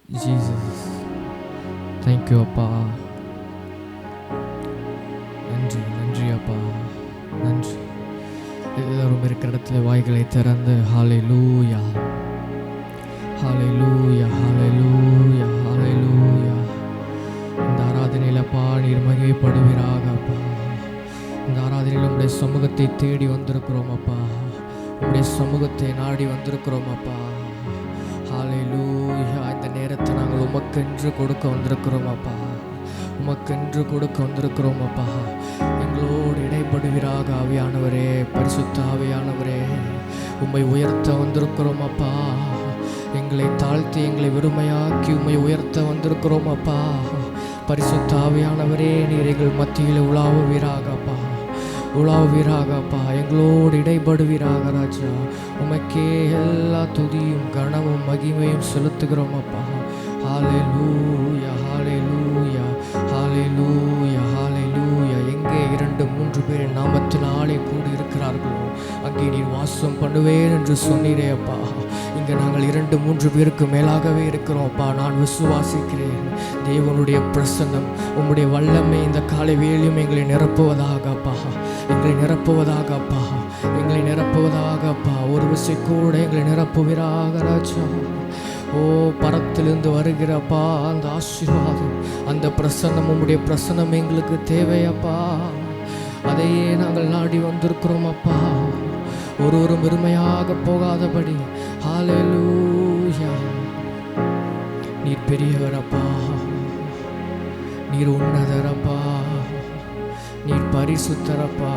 Jesus, thank you அப்பா. நன்றி நன்றி அப்பா, நன்றி. எல்லாரும் இருக்கிற இடத்துல வாய்களை திறந்து ஹல்லேலூயா, ஹல்லேலூயா, ஹல்லேலூயா, ஹல்லேலூயா. இந்த ஆராதனையில் அப்பா நீர் மகிமைப்படுவீராக அப்பா. இந்த ஆராதனையில் உங்களுடைய சமூகத்தை தேடி வந்திருக்கிறோம் அப்பா, உங்களுடைய சமூகத்தை நாடி வந்திருக்கிறோம் அப்பா. ஹல்லேலூயா. இந்த நேரத்தை நாங்கள் உமக்கென்று கொடுக்க வந்திருக்கிறோம் அப்பா, உமக்கென்று கொடுக்க வந்திருக்கிறோம் அப்பா. எங்களோடு இடைப்படுவீராக ஆவியானவரே, பரிசுத்த ஆவியானவரே, உம்மை உயர்த்த வந்திருக்கிறோம் அப்பா. எங்களை தாழ்த்தி எங்களை வெறுமையாக்கி உம்மை உயர்த்த வந்திருக்கிறோம் அப்பா. பரிசுத்த ஆவியானவரே, நீர் எங்கள் மத்தியில் உலாவுவீராக அப்பா, உலாவுவீராக அப்பா. எங்களோடு இடைப்படுவீராக ராஜா. உமக்கே எல்லா துதியும் கனமும் மகிமையும் செலுத்துகிறோம் அப்பா. ஹல்லேலூயா, ஹல்லேலூயா, ஹல்லேலூயா, ஹல்லேலூயா. எங்கே 2-3 பேர் நாமத்தினாலே கூடி இருக்கிறார்களோ அங்கே நீர் வாசம் பண்ணுவேன் என்று சொன்னீரே அப்பா. இங்கே நாங்கள் 2-3 பேருக்கு மேலாகவே இருக்கிறோம் அப்பா. நான் விசுவாசிக்கிறேன், தேவனுடைய பிரசன்னம் உம்முடைய வல்லமை இந்த காலை வேளையும் எங்களை நிரப்புவதாக அப்பா, எங்களை நிரப்புவதாக அப்பா, எங்களை நிரப்புவதாக அப்பா. ஒரு விசை கூட எங்களை நிரப்புவீராக ராஜா. ஓ, பரத்திலிருந்து வருகிறப்பா அந்த ஆசீர்வாதம், அந்த பிரசன்னம், உம்முடைய பிரசன்னம் எங்களுக்கு தேவையப்பா. அதையே நாங்கள் நாடி வந்திருக்கிறோம் அப்பா. ஒருவரும் வெறுமையாக போகாதபடி. ஹல்லேலூயா. நீர் பெரியவரப்பா, நீர் உன்னதரப்பா, நீர் பரிசுத்தரப்பா,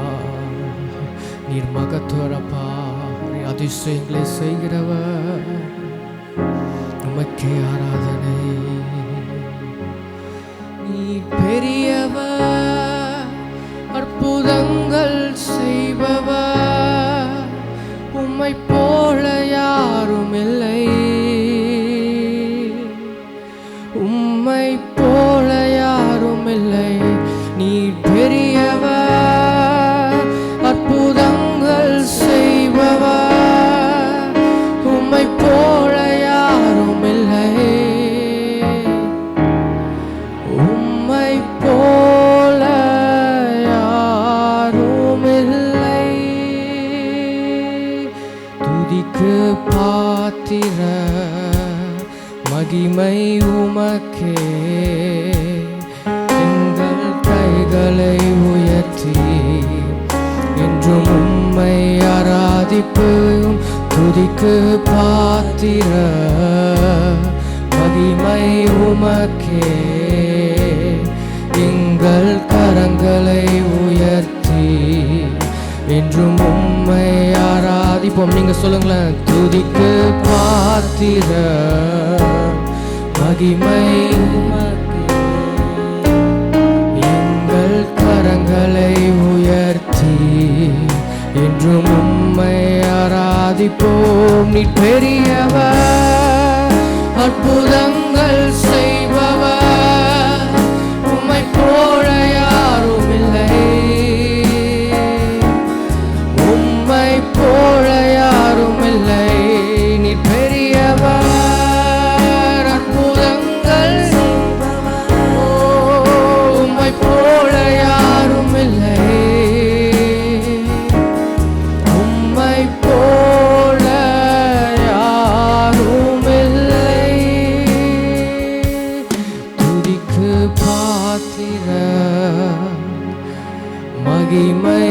நீர் மகத்துவரப்பா, நீர் அதிசயங்களை செய்கிறவர். உமக்கே ஆராதனை. நீர் பெரியவர், அற்புதங்கள் செய்பவர், உம்மை போல யாரும் இல்லை, உம்மை போல யாரும் இல்லை. நீர் பெரியவர், அற்புதங்கள் செய்பவர், உம்மை போல யாரும் இல்லை, உம்மை போல யாரும் இல்லை. துதிக்கு பாத்திர மகிமை உமக்கே, எங்கள் கைகளை உயர்த்தி என்றும் உம்மை ஆராதிப்போம். துதிக்கு பாத்திர மகிமை உமக்கே, எங்கள் கரங்களை உயர்த்தி என்றும் உம்மை ஆராதிப்போம். நீங்க சொல்லுங்களேன். துதிக்கு பாத்திர மகிமை உமக்கே, எங்கள் கரங்களை உயர்த்தி என்றும் உம்மை ஆராதிப்போம். நீ பெரியவர், அற்புதங்கள் செய்பவர், உம்மை போல யாரும் இல்லை, உம்மை போல யாரும் இல்லை. நீ பெரியவர், அற்புதங்கள் செய்பவர், உம்மை போல யாரும் இல்லை, உம்மை போல யாரும் இல்லை. துதிக்கு பாத்திர மகிமை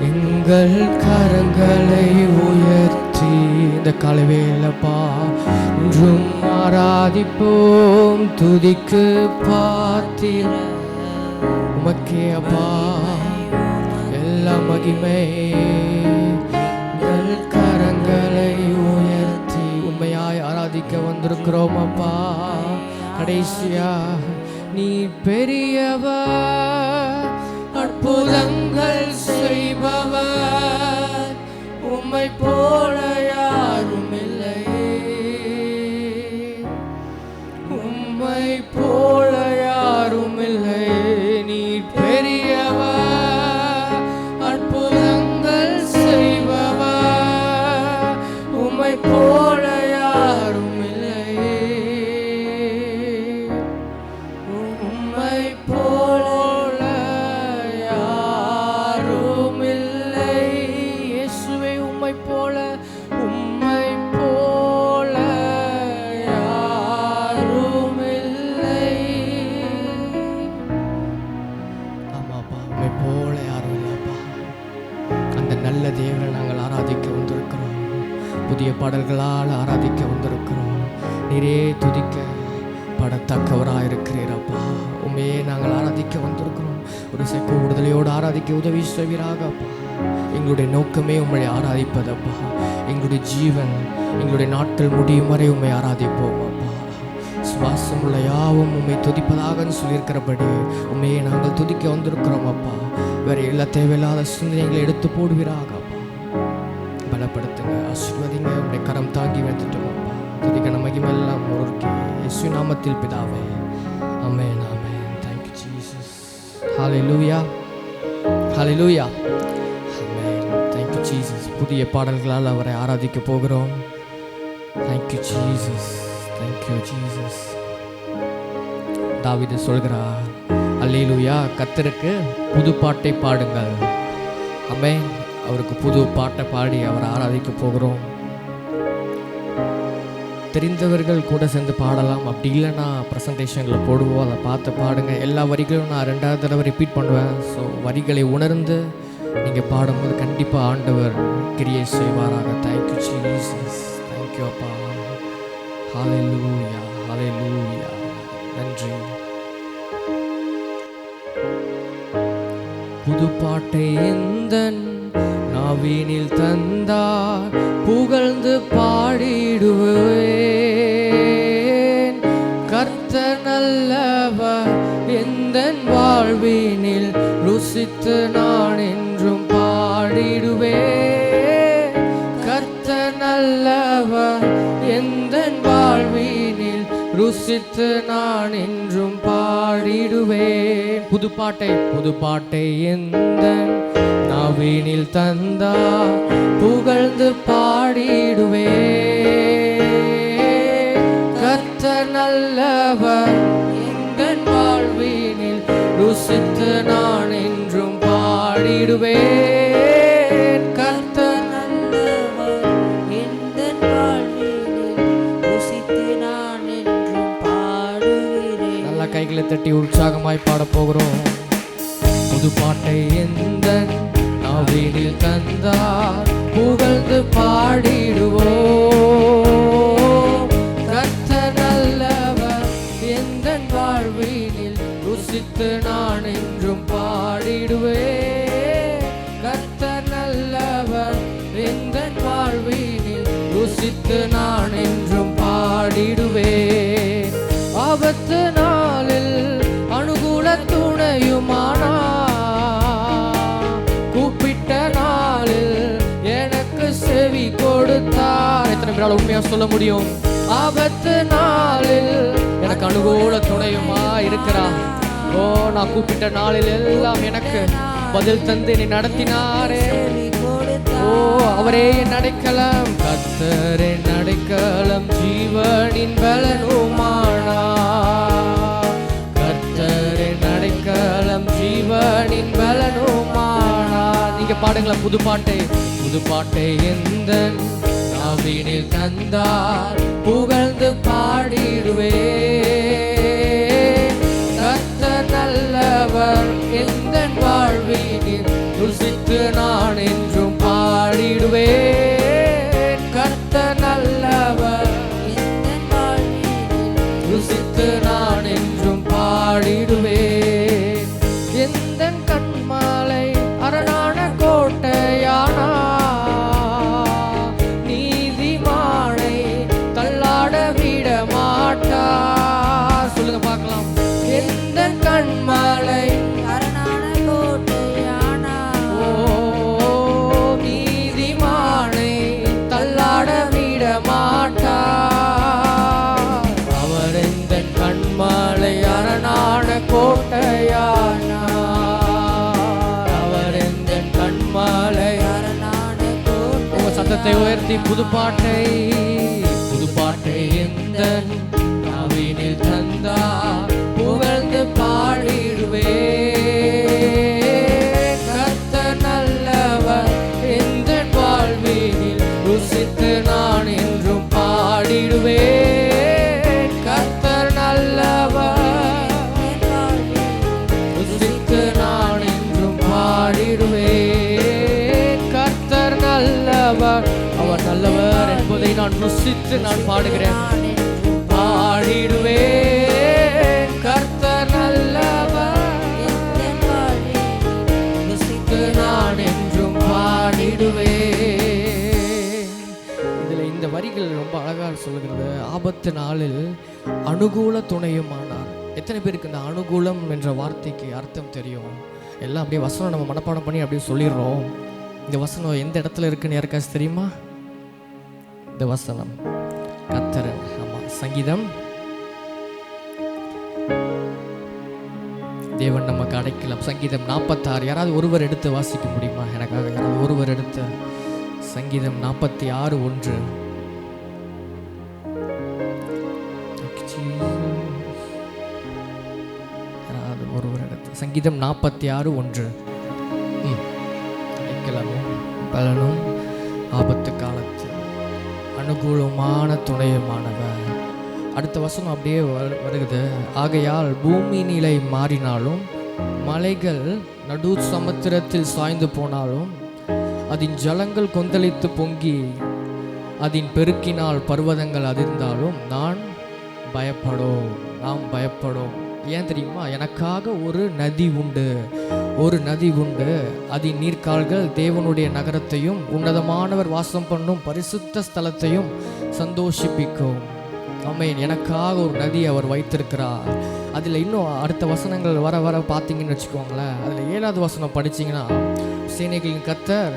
எங்கள் கரங்களை உயர்த்தி இந்த காலவேலப்பா என்றும் ஆராதிப்போம். துதிக்கு பாத்திர உமக்கே அப்பா எல்லா மகிமை. எங்கள் கரங்களை உயர்த்தி உண்மையாய் ஆராதிக்க வந்திருக்கிறோம் அப்பா. கடைசியா நீ பெரியவர், அற்புதங்கள் செய்பவர், உம்மை போல யாரும் இல்லை, உம்மை போல யாரும் இல்லை. நீ பெரியவர், அற்புதங்கள் செய்பவர், உம்மை போல நல்ல தேவனை நாங்கள் ஆராதிக்க வந்திருக்கிறோம். புதிய பாடல்களால் ஆராதிக்க வந்திருக்கிறோம். நீரே துதிக்க படத்தக்கவராக இருக்கிறீரப்பா. உண்மையே நாங்கள் ஆராதிக்க வந்திருக்கிறோம். ஒரு செக்கு விடுதலையோடு ஆராதிக்க உதவி செய்வீராக அப்பா. எங்களுடைய நோக்கமே உண்மை ஆராதிப்பதப்பா. எங்களுடைய ஜீவன் எங்களுடைய நாட்கள் முடியும் வரை உண்மை ஆராதிப்போம் அப்பா. சுவாசம் உள்ள யாவும் உண்மை துதிப்பதாக சொல்லியிருக்கிறபடி உண்மையை நாங்கள் துதிக்க வந்திருக்கிறோம் அப்பா. வேறு எல்லா தேவையில்லாத சிந்தனைகளை எடுத்து போடுவீராக அப்பா. பலப்படுத்துங்க, ஆசீர்வதிங்க. உடைய கரம் தாங்கி வந்துட்டோம் அப்பா. துதிக்க மகிமையெல்லாம் ஒருக்கே இயேசு நாமத்தில் பிதாவே, ஆமென் ஆமென். Thank you Jesus. Hallelujah. Hallelujah. Amen. Thank you Jesus. புதிய பாடல்களால் அவரை ஆராதிக்க போகிறோம். Thank you Jesus. Thank you Jesus. தாவீது சொல்கிறார், அல்லேலூயா, கர்த்தருக்கு புது பாட்டை பாடுங்கள். ஆமென். அவருக்கு புது பாட்டை பாடி அவரை ஆராதிக்க போகிறோம். தெரிந்தவர்கள் கூட சேர்ந்து பாடலாம். அப்படி இல்லைன்னா ப்ரெசன்டேஷனில் போடுவோம், அதை பார்த்து பாடுங்க. எல்லா வரிகளும் நான் 2வது தடவை ரிப்பீட் பண்ணுவேன். ஸோ வரிகளை உணர்ந்து நீங்கள் பாடும்போது கண்டிப்பாக ஆண்டவர் கிரியை செய்வாராக. Thank you Jesus. தேங்க்யூ அப்பா. ஹல்லேலூயா, ஹல்லேலூயா. நன்றி. புது பாட்டை எந்தன் நாவினில் தந்தார், புகழ்ந்து பாடிடுவேன். கர்த்தர் நல்லவர், எந்தன் வாழ்வினில் ருசித்து நான் என்றும் பாடிடுவேன். கர்த்தர் நல்லவர், எந்தன் வாழ்வினில் ருசித்து நான் என்றும் பாடிடுவேன். புது பாட்டை எந்தன் நாவினில் தந்தா, புகழ்ந்து பாடிடுவேன். கர்த்தர் நல்லவர், எந்தன் வாழ்வினில் ருசித்து நான் என்றும் பாடிடுவேன். கர்த்தர் நல்லவர், எந்தன் வாழ்வினில் ருசித்து நான் என்றும் பாடுகிறேன். நல்ல கைகளை தட்டி உற்சாகமாய் பாட போகிறோம். புது பாட்டை எந்தன் நாவினில் தந்தார், புகழ்ந்து பாடிடுவோம். கர்த்தர் நல்லவர், எந்தன் வாழ்வினில் ருசித்து நான் என்றும் பாடிடுவேன். கர்த்தர் நல்லவர், எந்தன் வாழ்வினில் ருசித்து நான் என்றும் பாடிடுவேன். ஆபத்து நாளில் அனுகூல துணையுமானா, கூப்பிட்ட நாளில் எனக்கு செவி கொடுத்தார். எத்தனை பேரால் உண்மையா சொல்ல முடியும்? ஆபத்து நாளில் எனக்கு அனுகூல துணையுமா இருக்கிறார். ஓ, நான் கூப்பிட்ட நாளில் எல்லாம் எனக்கு பதில் தந்து நீ நடத்தினாரே. ஓ, அவரே என் அடைக்கலம், கர்த்தர் என் அடைக்கலம், ஜீவனின் பலனுமானா. கர்த்தர் என் அடைக்கலம், ஜீவனின் பலனுமானா. நீங்க பாடுங்களா புது பாட்டை எந்தன் நாவினில் தந்தார், புகழ்ந்து பாடிடுவேன். கர்த்தர் நல்லவர், எந்தன் வாழ்வினில் ருசித்து நான் என்றும் பாடிடுவேன். கர்த்தர் நல்லவர், எந்தன் வாழ்வினில் ருசித்து நான் என்றும் பாடிடுவேன். எந்தன் கண்மாலை அரணான கோட்டையானா, நீதிமானை தள்ளாட விட மாட்டா. சொல்லுங்க பார்க்கலாம். எந்தன் கண்மாலை அரணான கோட்டையானா, ஓ, நீதிமானை தள்ளாட விட மாட்டா. அவர் எந்தன் கண்மாலை அரணான கோட்டையானா, அவர் எந்தன் கண்மாலை அரணான கோட்டை. உங்க சத்தத்தை உயர்த்தி புது பாட்டை எந்தன் நாவினில் தந்தா, புகழ்ந்து பாடிடுவேன். கர்த்தர் நல்லவர், எந்தன் வாழ்வினில் ருசித்து நான் என்றும் பாடிடுவேன். கர்த்தர் நல்லவர், ருசித்து நான் என்றும் பாடிடுவேன். கர்த்தர் ருசித்து நான் பாடுகிறேன். பாடிடுவேன் கர்த்தர் நல்லவர், ருசித்து நான் என்றும் பாடிடுவேன். இதுல இந்த வரிகள் ரொம்ப அழகா சொல்லுகிறது. ஆபத்து நாளில் அனுகூல துணையுமானார். எத்தனை பேருக்கு இந்த அனுகூலம் என்ற வார்த்தைக்கு அர்த்தம் தெரியும்? எல்லாம் அப்படியே வசனம் நம்ம மனப்பாடம் பண்ணி அப்படியே சொல்லிடுறோம். இந்த வசனம் எந்த இடத்துல இருக்குன்னு யாருக்காச்சும் தெரியுமா? இந்த வசனம் கர்த்தர், ஆமாம், சங்கீதம், தேவன் நமக்கு அடைக்கலம், சங்கீதம் 46. யாராவது ஒருவர் எடுத்து வாசிக்க முடியுமா எனக்காக? யாராவது ஒருவர் எடுத்து சங்கீதம் 46:1. யாராவது ஒருவர் எடுத்து சங்கீதம் 46:1. அடைக்கலமும் பலனும் ஆபத்து காலத்தில் அனுகூலமான துணையுமானவர். அடுத்த வசனம் அப்படியே வருகிறது. ஆகையால் பூமி நிலை மாறினாலும் மலைகள் நடு சமுத்திரத்தில் சாய்ந்து போனாலும் அதன் ஜலங்கள் கொந்தளித்து பொங்கி அதன் பெருக்கினால் பர்வதங்கள் அதிர்ந்தாலும் நாம் பயப்படோம். ஏன் தெரியுமா? எனக்காக ஒரு நதி உண்டு, அதன் நீர்க்கால்கள் தேவனுடைய நகரத்தையும் உன்னதமானவர் வாசம் பண்ணும் பரிசுத்த ஸ்தலத்தையும் சந்தோஷிப்பிக்கும். ஆமென். எனக்காக ஒரு நதி அவர் வைத்திருக்கிறார். அதில் இன்னும் அடுத்த வசனங்கள் வர வர பார்த்தீங்கன்னு வச்சுக்கோங்களேன். அதில் 7வது வசனம் படிச்சிங்கன்னா, சேனைகளின் கர்த்தர்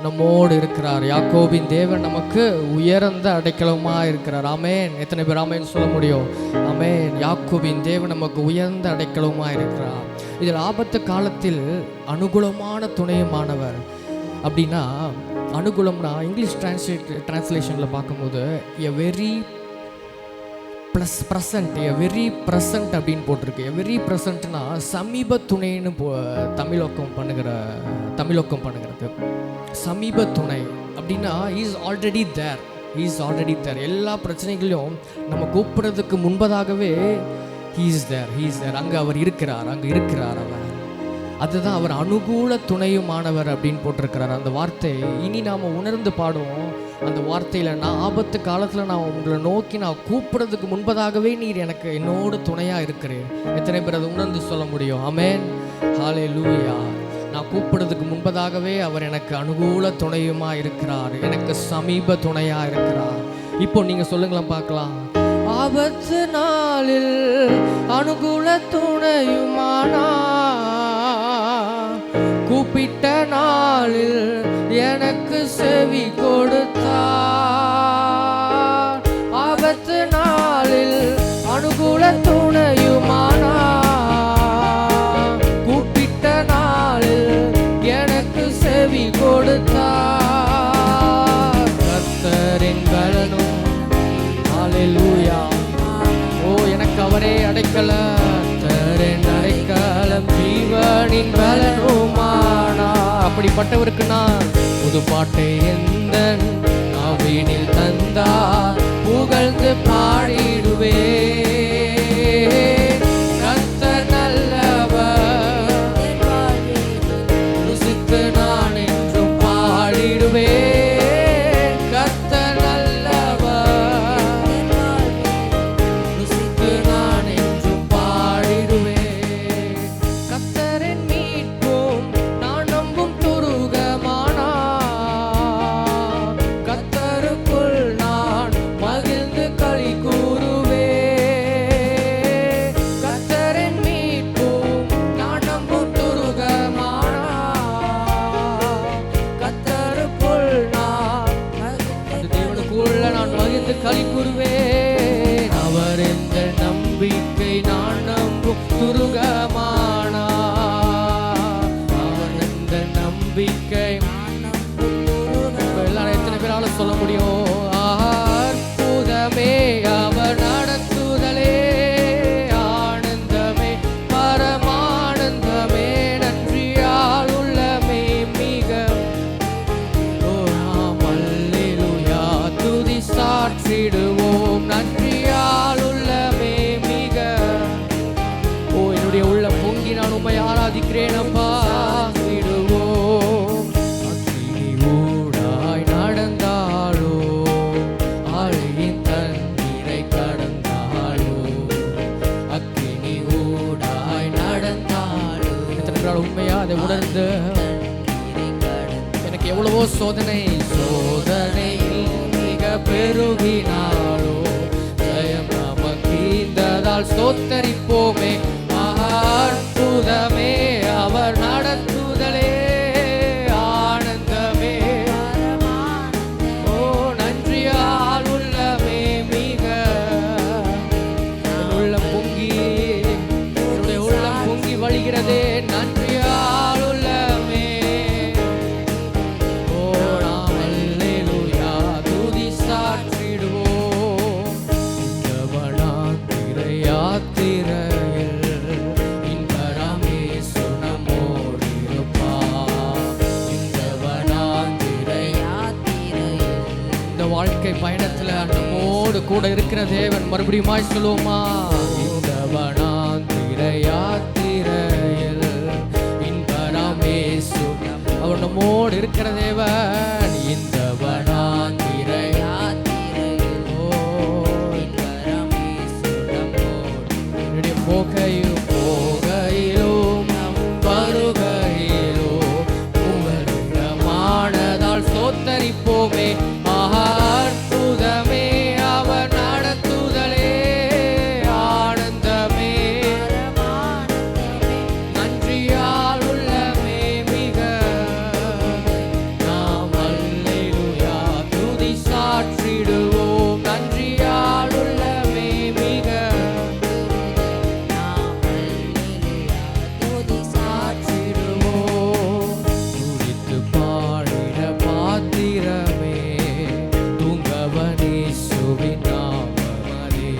நம்மோடு இருக்கிறார், யாக்கோபின் தேவன் நமக்கு உயர்ந்த அடைக்கலமாக இருக்கிறார். ஆமேன். எத்தனை பேர் ஆமேன் சொல்ல முடியும்? ஆமேன். யாக்கோபின் தேவன் நமக்கு உயர்ந்த அடைக்கலமாக இருக்கிறார். இதில் ஆபத்து காலத்தில் அனுகூலமான துணையுமானவர். அப்படின்னா அனுகூலம்னா இங்கிலீஷ் டிரான்ஸ்லேஷனில் பார்க்கும்போது எ வெரி வெரி ப்ரெசன்ட் அப்படின்னு போட்டிருக்கு. வெரி ப்ரெசன்ட்னா சமீப துணைன்னு தமிழோக்கம் பண்ணுகிறது. சமீப துணை அப்படின்னா இஸ் ஆல்ரெடி தேர். எல்லா பிரச்சனைகளையும் நம்ம கூப்பிடுறதுக்கு முன்பதாகவே he is there. அங்கே அவர் இருக்கிறார், அவர். அதுதான் அவர் அனுகூல துணையுமானவர் அப்படின்னு போட்டிருக்கிறார். அந்த வார்த்தை இனி நாம் உணர்ந்து பாடுவோம். அந்த வார்த்தையில் நான் ஆபத்து காலத்தில் நான் உங்களை நோக்கி நான் கூப்பிடுறதுக்கு முன்பதாகவே நீர் எனக்கு என்னோட துணையாக இருக்கிறேன். எத்தனை பேர் அதை உணர்ந்து சொல்ல முடியும்? ஆமென். ஹல்லேலூயா. நான் கூப்பிடுறதுக்கு முன்பதாகவே அவர் எனக்கு அனுகூல துணையுமாக இருக்கிறார், எனக்கு சமீப துணையாக இருக்கிறார். இப்போ நீங்கள் சொல்லுங்களேன் பார்க்கலாம். ஆபத்து நாளில் அனுகூல துணையுமானா, கூப்பிட்ட நாளில் எனக்கு செவி கொடுத்தார். ஆபத்து நாளில் அனுகூல துணையுமானா, கூப்பிட்ட நாளில் எனக்கு செவி கொடுத்தார். கர்த்தரின் பலனும், ஹல்லேலூயா, ஓ எனக்கு அவரே அடைக்கலம், கர்த்தரின் அடைக்கலம், ஜீவனின் பலனுமானா. அப்படிப்பட்டவருக்கு நான் புது பாட்டை எந்த நாவினில் தந்தார், புகழ்ந்து பாடிடுவே. கர்த்தர் நல்லவர், ருசித்து நான் என்றும் பாடிடுவே. கர்த்தர் நல்லவர், ருசித்து நான் என்றும் பாடிடுவே. கர்த்தரின் மீட்பும் நான் நம்பும் துருகமானா, கர்த்தருக்குள் நான் மகிழ்ந்து களி கூறுவே. கர்த்தரின் மீட்பும் நான் நம்பும் துருகமானா, கர்த்தருக்குள் நான் அந்த தேவனுக்குள்ள நான் மகிழ்ந்து களி கூறுவேன். அவர் எந்த நம்பிக்கை நான் நம்பும் துருகமானா, அவர் எந்த நம்பிக்கை. எல்லாரும் எத்தனை பேரால சொல்ல முடியும்? அற்புதமே அவர் நடத்துதலே, ஆனந்தமே பரமானந்தமே, நன்றியால் உள்ளமே மிக. ஓ நாம் அல்லேலூயா துதி சாற்றிடுவோம். அதை உணர்ந்து எனக்கு எவ்வளவோ சோதனையில் மிக பெருகினாலோ ஜெயம் நமக்கு இந்ததால் ஸ்தோத்தரிப்போமே. அற்புதமே அவர் நடத்துதலே, ஆனந்தமே ஓ நன்றியால் உள்ளமே மிக உள்ளம் பொங்கி என்னுடைய உள்ளம் பொங்கி வழிகிறதே நன்றியால் உள்ளமே. ஓ நாம் அல்லேலூயா துதி சாற்றிடுவோம். இந்த வனாந்திர யாத்திரையில் இன்பராமே சுனமோடிருப்பார். இந்த வனாந்திர யாத்திரையில் இந்த வாழ்க்கை பயணத்துல நம்மோடு கூட இருக்கிற தேவன். மறுபடியும் சொல்லுவோமா? இந்த வனாந்திர யாத்திரையில் இன்பராமே அவர் நம்மோடு இருக்கிற தேவன். இந்த வனாந்திர யாத்திரையில் ஓ இன்பராமே நம்மோடு போகையிலும் வருகையிலும் உங்களிடமானதால் ஸ்தோத்தரிப்போமே. அற்புதமே அவர் நடத்துதலே, ஆனந்தமே நன்றியால் உள்ளமே மிக நாம் அல்லேலூயா துதி சாற்றிடுவோம். நன்றியால் உள்ளமே மிக நாம் அல்லேலூயா துதி சாற்றிடுவோம். துதித்து பாடிட பாத்திரமே தூங்கவனேசுவின் நாமமதே.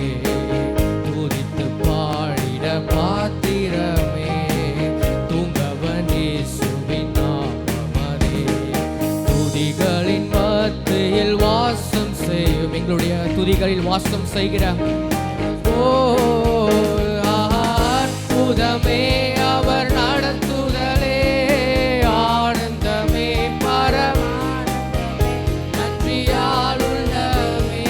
துதித்து பாடிட பாத்திரமே தூங்கவனேசுவின் நாமமதே. துதிகளின் மத்தியில் வாசம் செய்யும், எங்களுடைய துதிகளில் வாசம் செய்கிற ஓ அற்புதமே அவர் நடத்துதலே, ஆனந்தமே நன்றியால் உள்ளமே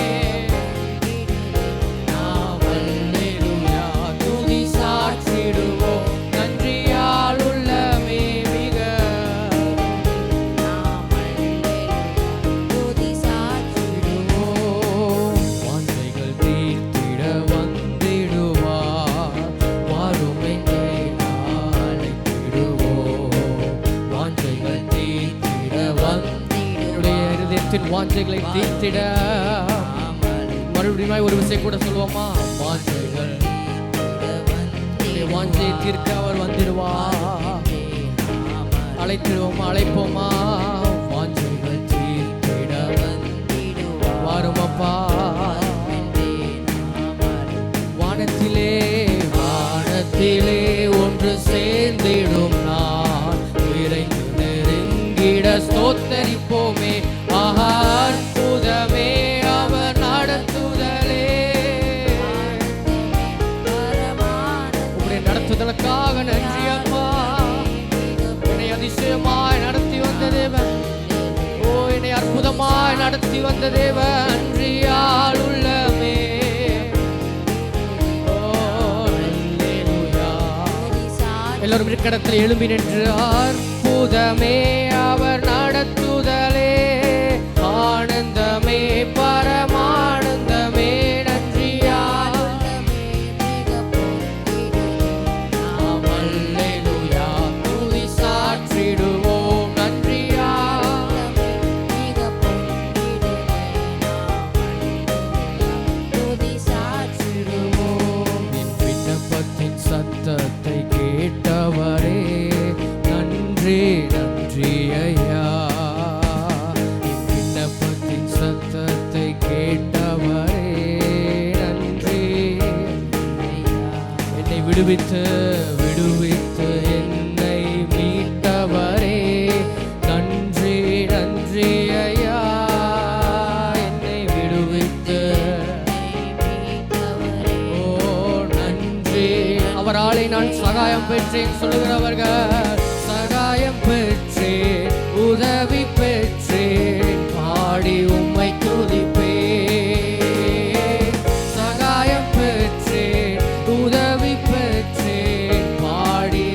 நாம் அல்லேலூயா துதி சாற்றிடுவோம். நன்றியால் உள்ளமே மிக நாம் அல்லேலூயா துதி சாற்றிடுவோம். வாஞ்சைகள் தீர்த்திட வந்திடுவார், வாருமெங்கே அழைத்திடுவோம். வாஞ்சைகள் தீர்த்திட என்னுடைய இருதயத்தின் வாஞ்சைகளை தீர்த்திட. மறுபடியும் ஒரு விஷயம் கூட சொல்லுவோமா? வாஞ்சைகள் வாஞ்சையை தீர்க்க அவர் வந்திடுவார். அழைத்திடுவோமா? அழைப்போமா? வாஞ்சைகள் தீர்த்திட வாருமப்பா. வானத்திலே ஒன்று சேர்ந்திடும் நான் விரைந்து நெருங்கிட ஸ்தோத்தரிப்போமே. அற்புதமே அவர் நடத்துதலே, உங்களுடைய நடத்துதலுக்காக நன்றி அப்பா. என்னை அதிசயமாய் நடத்தி வந்த தேவன், ஓ என்னை அற்புதமாய் நடத்தி வந்த தேவன். நன்றியால் உள்ளமே ஓ அல்லேலூயா. எல்லாரும் இருக்கிற எழும்பி நின்று அற்புதமே அவர் நடத்துதலே, ஆனந்தமே பரமானந்தமே நன்றியால் நாம் அல்லேலூயா துதி சாற்றிடுவோம். நன்றியால் சாற்றிடுவோம். என் விண்ணப்பத்தின் சத்தத்தை கேட்டவரே நன்றி நன்றி ஐயா. என் விண்ணப்பத்தின் சத்தத்தை கேட்டவரே நன்றி ஐயா. என்னை விடுவித்து என்னை மீட்டவரே நன்றி நன்றி ஐயா. என்னை விடுவித்து ஓ நன்றி. அவராலே நான் சகாயம் பெற்றேன் சொல்லுகிறவர்கள், சகாயம் பெற்றேன் உதவி பெற்றேன் பாடி உம்மை துதிப்பேன். சகாயம் பெற்றேன் உதவி பெற்றேன் பாடி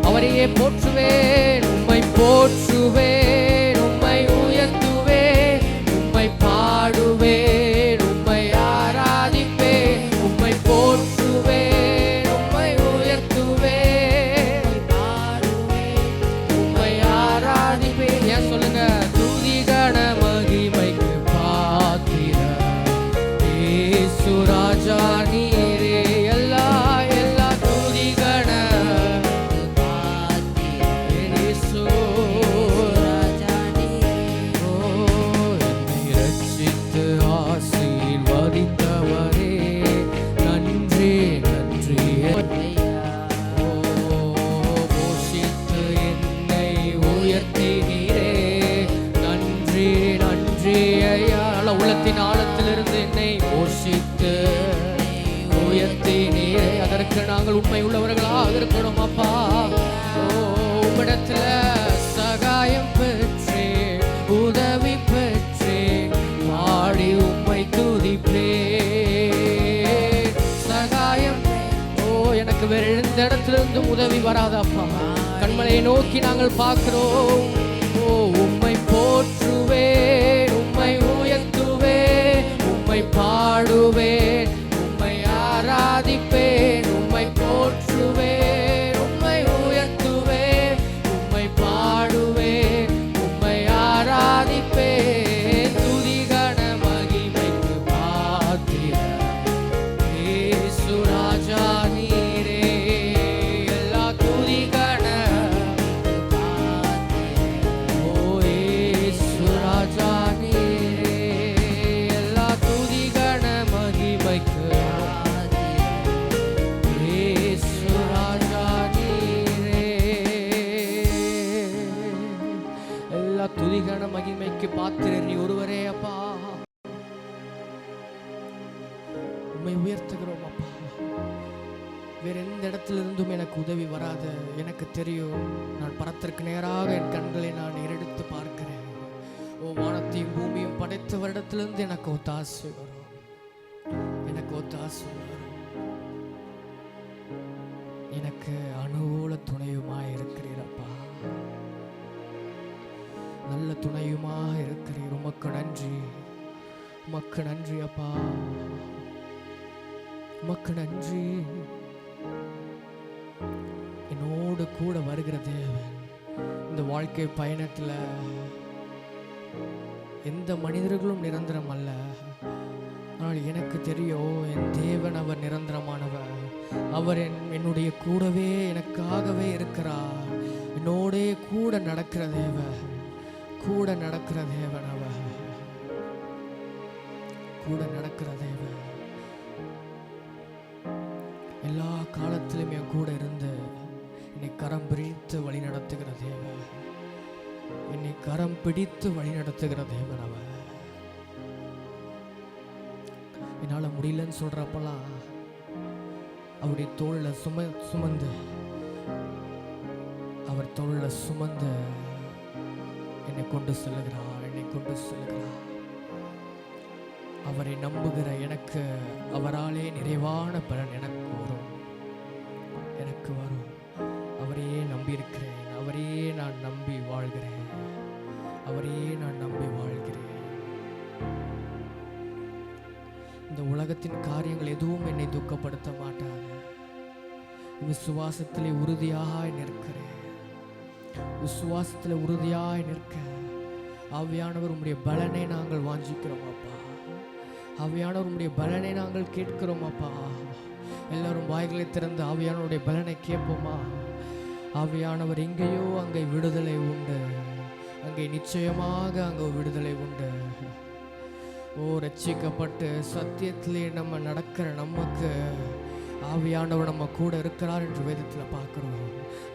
அவரையே போற்றி போற்றுவேன், உம்மை போற்றுவேன், உம்மை உயர்த்துவேன், உம்மை பாடுவேன், உம்மை ஆராதிப்பேன், உம்மை போற்றுவேன், உம்மை உயர்த்துவேன், பாடுவேன், உம்மை ஆராதிப்பேன். ஏன் சொல்லுங்க, துதி கன மகிமைக்கு பாத்திர இயேசு ராஜா நீரே. எல்லா துதி கன இயேசு ராஜா நீரே. என்னை ரட்சித்து ஆசீர்வதித்தவரே, நன்றி நன்றி. போஷித்து என்னை உயர்த்தினீரே, நன்றி நன்றி ஐயா. உள்ளத்தின் ஆழத்திலிருந்து என்னை போஷித்து உயர்த்தினீரே, அதற்கு நாங்கள் உண்மை உள்ளவர்களாக இருக்கணும் அப்பா. உம்மிடத்துல சகாயம் பெற்றேன், உதவி பெற்றேன், பாடி உம்மை துதிப்பேன். சகாயம் எனக்கு வேற எந்த இடத்திலிருந்து உதவி வராதப்பா. கண்மலையை நோக்கி நாங்கள் பார்க்கிறோம். உம்மை போற்றுவேன், உம்மை உயர்த்துவேன், உம்மை பாடுவேன், உம்மை ஆராதிப்பேன், உம்மை போற்றுவேன், உம்மை உயர்த்துவேன், உம்மை பாடுவேன், உம்மை ஆராதிப்பேன். துதி கன மகிமைக்கு பாத்திர இயேசு ராஜா நீரே. எல்லா துதி கன இயேசு ராஜா நீரே. எல்லா துதி கன மகிமைக்கு இயேசு ராஜா நீரே. எல்லா துதி கன மகிமைக்கு பாத்திரர் நீ ஒருவரே அப்பா. உம்மை உயர்த்துகிறோம் அப்பா. வேற எந்த இடத்திலிருந்தும் எனக்கு உதவி வராது. எனக்கு தெரியும், நான் பரத்திற்கு நேராக என் கண்களை நான் ஏறெடுத்து பார்க்கிறேன். வானத்தையும் பூமியும் படைத்த வருடத்திலிருந்து எனக்கு ஒத்தாசை வரும், எனக்கு ஒத்தாசை வரும். எனக்கு அனுகூல துணையுமாய் இருக்கிறீரப்பா, நல்ல துணையுமாக இருக்கிறீர். உமக்கு நன்றி, உமக்கு நன்றி அப்பா, உமக்கு நன்றி. என்னோடு கூட வருகிற தேவன். இந்த வாழ்க்கை பயணத்தில் எந்த மனிதர்களும் நிரந்தரம் அல்ல. ஆனால் எனக்கு தெரியும், என் தேவன் அவர் நிரந்தரமானவர். அவர் என்னுடைய கூடவே எனக்காகவே இருக்கிறார். என்னோடே கூட நடக்கிற தேவன், கூட நடக்கிற தேவன், அவர் கூட நடக்கிற தேவன். எல்லா காலத்திலும் என் கூட இருந்து என்னை கரம் பிடித்து வழி நடத்துகிற தேவன், என்னை கரம் பிடித்து வழி நடத்துகிற தேவன் அவர். என்னால் முடியலன்னு சொல்றப்பெல்லாம் அவருடைய தோளில் சுமந்து அவர் தோளில் சுமந்து என்னை கொண்டு செல்லுகிறார், என்னை கொண்டு செல்கிறார். அவரை நம்புகிற எனக்கு அவராலே நிறைவான பலன் எனக்கு வரும், எனக்கு வரும். அவரையே நம்பியிருக்கிறேன், அவரையே நான் நம்பி வாழ்கிறேன், அவரையே நான் நம்பி வாழ்கிறேன். இந்த உலகத்தின் காரியங்கள் எதுவும் என்னை துக்கப்படுத்த மாட்டாது. விசுவாசத்திலே உறுதியாய் நிற்கிறேன், விசுவாசத்தில் உறுதியாய் நிற்க ஆவியானவர் உம்முடைய பலனை நாங்கள் வாஞ்சிக்கிறோம் அப்பா. ஆவியானவர் உம்முடைய பலனை நாங்கள் கேட்கிறோம் அப்பா. எல்லாரும் வாய்களை திறந்து ஆவியானவருடைய பலனை கேட்போமா? ஆவியானவர் எங்கேயோ அங்கே விடுதலை உண்டு, அங்கே நிச்சயமாக அங்கே விடுதலை உண்டு. ரட்சிக்கப்பட்டு சத்தியத்திலே நம்ம நடக்கிற நமக்கு ஆவியானவர் நம்ம கூட இருக்கிறார் என்று வேதத்தில் பார்க்கிறோம்.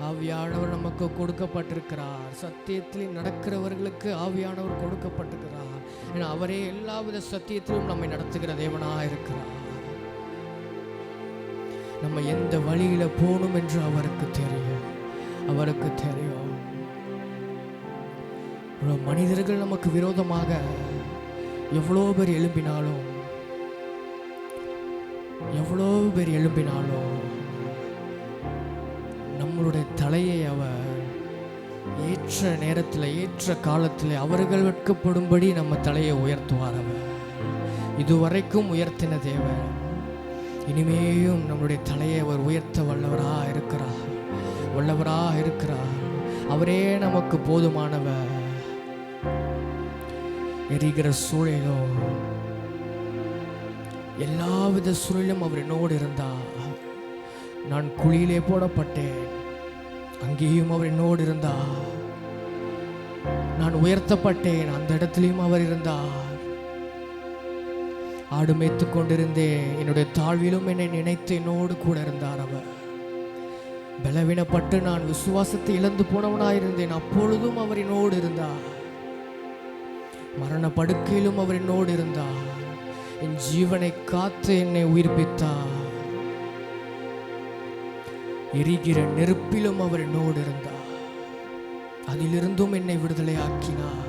ஆவியானவர் நமக்கு கொடுக்கப்பட்டிருக்கிறார். சத்தியத்திலே நடக்கிறவர்களுக்கு ஆவியானவர் கொடுக்கப்பட்டிருக்கிறார். ஏன்னா அவரே எல்லாவித சத்தியத்திலும் நம்மை நடத்துகிற தேவனாக இருக்கிறார். நம்ம எந்த வழியில போகணும் என்று அவருக்கு தெரியும், அவருக்கு தெரியும். மனிதர்கள் நமக்கு விரோதமாக எவ்வளோ பேர் எழும்பினாலும் நம்மளுடைய தலையை அவர் ஏற்ற நேரத்தில் ஏற்ற காலத்தில் அவர்கள் வெட்கப்படும்படி நம்ம தலையை உயர்த்துவார். அவர் இதுவரைக்கும் உயர்த்தின தேவன் இனிமேயும் நம்முடைய தலையை அவர் உயர்த்த வல்லவராக இருக்கிறார். அவரே நமக்கு போதுமானவர். எரிகிற சூழலும் எல்லாவித சூழலும் அவர் என்னோடு இருந்தார். நான் குழியிலே போடப்பட்டேன், அங்கேயும் அவர் என்னோடு இருந்தார். நான் உயர்த்தப்பட்டேன், அந்த இடத்திலையும் அவர் இருந்தார். ஆடு மேய்த்து கொண்டிருந்தேன், என்னுடைய தாழ்விலும் என்னை நினைத்து என்னோடு கூட இருந்தார். அவர் பலவீனப்பட்டு நான் விசுவாசத்தை இழந்து போனவனாயிருந்தேன், அப்பொழுதும் அவர் என்னோடு இருந்தார். மரண படுக்கையிலும் அவர் என்னோடு இருந்தார். என் ஜீவனை காத்து என்னை உயிர்ப்பித்தார். எரிகிற நெருப்பிலும் அவர் என்னோடு இருந்தார். அதிலிருந்தும் என்னை விடுதலை ஆக்கினார்.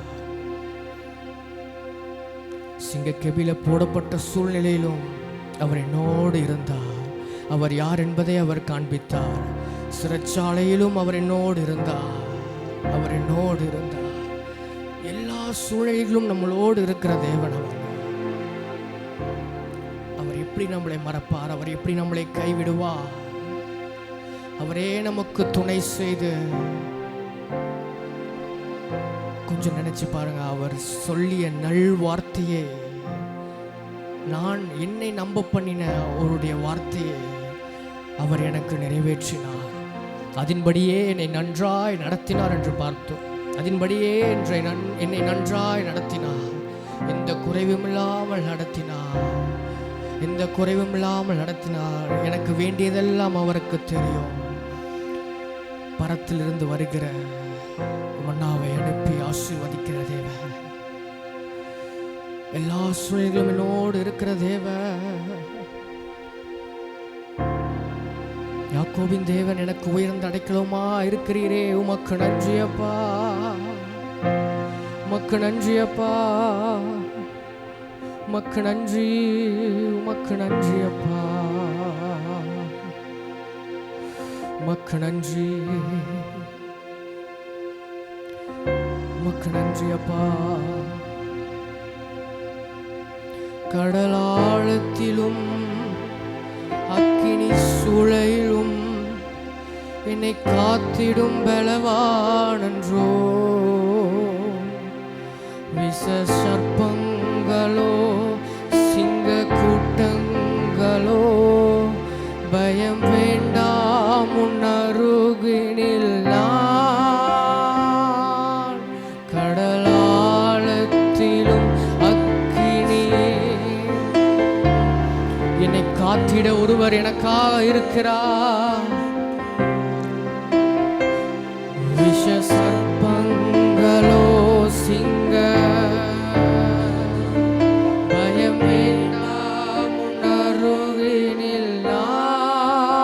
சிங்கக்கெபில போடப்பட்ட சூழ்நிலையிலும் அவர் என்னோடு இருந்தார். அவர் யார் என்பதை அவர் காண்பித்தார். சிறைச்சாலையிலும் அவர் என்னோடு இருந்தார். எல்லா சூழலிலும் நம்மளோடு இருக்கிற தேவன் அவர் எப்படி நம்மளை மறப்பார்? அவர் எப்படி நம்மளை கைவிடுவார்? அவரே நமக்கு துணை செய்து கொஞ்சம் நினைச்சு பாருங்க. அவர் சொல்லிய நல் வார்த்தையே, நான் என்னை நம்ப பண்ணின அவருடைய வார்த்தையை அவர் எனக்கு நிறைவேற்றினார். அதன்படியே என்னை நன்றாய் நடத்தினார் என்று பார்த்தோம். அதன்படியே என்னை நன்றாய் நடத்தினார். எந்த குறைவுமில்லாமல் நடத்தினார். எனக்கு வேண்டியதெல்லாம் அவருக்கு தெரியும். பரத்திலிருந்து வருகிற மன்னாவை அனுப்பி ஆசீர்வதிக்கிற தேவன், எல்லா சூழல்களும் என்னோடு இருக்கிற தேவன், யாக்கோபின் தேவன், எனக்கு உயர்ந்த அடைக்கலமா இருக்கிறீரே, உமக்கு நன்றி அப்பா, உமக்கு நன்றி அப்பா, உமக்கு நன்றி, உமக்கு நன்றி அப்பா, உமக்கு நன்றி, உமக்கு நன்றி அப்பா. கடலாழத்திலும் அக்கினி சூளையிலும் என்னை காத்திடும் பலவானன்றோ. விஷ சர்ப்பங்களோ சிங்க கூட்டங்களோ பயம் வேண்டாம், உன்னருகினில் நான். கடலாழத்திலும் அக்கினி என்னை காத்திட ஒருவர் எனக்காக இருக்கிறார். விஷ சர்ப்பங்களோ சிங்க பயம் வேண்டாம், உன்னருகினில் நான்.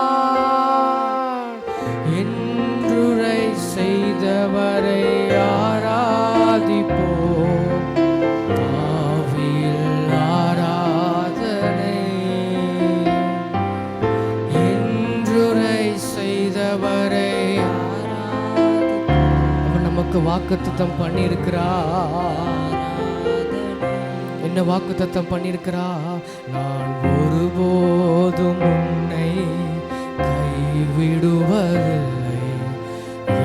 என்றுரை செய்தவரை ஆராதிப்போம், ஆவியில் ஆராதனை. என்றுரை செய்தவரை நமக்கு வாக்குத்தத்தம் பண்ணியிருக்கிறார். என்ன வாக்குத்தத்தம் பண்ணியிருக்கிறார்? நான் ஒருபோதும் உன்னை கைவிடுவதில்லை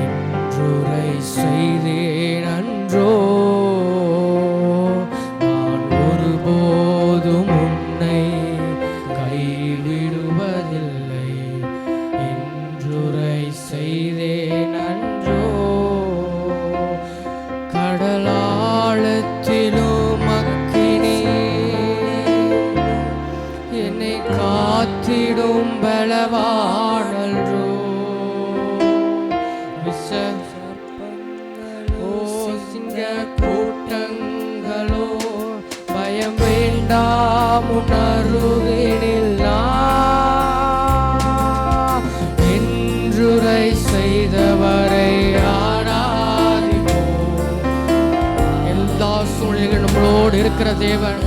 என்றுரை செய்தேன் அன்றோ. நான் ஒருபோதும் உன்னை கைவிடுவதில்லை என்றுரை செய்தேன் அன்றோ. கடலாழத்திலும் அக்கினி என்னை காத்திடும் பலவானன்றோ. விஷ சிங்க கூட்டங்களோ பயம் வேண்டாம், உன்னருகினில் நான். என்றுரை செய்தவரை சூழ்நிலைகள் நம்மளோடு இருக்கிற தேவன்.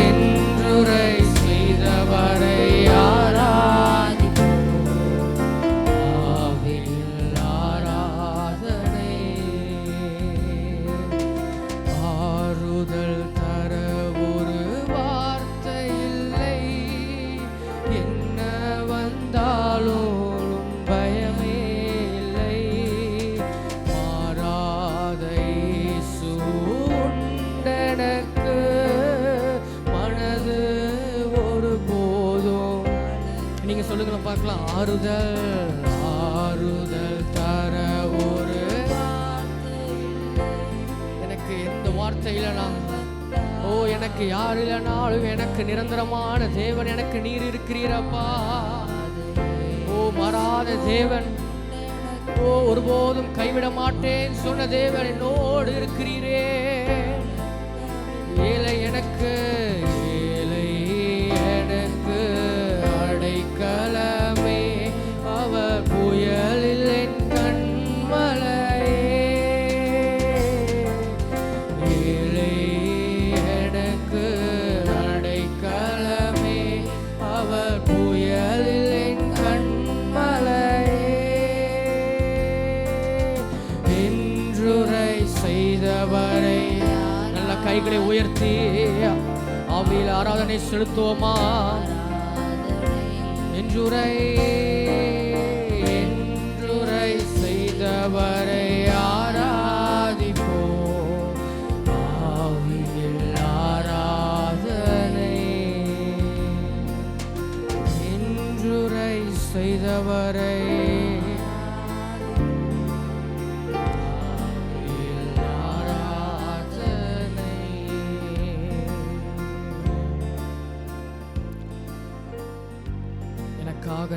என்றுரை செய்தவரை ஆராதிப்போம், ஆவியில் ஆறுதல் தர ஒரு எனக்கு எந்த வார்த்தை இல்லைனா, எனக்கு யார் இல்லைனாலும் எனக்கு நிரந்தரமான தேவன் எனக்கு நீர் இருக்கிறீரப்பா. மாறாத தேவன், ஒருபோதும் கைவிட மாட்டேன் சொன்ன தேவன் என்னோடு இருக்கிறீரே. ஏழை எனக்கு அடைக்கலமே, அவர் புயலில் என் கண்மலையே. ஏழை எனக்கு அடைக்கலமே, அவர் புயலில் என் கண்மலையே. என்றுரை செய்தவரை நல்ல கைகளை உயர்த்தி ஆவியில் ஆராதனை செலுத்துவோமா? என்றுரை செய்தவரை ஆராதிப்போம். ஆவியில் ஆராதனை. என்றுரை செய்தவரை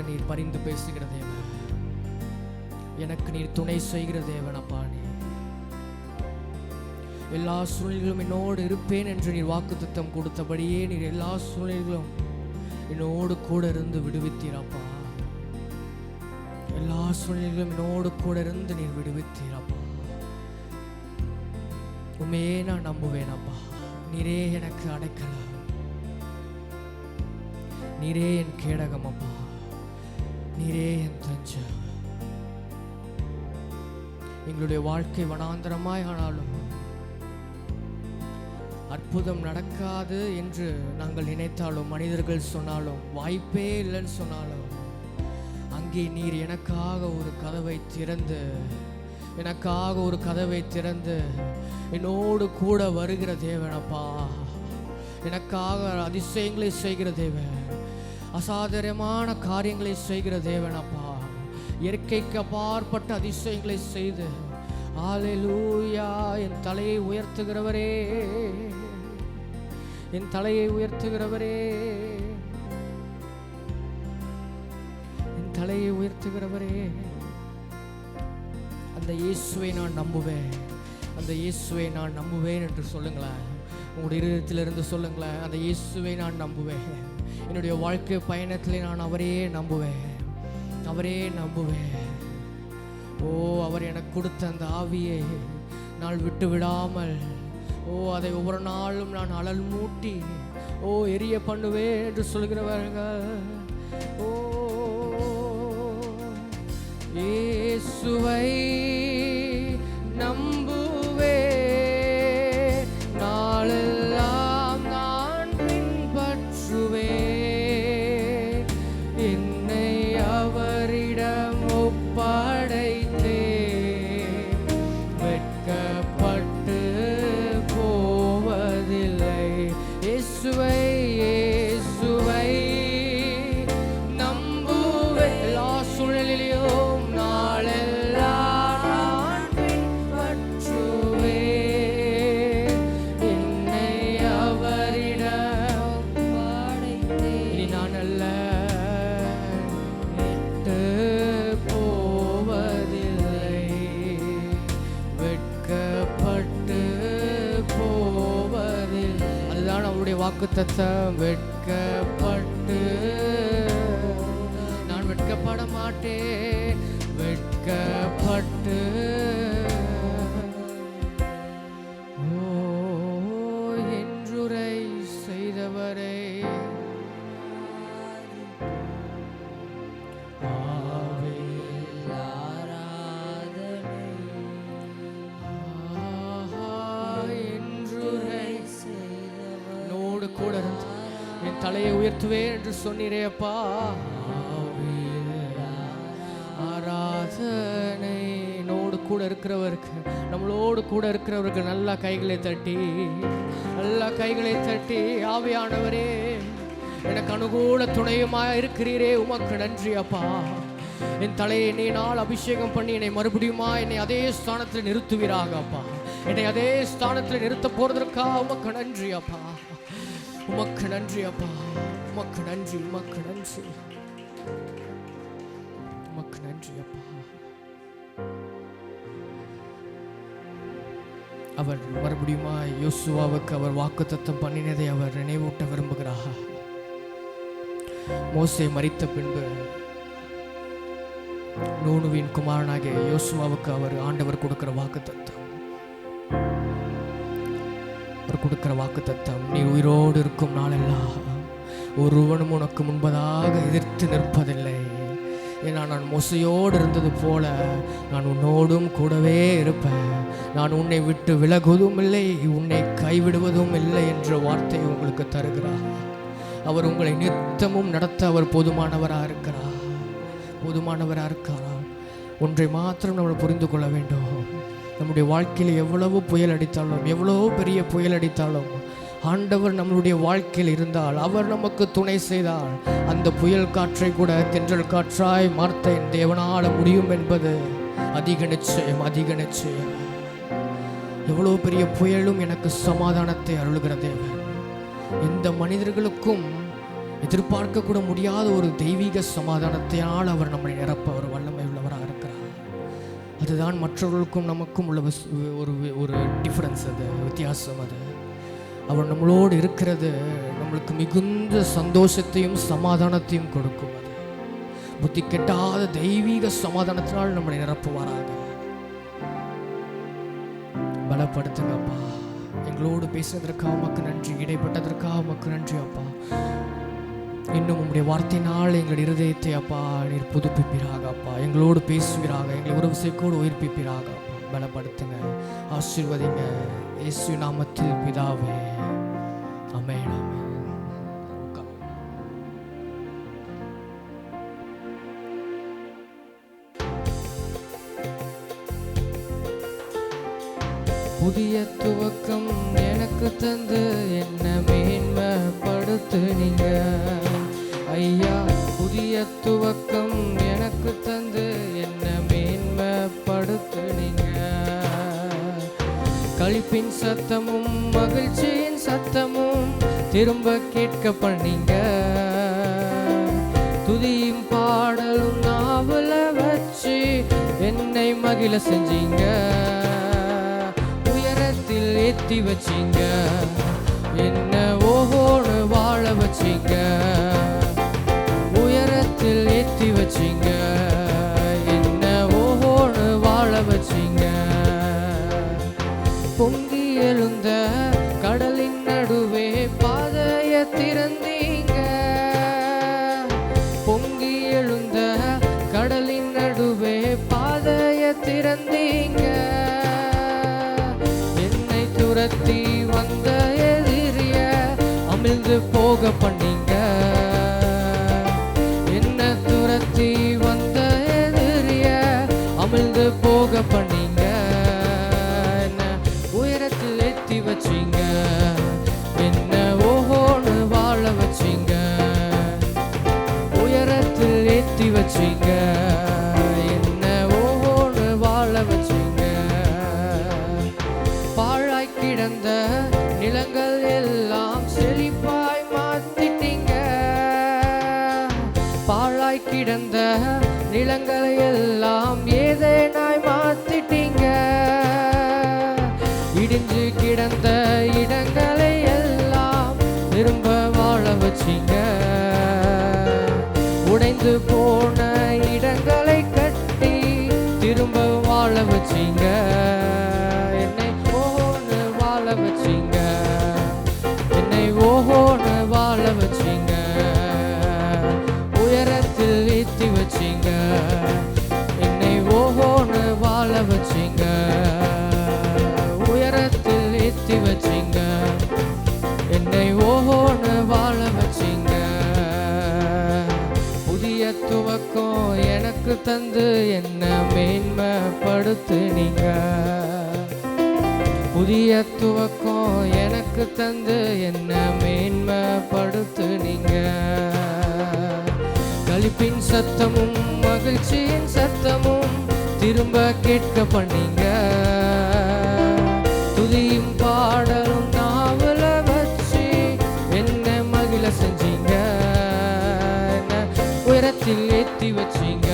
நீர் பரிந்து பேசுகிற தேவன், எனக்கு நீர் துணை செய்கிற தேவன் அப்பா. நீ எல்லா சூழ்நிலைகளும் என்னோடு இருப்பேன் என்று நீர் வாக்குத்தத்தம் கொடுத்தபடியே நீர் எல்லா சூழ்நிலைகளும் என்னோடு கூட இருந்து விடுவித்தீரப்பா. எல்லா சூழ்நிலைகளும் என்னோடு கூட இருந்து நீர் விடுவித்தீரப்பா. உண்மையே நான் நம்புவேன் அப்பா. நீரே எனக்கு அடைக்கலம், நீரே என் கேடகம் அப்பா, நீரே என் தஞ்சம். எங்களுடைய வாழ்க்கை வனாந்தரமாய் ஆனாலும் அற்புதம் நடக்காது என்று நாங்கள் நினைத்தாலும், மனிதர்கள் சொன்னாலும், வாய்ப்பே இல்லைன்னு சொன்னாலும், அங்கே நீர் எனக்காக ஒரு கதவை திறந்து என்னோடு கூட வருகிற தேவனப்பா. எனக்காக அதிசயங்களை செய்கிற தேவன், அசாதாரணமான காரியங்களை செய்கிற தேவனப்பா. இயற்கைக்கு அப்பாற்பட்ட அதிசயங்களை செய்து ஹல்லேலூயா என் தலையை உயர்த்துகிறவரே, என் தலையை உயர்த்துகிறவரே, என் தலையை உயர்த்துகிறவரே. அந்த இயேசுவை நான் நம்புவேன், அந்த இயேசுவை நான் நம்புவேன் என்று சொல்லுங்களேன். உங்களுடைய இருதயத்திலிருந்து சொல்லுங்களேன், அந்த இயேசுவை நான் நம்புவேன். என்னுடைய வாழ்க்கை பயணத்திலே நான் அவரே நம்புவேன். அவர் எனக்கு கொடுத்த அந்த ஆவியை நான் விட்டு விடாமல், அதை ஒவ்வொரு நாளும் நான் அனல் மூட்டி எரிய பண்ணுவேன் என்று சொல்கிறவர்கள். இயேசுவை நம்புவே, நாளெல்லாம் நான் பின்பற்றுவே. என்னை அவரிடம் ஒப்படைத்தே, வெட்கப்பட்டு போவதில்லை. இயேசுவை நம்புவே, எல்லா சூழ்நிலையிலும் நாளெல்லாம் நான் பின்பற்றுவே. என்னை அவரிடம் ஒப்படைத்தே, இனி நான் அல்ல, விட்டு போவதில்லை, வெட்கப்பட்டு போவதில்லை. அதுதான் அவருடைய வாக்குத்தத்தம். வெட்கப்பட்டு நான் வெட்கப்பட மாட்டேன், வெட்கப்பட்டு என்றுரை செய்தவரை கூட இருந்து என் தலையை உயர்த்துவேன் என்று சொன்னீரே அப்பா. ஆராதனை. என்னோடு கூட இருக்கிறவருக்கு, நம்மளோடு கூட இருக்கிறவருக்கு நல்லா கைகளை தட்டி ஆவியானவரே எனக்கு அனுகூல துணையுமாய் இருக்கிறீரே, உமக்கு நன்றி அப்பா. என் தலையை என்னையினால் அபிஷேகம் பண்ணி என்னை மறுபடியுமா என்னை அதே ஸ்தானத்தில் நிறுத்துவீராக அப்பா. என்னை அதே ஸ்தானத்தில் நிறுத்த போறதற்காக உமக்கு நன்றி அப்பா. உமக்கு நன்றி அப்பா. உமக்கு நன்றி, உமக்கு நன்றி, உமக்கு நன்றி அப்பா. அவர் மறுபடியுமா யோசுவாவுக்கு அவர் வாக்குத்தத்தம் பண்ணினதை அவர் நினைவூட்ட விரும்புகிறார். மோசே மரித்த பின்பு நூனுவின் குமாரனாகிய யோசுவாவுக்கு அவர் ஆண்டவர் கொடுக்கிற வாக்குத்தத்தம், அவர் கொடுக்கிற வாக்குத்தத்தம், நீ உயிரோடு இருக்கும் நாளெல்லாம் ஒருவனும் உனக்கு முன்பதாக எதிர்த்து நிற்பதில்லை. ஏன்னா நான் மோசையோடு இருந்தது போல நான் உன்னோடும் கூடவே இருப்பேன். நான் உன்னை விட்டு விலகுவதும் இல்லை, உன்னை கைவிடுவதும் இல்லை என்ற வார்த்தையை உங்களுக்கு தருகிறார். அவர் உங்களை நித்தமும் நடத்த அவர் போதுமானவராக இருக்கிறார், போதுமானவராக இருக்கிறார். ஒன்றை மாத்திரம் நம்ம புரிந்து கொள்ள வேண்டும். நம்முடைய வாழ்க்கையில் எவ்வளவு புயல் அடித்தாலும், எவ்வளவு பெரிய புயல் அடித்தாலும், ஆண்டவர் நம்மளுடைய வாழ்க்கையில் இருந்தால், அவர் நமக்கு துணை செய்தால், அந்த புயல் காற்றை கூட தென்றல் காற்றாய் மாற்ற என் தேவனால முடியும் என்பது அதிக நிச்சயம், அதிக நிச்சயம். எவ்வளவு பெரிய புயலும் எனக்கு சமாதானத்தை அருளுகிற தேவன். எந்த மனிதர்களுக்கும் எதிர்பார்க்க கூட முடியாத ஒரு தெய்வீக சமாதானத்தையால் அவர் நம்மை நிரப்ப அவர் வல்லமை உள்ளவராக இருக்கிறார். அதுதான் மற்றவர்களுக்கும் நமக்கும் உள்ள ஒரு டிஃபரன்ஸ், அது வித்தியாசம். அது அவர் நம்மளோடு இருக்கிறது நம்மளுக்கு மிகுந்த சந்தோஷத்தையும் சமாதானத்தையும் கொடுக்கும். அது புத்தி கெட்டாத தெய்வீக சமாதானத்தினால் நம்மளை நிரப்புவாராக. பலப்படுத்துங்கப்பா. எங்களோடு பேசுவதற்காக உமக்கு நன்றி, இடைப்பட்டதற்காக உமக்கு நன்றி அப்பா. இன்னும் உங்களுடைய வார்த்தையினால் எங்களுடைய இருதயத்தை அப்பா நீர் புதுப்பிப்பீராக அப்பா. எங்களோடு பேசுவீராக, எங்களை உறவு சேர்க்கோடு உயிர்ப்பிப்பீராக அப்பா. பலப்படுத்துங்க, ஆசீர்வதிங்க, இயேசு நாமத்தில் பிதாவே, ஆமென். புதிய துவக்கம் எனக்கு தந்து என்ன மேன்மைப்படுத்துனீங்க ஐயா. புதிய துவக்கம் எனக்கு தந்து என்ன மேன்மைப்படுத்துனீங்க. களிப்பின் சத்தமும் மகிழ்ச்சியின் சத்தமும் திரும்ப கேட்க பண்ணீங்க. துதியும் பாடலும் நாவல வச்சு என்னை மகிழ செஞ்சீங்க. உயரத்தில் ஏத்தி வச்சீங்க, என்ன ஓஹோன்னு வாழ வச்சீங்க. உயரத்தில் ஏத்தி வச்சீங்க, என்ன ஓஹோன்னு வாழ வச்சீங்க. பொங்கி எழுந்த கடலின் நடுவே பாதைய திறந்தீங்க. பொங்கி எழுந்த கடலின் நடுவே பாதைய திறந்தீங்க. என்னை துரத்தி வந்த எதிரிய அமிழ்ந்து போக பண்ணீங்க. என்ன துரத்தி வந்த எதிரிய அமிழ்ந்து போக பண்ணீங்க. வச்சீங்க, என்ன ஓஹோன்னு வாழ வச்சீங்க. உயரத்தில் ஏத்தி வச்சீங்க, என்ன ஓஹோன்னு வாழ வச்சீங்க. பாழாய் கிடந்த நிலங்கள் எல்லாம் செழிப்பாய் மாத்திட்டீங்க. பாழாய் கிடந்த நிலங்கள் எல்லாம் ஏதேனாய் மாத்திட்டீங்க. இடிஞ்சு கிடந்த இடங்களை எல்லாம் திரும்ப வாழ வச்சீங்க. உடைந்து போன இடங்களை கட்டி திரும்ப வாழ வச்சீங்க. என்னை ஓஹோன்னு வாழ வச்சீங்க, என்னை ஓஹோன்னு வாழ வச்சீங்க. உயரத்தில் ஏத்தி வச்சீங்க, என்னை ஓஹோன்னு வாழ வச்சீங்க. உயரத்தில் ஏத்தி வச்சீங்க, என்னை ஓஹோன்னு வாழ வச்சீங்க. புதிய துவக்கம் எனக்கு தந்து என்ன மேன்மைப்படுத்துனீங்க. புதிய துவக்கம் எனக்கு தந்து என்ன மேன்மைப்படுத்துனீங்க. களிப்பின் சத்தமும் மகிழ்ச்சியின் சத்தமும் திரும்ப கேட்க பண்ணீங்க. துதியும் பாடலும் நாவல வச்சு என்ன மகிழ செஞ்சீங்க. உயரத்தில் ஏத்தி வச்சீங்க.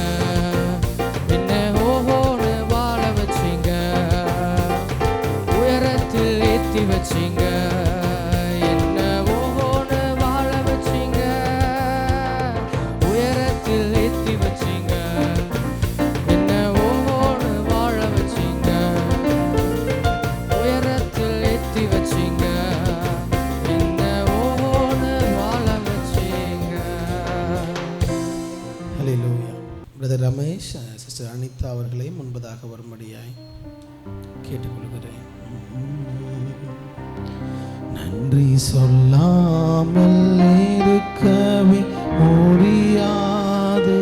என்ன ஓஹோன்னு வாழ வச்சீங்க. உயரத்தில் ஏத்தி வச்சீங்க. என்ன ஓஹோன்னு வாழ வச்சீங்க. உயரத்தில் ஏத்தி வச்சீங்க. என்ன ஓஹோன்னு வாழ வச்சீங்க. உயரத்தில் ஏத்தி வச்சீங்க. என்ன ஓஹோன்னு வாழ வச்சீங்க. ஹல்லேலூயா. பிரதர் ரமேஷ், சிஸ்டர் அனிதா அவர்களை முன்பதாக வரும்படியாய் கேட்டுக்கொள்கிறேன். நன்றி சொல்லாமல் இருக்கவே முடியாது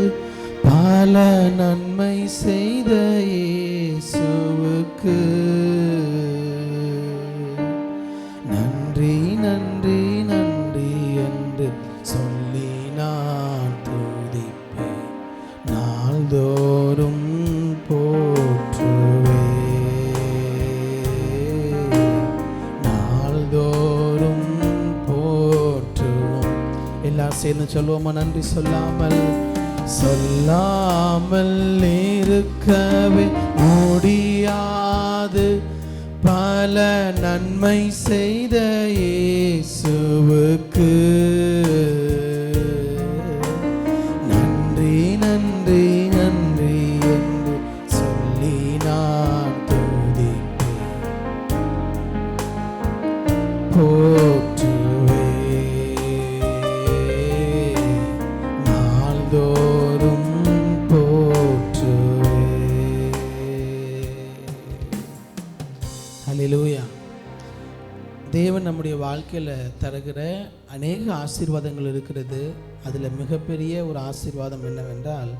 பல நன்மை செய்த இயேசுவுக்கு நன்றி நன்றி நன்றி என்று சொல்லி நான் துதிப்பேன். நாள்தோறும் போற்றுவே. நாள்தோறும் போற்றுவோம். எல்லாம் சேர்ந்து சொல்லுவோமா? நன்றி சொல்லாமல் இருக்கவே முடியாது பல நன்மை செய்த இயேசுவுக்கு நன்றி நன்றி நன்றி என்று சொல்லி நான் துதிப்பேன். போற்றுவே. நாள்தோறும் போற்றுவே. ஹல்லேலூயா. தேவன் நம்முடைய வாழ்க்கையில் தருகிற அநேக ஆசீர்வாதங்கள் இருக்கிறது. அதில் மிகப்பெரிய ஒரு ஆசீர்வாதம் என்னவென்றால்,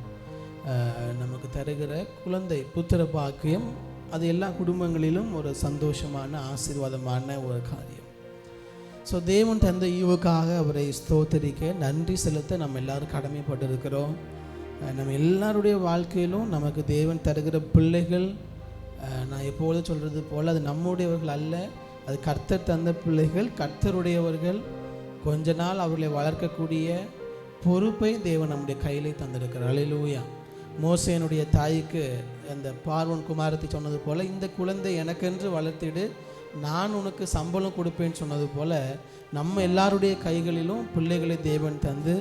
நமக்கு தருகிற குழந்தை புத்திர பாக்கியம். அது எல்லா குடும்பங்களிலும் ஒரு சந்தோஷமான ஆசீர்வாதமான ஒரு காரியம். ஸோ தேவன் தந்த ஈவுக்காக அவரை ஸ்தோத்தரிக்க நன்றி செலுத்த நம்ம எல்லாரும் கடமைப்பட்டிருக்கிறோம். நம்ம எல்லாருடைய வாழ்க்கையிலும் நமக்கு தேவன் தருகிற பிள்ளைகள், நான் எப்பொழுது சொல்கிறது போல், அது நம்முடையவர்கள் அல்ல, அது கர்த்தர் தந்த பிள்ளைகள், கர்த்தருடையவர்கள். கொஞ்ச நாள் அவர்களை வளர்க்கக்கூடிய பொறுப்பை தேவன் நம்முடைய கையிலே தந்திருக்கிறார். ஹல்லேலூயா. மோசேனுடைய தாய்க்கு அந்த பார்வோன் குமாரத்தை சொன்னது போல், இந்த குழந்தை எனக்கென்று வளர்த்திடு, நான் உனக்கு சம்பளம் கொடுப்பேன்னு சொன்னது போல், நம்ம எல்லாருடைய கைகளிலும் பிள்ளைகளை தேவன் தந்து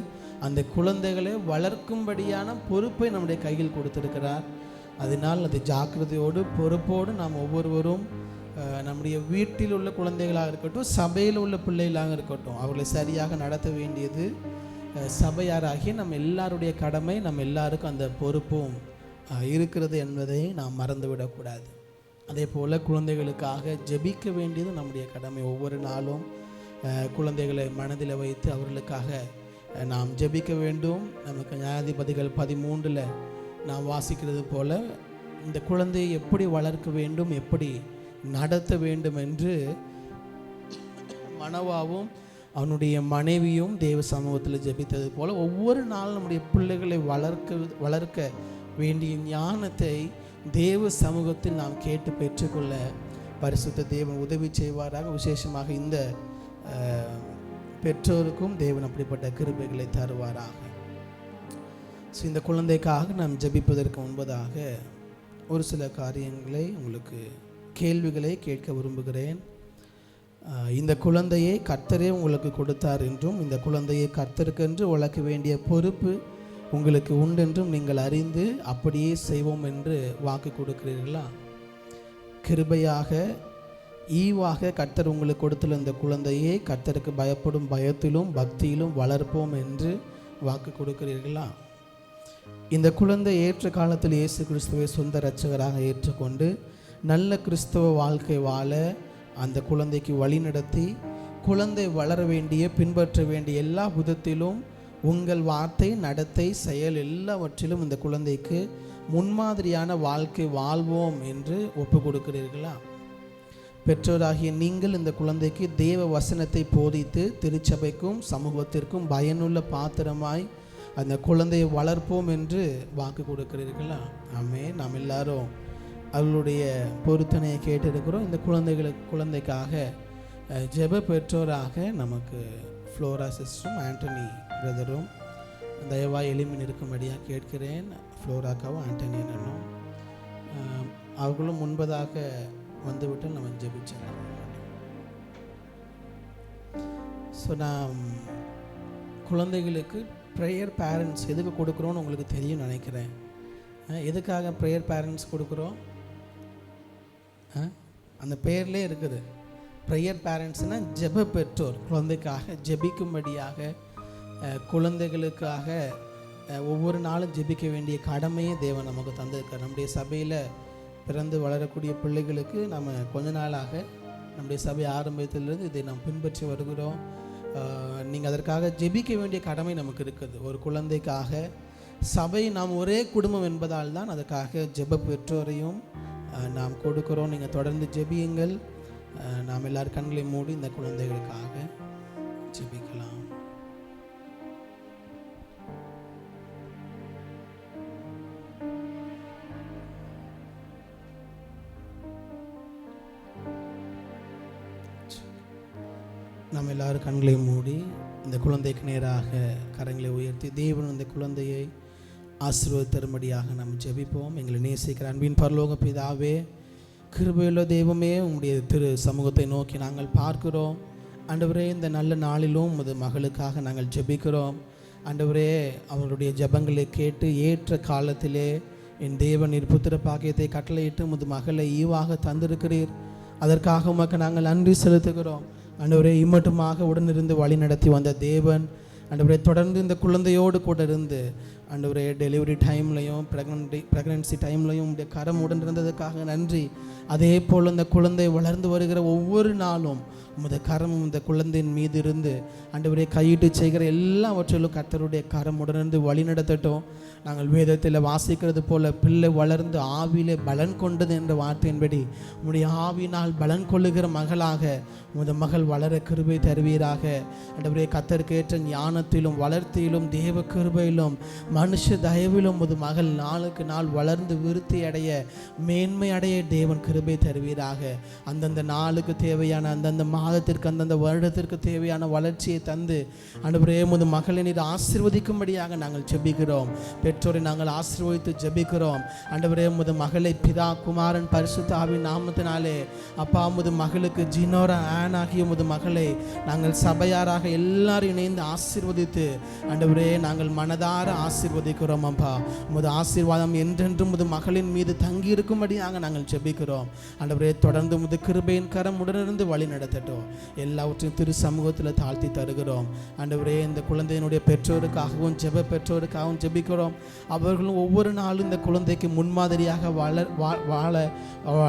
அந்த குழந்தைகளை வளர்க்கும்படியான பொறுப்பை நம்முடைய கையில் கொடுத்திருக்கிறார். அதனால் அது ஜாக்கிரதையோடு பொறுப்போடு நாம் ஒவ்வொருவரும் நம்முடைய வீட்டில் உள்ள குழந்தைகளாக இருக்கட்டும், சபையில் உள்ள பிள்ளைகளாக இருக்கட்டும், அவர்களை சரியாக நடத்த வேண்டியது சபையாராகிய நம்ம எல்லாருடைய கடமை. நம்ம எல்லாருக்கும் அந்த பொறுப்பும் இருக்கிறது என்பதை நாம் மறந்துவிடக்கூடாது. அதே போல் குழந்தைகளுக்காக ஜெபிக்க வேண்டியது நம்முடைய கடமை. ஒவ்வொரு நாளும் குழந்தைகளை மனதில் வைத்து அவர்களுக்காக நாம் ஜெபிக்க வேண்டும். நமக்கு நியாயாதிபதிகள் 13 நாம் வாசிக்கிறது போல், இந்த குழந்தையை எப்படி வளர்க்க வேண்டும், எப்படி நடத்த வேண்டும் என்று மனோவாவும் அவனுடைய மனைவியும் தேவ சமூகத்தில் ஜெபித்தது போல், ஒவ்வொரு நாளும் நம்முடைய பிள்ளைகளை வளர்க்க வேண்டிய ஞானத்தை தேவ சமூகத்தில் நாம் கேட்டு பெற்றுக்கொள்ள பரிசுத்த தேவன் உதவி செய்வாராக. விசேஷமாக இந்த பெற்றோருக்கும் தேவன் அப்படிப்பட்ட கிருபைகளை தருவாராக. ஸோ இந்த குழந்தைக்காக நாம் ஜெபிப்பதற்கு முன்பதாக ஒரு சில காரியங்களை, உங்களுக்கு கேள்விகளை கேட்க விரும்புகிறேன். இந்த குழந்தையை கர்த்தரே உங்களுக்கு கொடுத்தார் என்றும், இந்த குழந்தையை கர்த்தருக்கென்று வளர்க்க வேண்டிய பொறுப்பு உங்களுக்கு உண்டென்றும் நீங்கள் அறிந்து அப்படியே செய்வோம் என்று வாக்கு கொடுக்கிறீர்களா? கிருபையாக ஈவாக கர்த்தர் உங்களுக்கு கொடுத்துள்ள இந்த குழந்தையை கர்த்தருக்கு பயப்படும் பயத்திலும் பக்தியிலும் வளர்ப்போம் என்று வாக்கு கொடுக்கிறீர்களா? இந்த குழந்தை ஏற்ற காலத்தில் இயேசு கிறிஸ்துவை சொந்த இரட்சகராக ஏற்றுக்கொண்டு நல்ல கிறிஸ்தவ வாழ்க்கை வாழ அந்த குழந்தைக்கு வழி நடத்தி, குழந்தை வளர வேண்டிய பின்பற்ற வேண்டிய எல்லா விதத்திலும் உங்கள் வார்த்தை, நடத்தை, செயல் எல்லாவற்றிலும் இந்த குழந்தைக்கு முன்மாதிரியான வாழ்க்கை வாழ்வோம் என்று ஒப்பு கொடுக்கிறீர்களா? பெற்றோராகிய நீங்கள் இந்த குழந்தைக்கு தேவ வசனத்தை போதித்து திருச்சபைக்கும் சமூகத்திற்கும் பயனுள்ள பாத்திரமாய் அந்த குழந்தையை வளர்ப்போம் என்று வாக்கு கொடுக்கிறீர்களா? ஆமென். நாம் எல்லாரும் அவர்களுடைய பொருத்தனையை கேட்டிருக்கிறோம். இந்த குழந்தைக்காக ஜெப பெற்றோராக நமக்கு ஃப்ளோரா சிஸ்டரும் ஆண்டனி பிரதரும் தயவாய் எளிமையில் இருக்கும்படியாக கேட்கிறேன். ஃப்ளோராக்காவும் ஆண்டனி அண்ணனும் அவர்களும் முன்பதாக வந்துவிட்டு நம்ம ஜெபிச்சிடலாம். ஸோ நாம் குழந்தைகளுக்கு ப்ரேயர் பேரண்ட்ஸ் எதுக்கு கொடுக்குறோன்னு உங்களுக்கு தெரியும் நினைக்கிறேன். எதுக்காக ப்ரேயர் பேரண்ட்ஸ் கொடுக்குறோம்? அந்த பேர்லே இருக்குது. ப்ரேயர் பேரண்ட்ஸ்னால் ஜெப பெற்றோர், குழந்தைக்காக ஜெபிக்கும்படியாக, குழந்தைகளுக்காக ஒவ்வொரு நாளும் ஜெபிக்க வேண்டிய கடமையே தேவன் நமக்கு தந்திருக்கார். நம்முடைய சபையில் பிறந்து வளரக்கூடிய பிள்ளைகளுக்கு நம்ம கொஞ்ச நாளாக நம்முடைய சபை ஆரம்பத்திலிருந்து இதை நாம் பின்பற்றி வருகிறோம். நீங்கள் அதற்காக ஜெபிக்க வேண்டிய கடமை நமக்கு இருக்குது. ஒரு குழந்தைக்காக சபை நாம் ஒரே குடும்பம் என்பதால் தான் அதற்காக ஜெப பெற்றோரையும் நாம் கொடுக்குறோம். நீங்கள் தொடர்ந்து ஜெபியுங்கள். நாம் எல்லாரும் கண்களை மூடி இந்த குழந்தைகளுக்காக ஜெபிக்கலாம். நாம் எல்லாரும் கண்களை மூடி இந்த குழந்தைக்கு நேராக கரங்களை உயர்த்தி தேவன் இந்த குழந்தையை ஆசீர்வதித்தரும்படியாக நாம் ஜெபிப்போம். எங்களை நேசிக்கிற அன்பின் பரலோக பிதாவே, கிருபையுள்ள தெய்வமே, உங்களுடைய திரு சமூகத்தை நோக்கி நாங்கள் பார்க்கிறோம். ஆண்டவரே, இந்த நல்ல நாளிலும் உமது மகளுக்காக நாங்கள் ஜெபிக்கிறோம். ஆண்டவரே, அவருடைய ஜெபங்களை கேட்டு ஏற்ற காலத்திலே என் தேவன் புத்திர பாக்கியத்தை கட்டளையிட்டு உமது மகளை ஈவாக தந்திருக்கிறீர். அதற்காக உமக்கு நாங்கள் நன்றி செலுத்துகிறோம். ஆண்டவரே, இம்மட்டுமாக உடனிருந்து வழி நடத்தி வந்த தேவன், ஆண்டவரே, தொடர்ந்து இந்த குழந்தையோடு கூட இருந்து ஆண்டவரே டெலிவரி டைம்லையும் ப்ரெக்னன்சி டைம்லையும் உடைய கரம் உடன் இருந்ததுக்காக நன்றி. அதே போல் இந்த குழந்தை வளர்ந்து வருகிற ஒவ்வொரு நாளும் உமது கரம் இந்த குழந்தையின் மீது இருந்து ஆண்டவரே கையிட்டு செய்கிற எல்லாவற்றிலும் கர்த்தருடைய கரம் உடனிருந்து வழி நடத்தட்டும். நாங்கள் வேதத்தில் வாசிக்கிறது போல பிள்ளை வளர்ந்து ஆவியிலே பலன் கொண்டது என்ற வார்த்தையின்படி உம்முடைய ஆவியினால் பலன் கொள்ளுகிற மகளாக உமது மகள் வளர கிருபை தருவீராக. ஆண்டவரே, கர்த்தருக்கேற்ற ஞானத்திலும் வளர்த்தியிலும் தேவ கிருபையிலும் மனுஷ தயவிலும் உமது மகள் நாளுக்கு நாள் வளர்ந்து விருத்தி அடைய மேன்மை அடைய தேவன் கிருபை தருவீராக. அந்தந்த நாளுக்கு தேவையான, அந்தந்த மாதத்திற்கு, அந்தந்த வருடத்திற்கு தேவையான வளர்ச்சியை தந்து ஆண்டவரே உமது மகளை நீர் ஆசீர்வதிக்கும்படியாக நாங்கள் ஜெபிக்கிறோம். பெற்றோரை நாங்கள் ஆசீர்வதித்து ஜெபிக்கிறோம். ஆண்டவரே, உமது மகளை பிதா குமாரன் பரிசுத்த ஆவியின் நாமத்தினாலே அப்பா, உமது மகளுக்கு ஜினோரா ஆன் ஆகிய உமது மகளை நாங்கள் சபையாராக எல்லாரும் இணைந்து ஆசீர்வதித்து ஆண்டவரே நாங்கள் மனதார ஆசீர்வதிக்கிறோம். அப்பா, உமது ஆசீர்வாதம் என்றென்றும் உமது மகளின் மீது தங்கி இருக்கும்படியாக நாங்கள் ஜெபிக்கிறோம். ஆண்டவரே, தொடர்ந்து உமது கிருபையின் கரம் உடனிருந்து வழி நடத்தட்டும். எல்லாவற்றையும் திரு சமூகத்தில் தாழ்த்தி தருகிறோம். ஆண்டவரே, இந்த குழந்தையினுடைய பெற்றோருக்காகவும் ஜெப பெற்றோருக்காகவும் ஜெபிக்கிறோம். அவர்களும் ஒவ்வொரு நாளும் இந்த குழந்தைக்கு முன்மாதிரியாக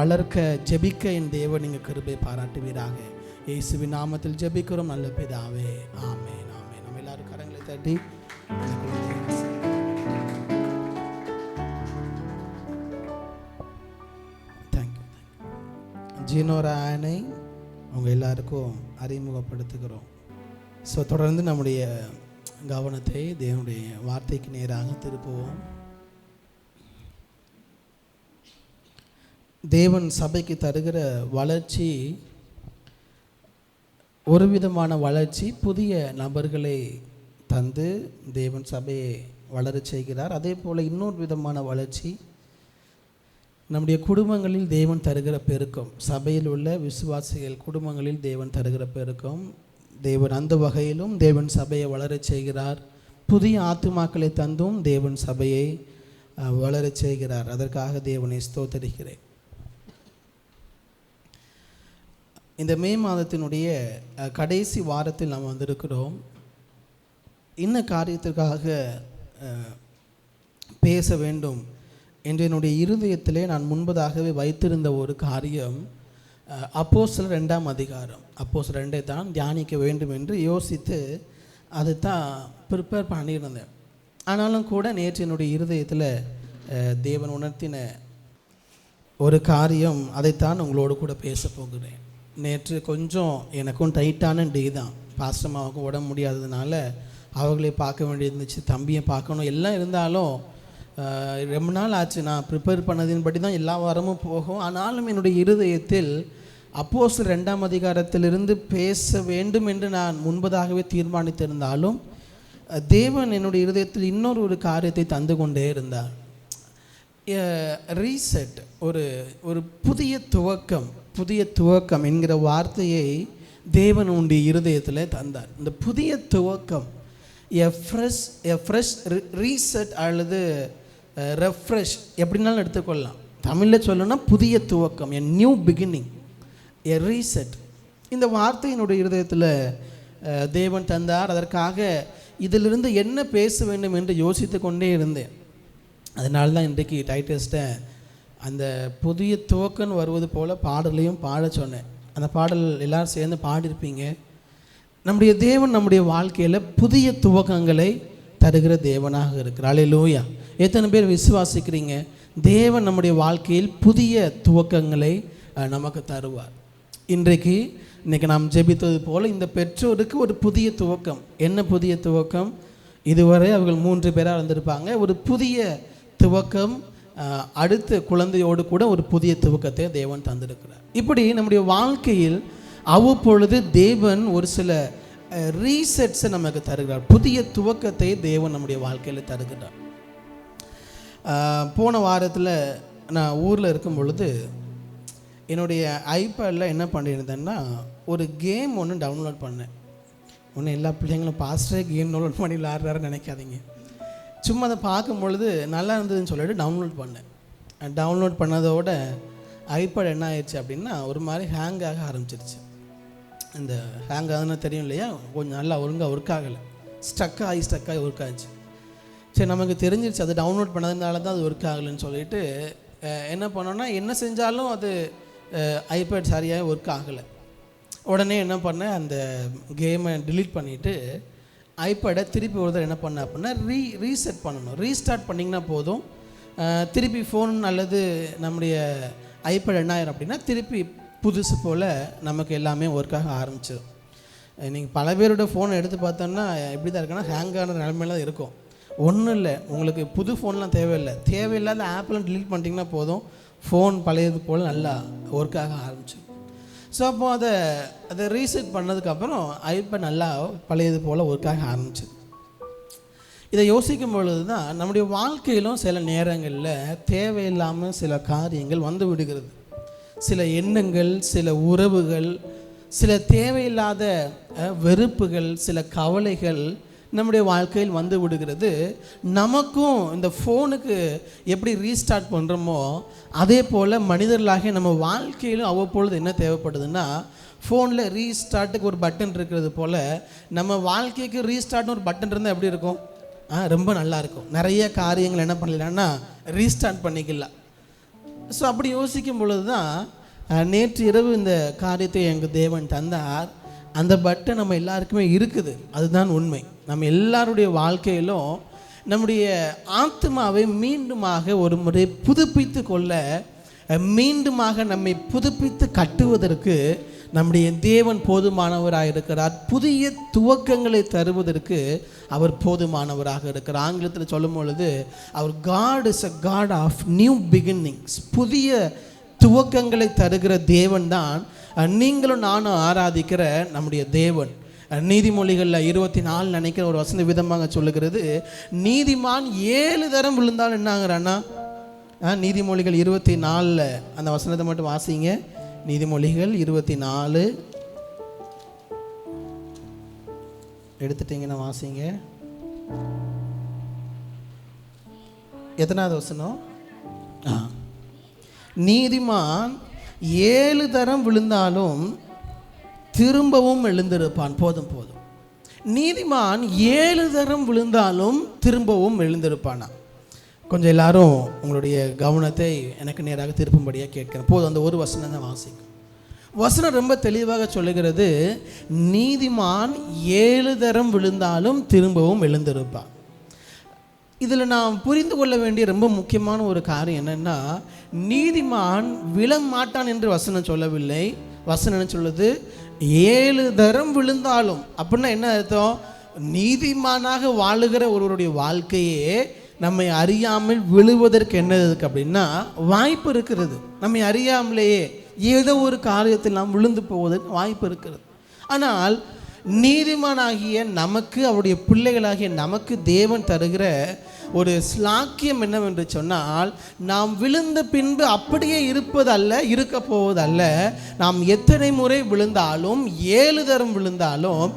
வளர்க்க ஜெபிக்க என் தேவன் நீங்கள் கிருபை பாராட்டுவீராக. இயேசுவின் நாமத்தில் ஜெபிக்கிறோம் நல்ல பிதாவே, ஆமென், ஆமென். நம்ம எல்லாரும் கரங்களை தட்டி தேங்க்யூ. ஜினோரா ஆனை அவங்க எல்லாருக்கும் அறிமுகப்படுத்துகிறோம். ஸோ தொடர்ந்து நம்முடைய கவனத்தை தேவனுடைய வார்த்தைக்கு நேராக திருப்புவோம். தேவன் சபைக்கு தருகிற வளர்ச்சி ஒரு விதமான வளர்ச்சி, புதிய நபர்களை தந்து தேவன் சபையை வளரச் செய்கிறார். அதே போல் இன்னொரு விதமான வளர்ச்சி நம்முடைய குடும்பங்களில் தேவன் தருகிற பெருக்கம், சபையில் உள்ள விசுவாசிகள் குடும்பங்களில் தேவன் தருகிற பெருக்கம். தேவன் அந்த வகையிலும் தேவன் சபையை வளரச் செய்கிறார். புதிய ஆத்துமாக்களை தந்தும் தேவன் சபையை வளரச் செய்கிறார். அதற்காக தேவனை ஸ்தோத்தரிக்கிறேன். இந்த மே மாதத்தினுடைய கடைசி வாரத்தில் நாம் வந்திருக்கிறோம். இன்ன காரியத்திற்காக பேச வேண்டும் என்று என்னுடைய இருதயத்திலே நான் முன்பதாகவே வைத்திருந்த ஒரு காரியம், அப்போஸ்தலர் 2ஆம் அதிகாரம், அப்போஸ்தலர் 2 தான் தியானிக்க வேண்டும் என்று யோசித்து அதை தான் ப்ரிப்பேர் பண்ணியிருந்தேன். ஆனாலும் கூட நேற்று என்னுடைய இருதயத்தில் தேவன் உணர்த்தின ஒரு காரியம், அதைத்தான் உங்களோடு கூட பேச போகிறேன். நேற்று கொஞ்சம் எனக்கும் டைட்டான டே தான். பாஸ்டமாவுக்கும் உடம்பு முடியாததுனால அவங்களே பார்க்க வேண்டியது இருந்துச்சு, தம்பியை பார்க்கணும், எல்லாம் இருந்தாலும் ரொம்ப நாள் ஆச்சு. நான் ப்ரிப்பேர் பண்ணதின்படி தான் எல்லா வாரமும் போகும். ஆனாலும் என்னுடைய இருதயத்தில் அப்போஸ்தலர் 2ஆம் அதிகாரத்திலிருந்து பேச வேண்டும் என்று நான் முன்பதாகவே தீர்மானித்திருந்தாலும் தேவன் என்னுடைய இருதயத்தில் இன்னொரு காரியத்தை தந்து கொண்டே இருந்தார். ரீசெட், ஒரு புதிய துவக்கம் என்கிற வார்த்தையை தேவன் உடைய இருதயத்தில் தந்தார். இந்த புதிய துவக்கம் எ ஃப்ரெஷ் ரீசெட் அல்லது ரெஃப்ரெஷ் எப்படினாலும் எடுத்துக்கொள்ளலாம். தமிழில் சொல்லணும்னா புதிய துவக்கம், a new beginning, a reset. இந்த வார்த்தையினுடைய இருதயத்தில் தேவன் தந்தார். அதற்காக இதிலிருந்து என்ன பேச வேண்டும் என்று யோசித்து கொண்டே இருந்தேன். அதனால தான் இன்றைக்கு டைட்டஸ்ட்டை அந்த புதிய துவக்கம் வருவது போல் பாடலையும் பாட சொன்னேன். அந்த பாடல் எல்லோரும் சேர்ந்து பாடியிருப்பீங்க. நம்முடைய தேவன் நம்முடைய வாழ்க்கையில் புதிய துவக்கங்களை தருகிற தேவனாக இருக்கிறார். அல்லேலூயா. எத்தனை பேர் விசுவாசிக்கிறீங்க தேவன் நம்முடைய வாழ்க்கையில் புதிய துவக்கங்களை நமக்கு தருவார்? இன்றைக்கி நாம் ஜெபித்தது போல் இந்த பெற்றோருக்கு ஒரு புதிய துவக்கம். என்ன புதிய துவக்கம்? இதுவரை அவர்கள் 3 பேராக இருந்திருப்பாங்க. ஒரு புதிய துவக்கம், அடுத்த குழந்தையோடு கூட ஒரு புதிய துவக்கத்தை தேவன் தந்திருக்கிறார். இப்படி நம்முடைய வாழ்க்கையில் அவ்வப்பொழுது தேவன் ஒரு சில ரீசெட்ஸை நமக்கு தருகிறார். புதிய துவக்கத்தை தேவன் நம்முடைய வாழ்க்கையில் தருகிறார். போன வாரத்தில் நான் ஊரில் இருக்கும் பொழுது என்னுடைய ஐபேடில் என்ன பண்ணியிருந்தேன்னா ஒரு கேம் ஒன்று டவுன்லோட் பண்ணேன். ஒன்று எல்லா பிள்ளைங்களும் பாஸ்டரே கேம் டவுன்லோட் பண்ணி விளாட்றாருன்னு நினைக்காதீங்க. சும்மா அதை பார்க்கும் பொழுது நல்லா இருந்ததுன்னு சொல்லிட்டு டவுன்லோட் பண்ணேன். டவுன்லோட் பண்ணதோட ஐபேட் என்ன ஆயிடுச்சு அப்படின்னா ஒரு மாதிரி ஹேங் ஆக ஆரம்பிச்சிருச்சு. இந்த ஹேங் ஆகுதுன்னு தெரியும் இல்லையா, கொஞ்சம் நல்லா ஒழுங்காக ஒர்க் ஆகலை, ஸ்டக் ஆகி ஒர்க் ஆகிடுச்சு. சரி, நமக்கு தெரிஞ்சிருச்சு அது டவுன்லோட் பண்ணதுனால தான் அது ஒர்க் ஆகலைன்னு சொல்லிட்டு என்ன பண்ணோன்னா என்ன செஞ்சாலும் அது ஐபேட் சரியாக ஒர்க் ஆகலை. உடனே என்ன பண்ணேன், அந்த கேமை டிலீட் பண்ணிவிட்டு ஐபேடை திருப்பி ஒரு தடவை என்ன பண்ணேன் அப்படின்னா ரீசெட் பண்ணணும். ரீஸ்டார்ட் பண்ணிங்கன்னா போதும், திருப்பி ஃபோன் அல்லது நம்முடைய ஐபேட் என்ன ஆயிரும் அப்படின்னா திருப்பி புதுசு போல் நமக்கு எல்லாமே ஒர்க்காக ஆரம்பிச்சிடும். நீங்கள் பல பேரோட ஃபோனை எடுத்து பார்த்தோன்னா எப்படி தான் இருக்குன்னா ஹேங் ஆன நிலைமையில தான் இருக்கும். ஒன்றும் இல்லை, உங்களுக்கு புது ஃபோன்லாம் தேவையில்லாத ஆப்லாம் டிலீட் பண்ணிட்டீங்கன்னா போதும், ஃபோன் பழையது போல் நல்லா ஒர்க்காக ஆரம்பிச்சிடும். ஸோ அப்போது அதை ரீசெட் பண்ணதுக்கப்புறம் ஐபேட் நல்லா பழையது போல் ஒர்க்காக ஆரம்பிச்சிது. இதை யோசிக்கும் பொழுது தான் நம்முடைய வாழ்க்கையிலும் சில நேரங்களில் தேவையில்லாமல் சில காரியங்கள் வந்து விடுகிறது. சில எண்ணங்கள், சில உறவுகள், சில தேவையில்லாத வெறுப்புகள், சில கவலைகள் நம்முடைய வாழ்க்கையில் வந்து விடுகிறது. நமக்கும் இந்த ஃபோனுக்கு எப்படி ரீஸ்டார்ட் பண்ணுறோமோ அதே போல் மனிதர்களாக நம்ம வாழ்க்கையிலும் அவ்வப்பொழுது என்ன தேவைப்படுதுன்னா ஃபோனில் ரீஸ்டார்ட்டுக்கு ஒரு பட்டன் இருக்கிறது போல் நம்ம வாழ்க்கைக்கு ரீஸ்டார்ட்னு ஒரு பட்டன் இருந்தால் எப்படி இருக்கும்? ரொம்ப நல்லாயிருக்கும். நிறைய காரியங்கள் என்ன பண்ணலான்னா ரீஸ்டார்ட் பண்ணிக்கலாம். ஸோ அப்படி யோசிக்கும் பொழுது தான் நேற்று இரவு இந்த காரியத்தை எங்கள் தேவன் தந்தார். அந்த பட்டன் நம்ம எல்லாருக்குமே இருக்குது, அதுதான் உண்மை. நம்ம எல்லாருடைய வாழ்க்கையிலும் நம்முடைய ஆத்மாவை மீண்டுமாக ஒரு முறை புதுப்பித்து கொள்ள, மீண்டுமாக நம்மை புதுப்பித்து கட்டுவதற்கு நம்முடைய தேவன் போதுமானவராக இருக்கிறார். புதிய துவக்கங்களை தருவதற்கு அவர் போதுமானவராக இருக்கிறார். ஆங்கிலத்தில் சொல்லும் பொழுது அவர் God is a God of new beginnings. புதிய துவக்கங்களை தருகிற தேவன் தான் நீங்களும் நானும் ஆராதிக்கிற நம்முடைய தேவன். நீதிமொழிகளில் 24 நினைக்கிற ஒரு வசன விதமாக சொல்லுகிறது, நீதிமான் 7 தரம் விழுந்தாலும் என்னாங்கிறான்னா, நீதிமொழிகள் 24 அந்த வசனத்தை மட்டும் வாசிங்க. நீதிமொழிகள் 24 எடுத்துட்டீங்கன்னா வாசிங்க. எத்தனாவது வசனம்? நீதிமான் 7 தரம் விழுந்தாலும் திரும்பவும் எழுந்திருப்பான். போதும். நீதிமான் 7 தரம் விழுந்தாலும் திரும்பவும் எழுந்திருப்பானா? கொஞ்சம் எல்லாரும் உங்களுடைய கவனத்தை எனக்கு நேராக திருப்பும்படியாக கேட்கிறேன். போதும், அந்த ஒரு வசனம் தான் வாசிக்கும். வசனம் ரொம்ப தெளிவாக சொல்லுகிறது, நீதிமான் 7 தரம் விழுந்தாலும் திரும்பவும் எழுந்திருப்பான். இதில் நாம் புரிந்து கொள்ள வேண்டிய ரொம்ப முக்கியமான ஒரு காரியம் என்னென்னா, நீதிமான் விழமாட்டான் என்று வசனம் சொல்லவில்லை, வசனம் என்ன சொல்லுது? 7 தரம் விழுந்தாலும். அப்படின்னா என்ன அர்த்தம்? நீதிமானாக வாழுகிற ஒருவருடைய வாழ்க்கையே நம்மை அறியாமல் விழுவதற்கு என்ன இருக்கு அப்படின்னா வாய்ப்பு இருக்கிறது. நம்மை அறியாமலேயே ஏதோ ஒரு காரியத்தில் நாம் விழுந்து போவதற்கு வாய்ப்பு இருக்கிறது. ஆனால் நீதிமானாகிய நமக்கு, அவருடைய பிள்ளைகளாகிய நமக்கு தேவன் தருகிற ஒரு ஸ்லாக்கியம் என்னவென்று சொன்னால், நாம் விழுந்த பின்பு அப்படியே இருப்பதல்ல, இருக்க போவதல்ல. நாம் எத்தனை முறை விழுந்தாலும், 7 தரம் விழுந்தாலும்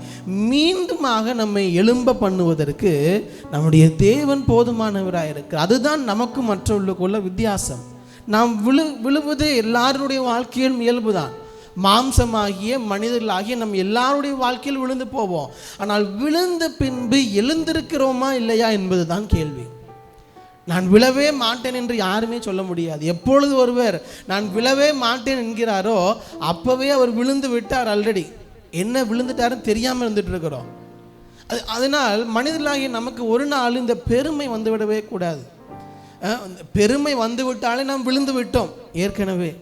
மீண்டுமாக நம்மை எழும்ப பண்ணுவதற்கு நம்முடைய தேவன் போதுமானவராக இருக்கிறார். அதுதான் நமக்கு மற்றவர்களுக்குள்ள வித்தியாசம். நாம் விழுவது எல்லாருடைய வாழ்க்கையிலும் இயல்புதான். மாம்சமாகிய மனிதர்களாகிய நம் எல்லாருடைய வாழ்க்கையில் விழுந்து போவோம். ஆனால் விழுந்த பின்பு எழுந்திருக்கிறோமா இல்லையா என்பது தான் கேள்வி. நான் விழவே மாட்டேன் என்று யாருமே சொல்ல முடியாது. எப்பொழுது ஒருவர் நான் விழவே மாட்டேன் என்கிறாரோ அப்பவே அவர் விழுந்து விட்டார். ஆல்ரெடி என்ன விழுந்துட்டாருன்னு தெரியாமல் இருந்துட்டு இருக்கிறோம். அதனால் மனிதர்களாகிய நமக்கு ஒரு நாள் இந்த பெருமை வந்துவிடவே கூடாது. பெருமை வந்து விட்டாலே நாம் விழுந்து விட்டோம் ஏற்கனவே.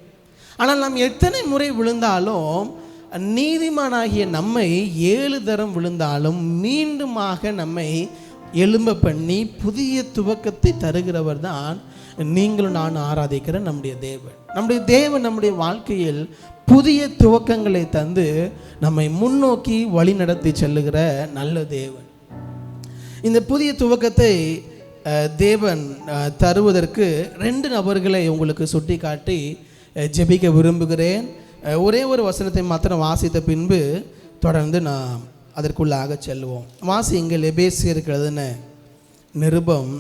ஆனால் நாம் எத்தனை முறை விழுந்தாலும், நீதிமானாகிய நம்மை 7 தரம் விழுந்தாலும் மீண்டுமாக நம்மை எழும்ப பண்ணி புதிய துவக்கத்தை தருகிறவர் தான் நீங்களும் நான் ஆராதிக்கிற நம்முடைய தேவன். நம்முடைய தேவன் நம்முடைய வாழ்க்கையில் புதிய துவக்கங்களை தந்து நம்மை முன்னோக்கி வழி நடத்தி செல்லுகிற நல்ல தேவன். இந்த புதிய துவக்கத்தை தேவன் தருவதற்கு 2 நபர்களை உங்களுக்கு சுட்டி காட்டி ஜெபிக்க விரும்புகிறேன். ஒரே ஒரு வசனத்தை மாத்திரம் வாசித்த பின்பு தொடர்ந்து நாம் அதற்குள்ளாக செல்வோம். வாசியுங்கள். எபேசியருக்கு எழுதின நிருபம்,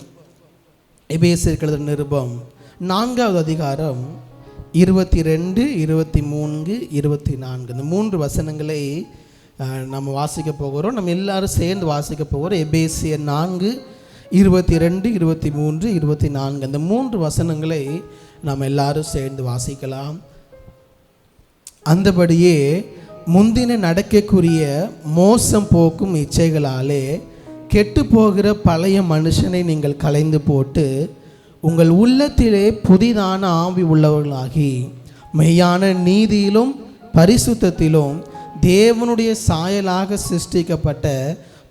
எபேசியருக்கு எழுதின நிருபம் 4வது அதிகாரம் 22, 23, 24 இந்த 3 வசனங்களை நம்ம வாசிக்க போகிறோம். நம்ம எல்லாரும் சேர்ந்து வாசிக்க போகிறோம். எபேசியர் 4, 22, 23, 24 இந்த 3 வசனங்களை நாம் எல்லாரும் சேர்ந்து வாசிக்கலாம். அந்தபடியே முந்தின நடக்கக்கூடிய மோசம் போக்கும் இச்சைகளாலே கெட்டு போகிற பழைய மனுஷனை நீங்கள் களைந்து போட்டு உங்கள் உள்ளத்திலே புதிதான ஆவி உள்ளவர்களாகி மெய்யான நீதியிலும் பரிசுத்தத்திலும் தேவனுடைய சாயலாக சிருஷ்டிக்கப்பட்ட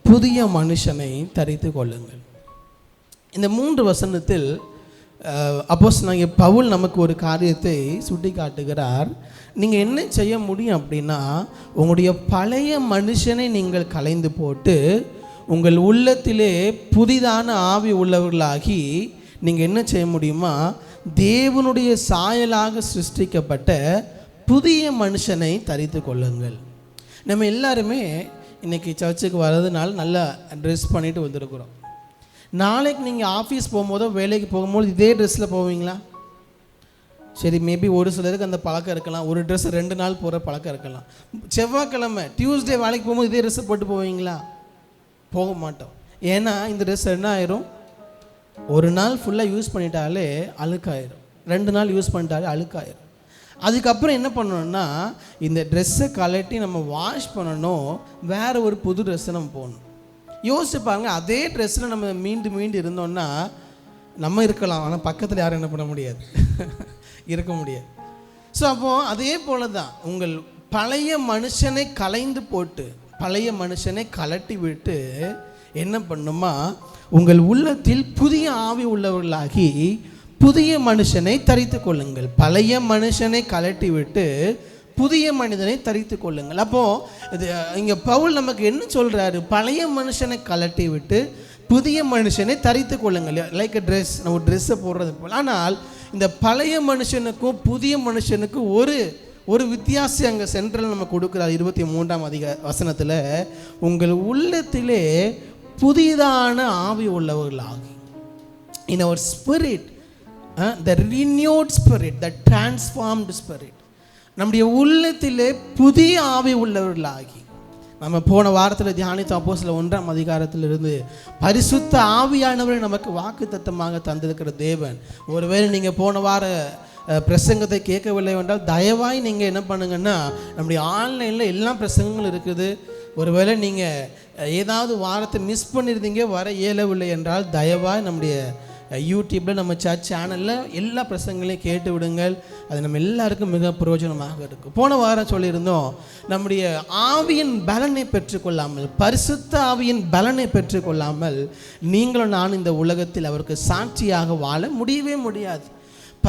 புதிய மனுஷனை தரித்து கொள்ளுங்கள். இந்த 3 வசனத்தில் அப்போஸ்தலனாகிய பவுல் நமக்கு ஒரு காரியத்தை சுட்டி காட்டுகிறார். நீங்கள் என்ன செய்ய முடியும் அப்படின்னா, உங்களுடைய பழைய மனுஷனை நீங்கள் களைந்து போட்டு உங்கள் உள்ளத்திலே புதிதான ஆவி உள்ளவர்களாகி நீங்கள் என்ன செய்ய முடியுமா, தேவனுடைய சாயலாக சிருஷ்டிக்கப்பட்ட புதிய மனுஷனை தரித்து கொள்ளுங்கள். நம்ம எல்லாருமே இன்றைக்கி சர்ச்சுக்கு வர்றதுனால நல்லா ட்ரெஸ் பண்ணிட்டு வந்திருக்கிறோம். நாளைக்கு நீங்கள் ஆஃபீஸ் போகும்போதோ வேலைக்கு போகும்போது இதே ட்ரெஸ்ஸில் போவீங்களா? சரி, மேபி ஒரு சிலருக்கு அந்த பழக்கம் இருக்கலாம். ஒரு ட்ரெஸ் 2 நாள் போகிற பழக்கம் இருக்கலாம். செவ்வாய்க்கிழமை டியூஸ்டே வேலைக்கு போகும்போது இதே ட்ரெஸ்ஸை போட்டு போவீங்களா? போக மாட்டோம். ஏன்னா இந்த ட்ரெஸ் என்ன ஆயிரும், ஒரு நாள் ஃபுல்லாக யூஸ் பண்ணிட்டாலே அழுக்காயிரும், 2 நாள் யூஸ் பண்ணிட்டாலே அழுக்காயிரும். அதுக்கப்புறம் என்ன பண்ணணும்னா, இந்த ட்ரெஸ்ஸை கலட்டி நம்ம வாஷ் பண்ணணும், வேறு ஒரு புது ட்ரெஸ்ஸை நம்ம போடணும். யோசிச்சு பாருங்க, அதே ட்ரெஸ்ஸில் நம்ம மீண்டு இருந்தோம்னா நம்ம இருக்கலாம், ஆனால் பக்கத்தில் யாரும் என்ன பண்ண முடியாது, இருக்க முடியாது. ஸோ அப்போது அதே போல தான் உங்கள் பழைய மனுஷனை களைந்து போட்டு பழைய மனுஷனை கலட்டி விட்டு என்ன பண்ணுமா, உங்கள் உள்ளத்தில் புதிய ஆவி உள்ளவர்களாகி புதிய மனுஷனை தரித்து கொள்ளுங்கள். பழைய மனுஷனை கலட்டி விட்டு புதிய மனிதனை தரித்து கொள்ளுங்கள். அப்போது இது இங்கே பவுல் நமக்கு என்ன சொல்கிறாரு, பழைய மனுஷனை கலட்டி விட்டு புதிய மனுஷனை தரித்து கொள்ளுங்கள். லைக் அ ட்ரெஸ், நம்ம ஒரு ட்ரெஸ்ஸை போடுறது போல். ஆனால் இந்த பழைய மனுஷனுக்கும் புதிய மனுஷனுக்கும் ஒரு வித்தியாசம் அங்கே சென்ட்ரல் நம்ம கொடுக்குறாரு. 23ஆம் வசனத்தில் உங்கள் உள்ளத்திலே புதிதான ஆவி உள்ளவர்களாகி, in our spirit, the renewed spirit, the transformed spirit, நம்முடைய உள்ளத்திலே புதிய ஆவி உள்ளவர்களாகி. நம்ம போன வாரத்தில் தியானித்த அப்போஸ்தலர் 1ஆம் அதிகாரத்திலிருந்து பரிசுத்த ஆவியானவரை நமக்கு வாக்குத்தத்தமாக தந்திருக்கிற தேவன். ஒருவேளை நீங்கள் போன வார பிரசங்கத்தை கேட்கவில்லை என்றால் தயவாய் நீங்கள் என்ன பண்ணுங்கன்னா, நம்முடைய ஆன்லைனில் எல்லா பிரசங்கங்களும் இருக்குது. ஒருவேளை நீங்கள் ஏதாவது வாரத்தை மிஸ் பண்ணியிருந்தீங்க, வர இயலவில்லை என்றால் தயவாய் நம்முடைய யூடியூப்பில் நம்ம சர்ச் சேனலில் எல்லா பிரசங்களையும் கேட்டு விடுங்கள். அது நம்ம எல்லாருக்கும் மிக பிரயோஜனமாக இருக்கும். போன வாரம் சொல்லியிருந்தோம், நம்முடைய ஆவியின் பலனை பெற்றுக்கொள்ளாமல், பரிசுத்த ஆவியின் பலனை பெற்றுக்கொள்ளாமல் நீங்களும் நான் இந்த உலகத்தில் அவருக்கு சாட்சியாக வாழ முடியவே முடியாது.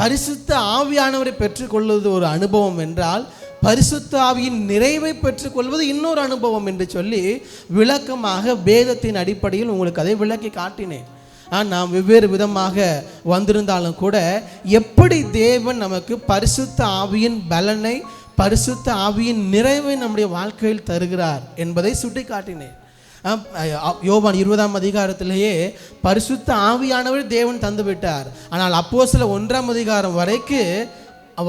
பரிசுத்த ஆவியானவரை பெற்றுக்கொள்வது ஒரு அனுபவம் என்றால், பரிசுத்த ஆவியின் நிறைவை பெற்றுக்கொள்வது இன்னொரு அனுபவம் என்று சொல்லி விளக்கமாக வேதத்தின் அடிப்படையில் உங்களுக்கு அதை விளக்கி காட்டினேன். நாம் வெவ்வேறு விதமாக வந்திருந்தாலும் கூட எப்படி தேவன் நமக்கு பரிசுத்த ஆவியின் பலனை, பரிசுத்த ஆவியின் நிறைவை நம்முடைய வாழ்க்கையில் தருகிறார் என்பதை சுட்டி காட்டினேன். யோவான் 20ஆம் அதிகாரத்திலேயே பரிசுத்த ஆவியானவர் தேவன் தந்து விட்டார். ஆனால் அப்போஸ்தலர் 1ஆம் அதிகாரம் வரைக்கு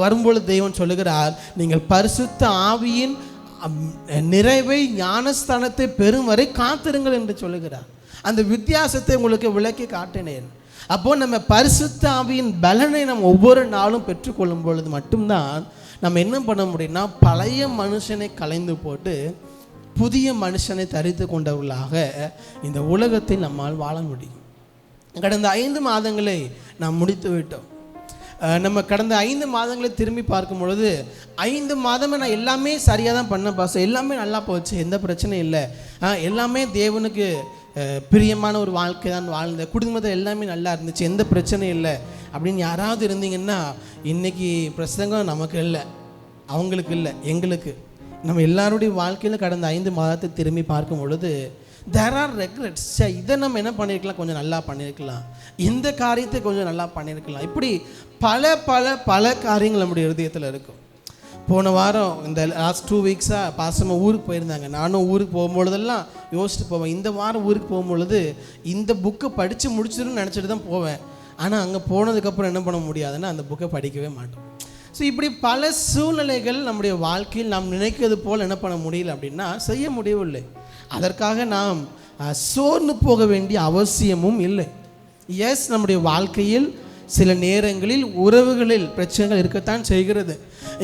வரும்பொழுது தேவன் சொல்லுகிறார், நீங்கள் பரிசுத்த ஆவியின் நிறைவை, ஞானஸ்தானத்தை பெறும் வரை காத்திருங்கள் என்று சொல்லுகிறார். அந்த வித்தியாசத்தை உங்களுக்கு விளக்கி காட்டினேன். அப்போது நம்ம பரிசுத்த ஆவியின் பலனை நம்ம ஒவ்வொரு நாளும் பெற்றுக்கொள்ளும் பொழுது மட்டும்தான் நம்ம என்ன பண்ண முடியும்னா, பழைய மனுஷனை கலைந்து போட்டு புதிய மனுஷனை தரித்து கொண்டவர்களாக இந்த உலகத்தில் நம்மால் வாழ முடியும். கடந்த 5 மாதங்களை நாம் முடித்து விட்டோம். நம்ம கடந்த 5 மாதங்களை திரும்பி பார்க்கும் பொழுது 5 மாதமே நான் எல்லாமே சரியாக தான் பண்ணேன் பாஸ்டர், எல்லாமே நல்லா போச்சு, எந்த பிரச்சனையும் இல்லை, எல்லாமே தேவனுக்கு பிரியமான ஒரு வாழ்க்கை தான் வாழ்ந்த, குடும்பத்தில் எல்லாமே நல்லா இருந்துச்சு, எந்த பிரச்சனையும் இல்லை அப்படின்னு யாராவது இருந்தீங்கன்னா, இன்றைக்கி பிரசங்கம் நமக்கு இல்லை, அவங்களுக்கு இல்லை, எங்களுக்கு. நம்ம எல்லாருடைய வாழ்க்கையில் கடந்த 5 மாதத்தை திரும்பி பார்க்கும் பொழுது தேர் ஆர் ரெக்ரெட்ஸ். இதை நம்ம என்ன பண்ணியிருக்கலாம், கொஞ்சம் நல்லா பண்ணியிருக்கலாம், இந்த காரியத்தை கொஞ்சம் நல்லா பண்ணியிருக்கலாம், இப்படி பல பல பல காரியங்கள் நம்முடைய இருதயத்தில் இருக்கும். போன வாரம் இந்த லாஸ்ட் 2 வீக்ஸாக பாசமாக ஊருக்கு போயிருந்தாங்க. நானும் ஊருக்கு போகும்பொழுதெல்லாம் யோசிச்சுட்டு போவேன், இந்த வாரம் ஊருக்கு போகும்பொழுது இந்த புக்கை படித்து முடிச்சிடுன்னு நினச்சிட்டு தான் போவேன். ஆனால் அங்கே போனதுக்கப்புறம் என்ன பண்ண முடியாதுன்னா அந்த புக்கை படிக்கவே மாட்டோம். ஸோ இப்படி பல சூழ்நிலைகள் நம்முடைய வாழ்க்கையில் நாம் நினைக்கிறது போல் என்ன பண்ண முடியல அப்படின்னா செய்ய முடியவில்லை. அதற்காக நாம் சோர்ந்து போக வேண்டிய அவசியமும் இல்லை. எஸ், நம்முடைய வாழ்க்கையில் சில நேரங்களில் உறவுகளில் பிரச்சனைகள் இருக்கத்தான் செய்கிறது.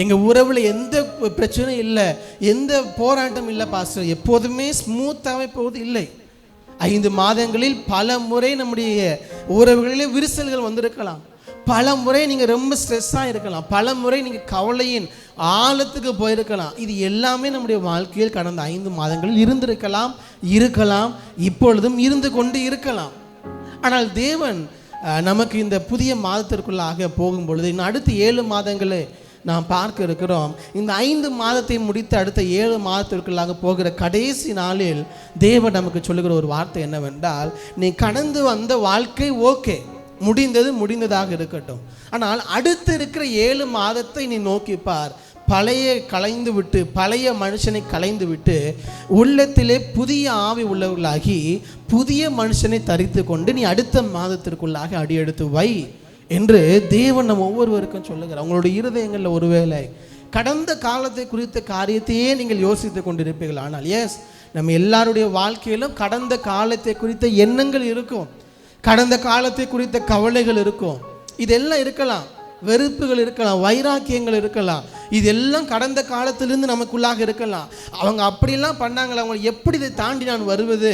எங்கள் உறவில் எந்த பிரச்சனையும் இல்லை, எந்த போராட்டம் இல்லை பாஸ்டர், எப்போதுமே ஸ்மூத்தாகவே போவது இல்லை. 5 மாதங்களில் பல முறை நம்முடைய உறவுகளிலே விரிசல்கள் வந்திருக்கலாம், பல முறை நீங்கள் ரொம்ப ஸ்ட்ரெஸ்ஸாக இருக்கலாம், பல முறை நீங்கள் கவலையின் ஆழத்துக்கு போயிருக்கலாம். இது எல்லாமே நம்முடைய வாழ்க்கையில் கடந்த 5 மாதங்களில் இருந்திருக்கலாம், இப்பொழுதும் இருந்து கொண்டு இருக்கலாம். ஆனால் தேவன் நமக்கு இந்த புதிய மாதத்திற்குள்ளாக போகும் பொழுது இன்னும் அடுத்த 7 மாதங்களை நாம் பார்க்க இருக்கிறோம். இந்த 5 மாதத்தை முடித்து அடுத்த 7 மாதத்திற்குள்ளாக போகிற கடைசி நாளில் தேவன் நமக்கு சொல்லுகிற ஒரு வார்த்தை என்னவென்றால், நீ கடந்து வந்த வாழ்க்கை ஓகே, முடிந்ததாக இருக்கட்டும், ஆனால் அடுத்து இருக்கிற 7 மாதத்தை நீ நோக்கிப்பார். பழைய மனுஷனை களைந்து விட்டு உள்ளத்திலே புதிய ஆவி உள்ளவர்களாகி புதிய மனுஷனை தரித்து கொண்டு நீ அடுத்த மாதத்திற்குள்ளாக அடியெடுத்து வை என்று தேவன் நம்ம ஒவ்வொருவருக்கும் சொல்லுகிறார். உங்களுடைய இருதயங்களில் ஒருவேளை கடந்த காலத்தை குறித்த காரியத்தையே நீங்கள் யோசித்து கொண்டிருப்பீர்கள். ஆனால் எஸ், நம்ம எல்லாருடைய வாழ்க்கையிலும் கடந்த காலத்தை குறித்த எண்ணங்கள் இருக்கும், கடந்த காலத்தை குறித்த கவலைகள் இருக்கும், இதெல்லாம் இருக்கலாம், வெறுப்புகள் இருக்கலாம், வைராக்கியங்கள் இருக்கலாம், இதெல்லாம் கடந்த காலத்திலிருந்து நமக்குள்ளாக இருக்கலாம். அவங்க அப்படிலாம் பண்ணாங்களே, அவங்க எப்படி இதை தாண்டி நான் வருவது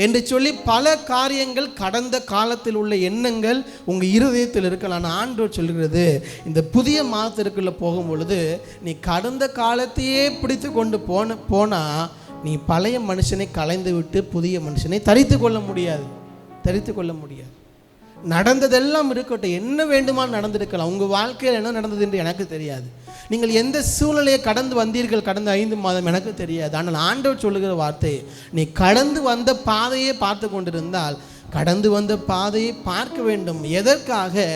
என்று சொல்லி பல காரியங்கள் கடந்த காலத்தில் உள்ள எண்ணங்கள் உங்கள் இருதயத்தில் இருக்கலாம். நான் ஆண்டவர் சொல்கிறது, இந்த புதிய மாதத்திற்குள்ளே போகும் பொழுது நீ கடந்த காலத்தையே பிடித்து கொண்டு போனால் நீ பழைய மனுஷனை களைந்து விட்டு புதிய மனுஷனை தரித்து கொள்ள முடியாது. நடந்ததெல்லாம் இருக்கட்டும், என்ன வேண்டுமானால் நடந்திருக்கலாம், உங்கள் வாழ்க்கையில் என்ன நடந்தது என்று எனக்கு தெரியாது, நீங்கள் எந்த சூழ்நிலையை கடந்து வந்தீர்கள் கடந்த 5 மாதம் எனக்கு தெரியாது. ஆனால் ஆண்டவர் சொல்லுகிற வார்த்தை, நீ கடந்து வந்த பாதையை பார்த்து கொண்டிருந்தால் கடந்து வந்த பாதையை பார்க்க வேண்டும். எதற்காக?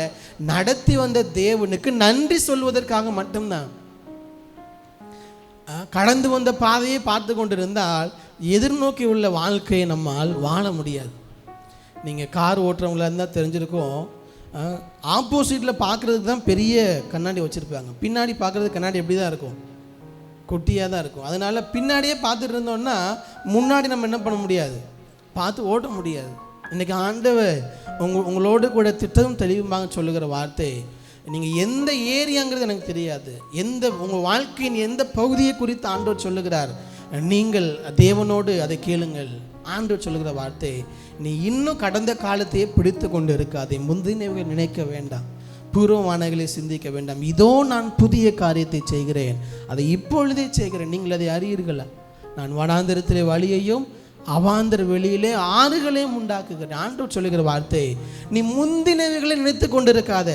நடத்தி வந்த தேவனுக்கு நன்றி சொல்வதற்காக மட்டும்தான். கடந்து வந்த பாதையை பார்த்து கொண்டிருந்தால் எதிர்நோக்கி உள்ள வாழ்க்கையை நம்மால் வாழ முடியாது. நீங்கள் கார் ஓட்டுறவங்களா இருந்தால் தெரிஞ்சிருக்கும், ஆப்போசிட்டில் பார்க்குறதுக்கு தான் பெரிய கண்ணாடி வச்சுருப்பாங்க, பின்னாடி பார்க்குறது கண்ணாடி எப்படி தான் இருக்கும், குட்டியாக தான் இருக்கும். அதனால் பின்னாடியே பார்த்துட்டு இருந்தோம்னா முன்னாடி நம்ம என்ன பண்ண முடியாது, பார்த்து ஓட்ட முடியாது. இன்றைக்கி ஆண்டவர் உங்களோடு கூட திட்டமும் தெளிவுமாக சொல்லுகிற வார்த்தை, நீங்கள் எந்த ஏரியாங்கிறது எனக்கு தெரியாது, உங்கள் வாழ்க்கையின் எந்த பகுதியை குறித்து ஆண்டவர் சொல்லுகிறார், நீங்கள் தேவனோடு அதை கேளுங்கள், ஆண்டவர் சொல்லுகிற வார்த்தை, நீ இன்னும் கடந்த காலத்தையே பிடித்து கொண்டு இருக்காதே, முந்தினவைகளை நினைக்க வேண்டாம், பூர்வமானகளை சிந்திக்க வேண்டாம். இதோ நான் புதிய காரியத்தை செய்கிறேன், அதை இப்பொழுதே செய்கிறேன், நீங்கள் அதை அறியீர்களா? நான் வனாந்திரத்திலே வழியையும் அவாந்தர வெளியிலே ஆறுகளையும் உண்டாக்குகிறேன். ஆண்டவர் சொல்லுகிற வார்த்தை, நீ முந்தினவைகளை நினைத்து கொண்டிருக்காத.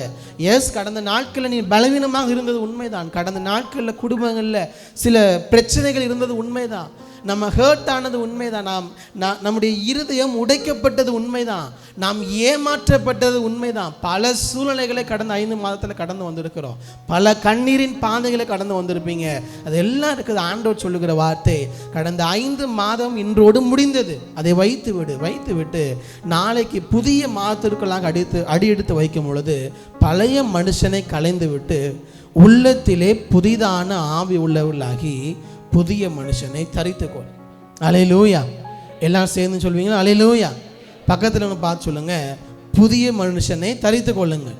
கடந்த நாட்களில் நீ பலவீனமாக இருந்தது உண்மைதான். கடந்த நாட்களில் குடும்பங்களில் சில பிரச்சனைகள் இருந்தது உண்மைதான். நம்ம ஹர்ட் ஆனது உண்மைதான். நம்முடைய இருதயம் உடைக்கப்பட்டது உண்மைதான். நாம் ஏமாற்றப்பட்டது உண்மைதான். பல சூழ்நிலைகளை கடந்த 5 மாதத்தில் கடந்து வந்திருக்கிறோம். பல கண்ணீரின் பாதைகளை கடந்து வந்திருப்பீங்க. அதெல்லாம் இருக்குது. ஆண்டவர் சொல்லுகிற வார்த்தை, கடந்த 5 மாதம் இன்றோடு முடிந்தது. அதை வைத்து விட்டு நாளைக்கு புதிய மாதத்திற்குள்ளாக அடி எடுத்து வைக்கும் பொழுது பழைய மனுஷனை கலைந்து விட்டு உள்ளத்திலே புதிதான ஆவி உள்ளவர்களாகி புதிய மனுஷனை தரித்துக்கொள். அல்லேலூயா. எல்லாம் சேர்ந்து சொல்வீங்களா? அல்லேலூயா. பக்கத்தில் ஒன்று பார்த்து சொல்லுங்க, புதிய மனுஷனை தரித்து கொள்ளுங்கள்.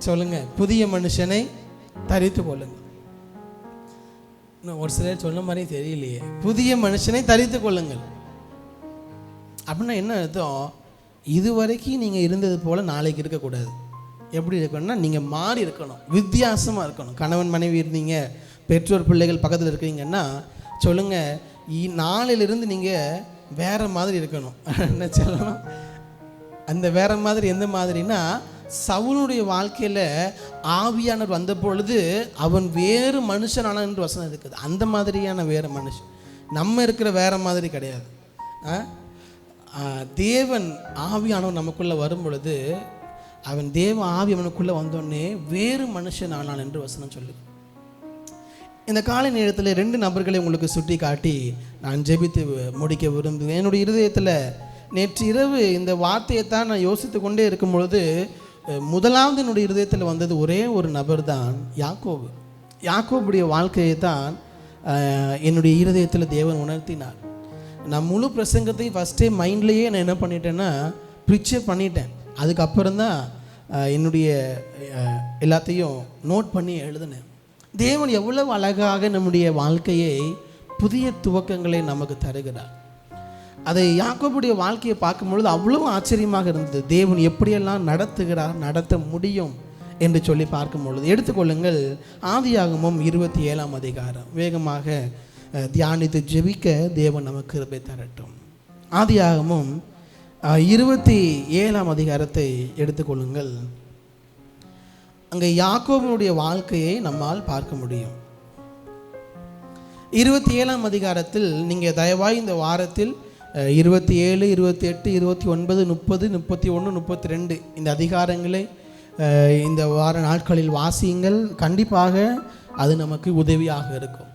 சொல்லுங்க, புதிய மனுஷனை தரித்து கொள்ளுங்கள். ஒரு சிலர் சொன்ன மாதிரி தெரியலையே. புதிய மனுஷனை தரித்து கொள்ளுங்கள் அப்படின்னா என்ன அர்த்தம்? இதுவரைக்கும் நீங்கள் இருந்தது போல நாளைக்கு இருக்கக்கூடாது. எப்படி இருக்கணும்னா, நீங்கள் மாறி இருக்கணும், வித்தியாசமாக இருக்கணும். கணவன் மனைவி இருந்தீங்க, பெற்றோர் பிள்ளைகள் பக்கத்தில் இருக்கிறீங்கன்னா சொல்லுங்கள், நாளிலிருந்து நீங்கள் வேறு மாதிரி இருக்கணும். என்ன சொல்லணும்? அந்த வேறு மாதிரி எந்த மாதிரினா, சவுலுடைய வாழ்க்கையில் ஆவியானவர் வந்த பொழுது அவன் வேறு மனுஷனான என்று வசனம் இருக்குது. அந்த மாதிரியான வேறு மனுஷன். நம்ம இருக்கிற வேறு மாதிரி கிடையாது. தேவன் ஆவியானவர் நமக்குள்ளே வரும் பொழுது அவன் தேவ ஆவி அவனுக்குள்ளே வந்தோடனே வேறு மனுஷன் ஆனான் என்று வசனம் சொல்லுது. இந்த காலை நேரத்தில் 2 நபர்களை உங்களுக்கு சுட்டி காட்டி நான் ஜெபித்து முடிக்க விரும்புகிறேன். என்னுடைய இருதயத்தில் நேற்று இரவு இந்த வார்த்தையை தான் நான் யோசித்து கொண்டே இருக்கும் பொழுது முதலாவது என்னுடைய இருதயத்தில் வந்தது ஒரே ஒரு நபர் தான், யாக்கோபு. யாக்கோபுடைய வாழ்க்கையை தான் என்னுடைய இருதயத்தில் தேவன் உணர்த்தினார். நான் முழு பிரசங்கத்தையும் ஃபஸ்ட்டே மைண்ட்லேயே நான் என்ன பண்ணிட்டேன்னா ப்ரிச்சர் பண்ணிட்டேன். அதுக்கப்புறம் தான் என்னுடைய எல்லாத்தையும் நோட் பண்ணி எழுதினேன். தேவன் எவ்வளவு அழகாக நம்முடைய வாழ்க்கையை புதிய துவக்கங்களை நமக்கு தருகிறார். அதை யாக்கோபுடைய வாழ்க்கையை பார்க்கும்பொழுது அவ்வளவு ஆச்சரியமாக இருந்தது. தேவன் எப்படியெல்லாம் நடத்துகிறார், நடத்த முடியும் என்று சொல்லி பார்க்கும் பொழுது எடுத்துக்கொள்ளுங்கள். ஆதியாகமம் 27ஆம் அதிகாரம் வேகமாக தியானித்து ஜெபிக்க தேவன் நமக்கு கிருபை தரட்டும். ஆதியாகமம் 27ஆம் அதிகாரத்தை எடுத்துக்கொள்ளுங்கள். அங்கே யாக்கோபுடைய வாழ்க்கையை நம்மால் பார்க்க முடியும். 27ஆம் அதிகாரத்தில் நீங்கள் தயவாய் இந்த வாரத்தில் 27, 28, 29, 30, 31, 32 இந்த அதிகாரங்களை இந்த வார நாட்களில் வாசியுங்கள். கண்டிப்பாக அது நமக்கு உதவியாக இருக்கும்.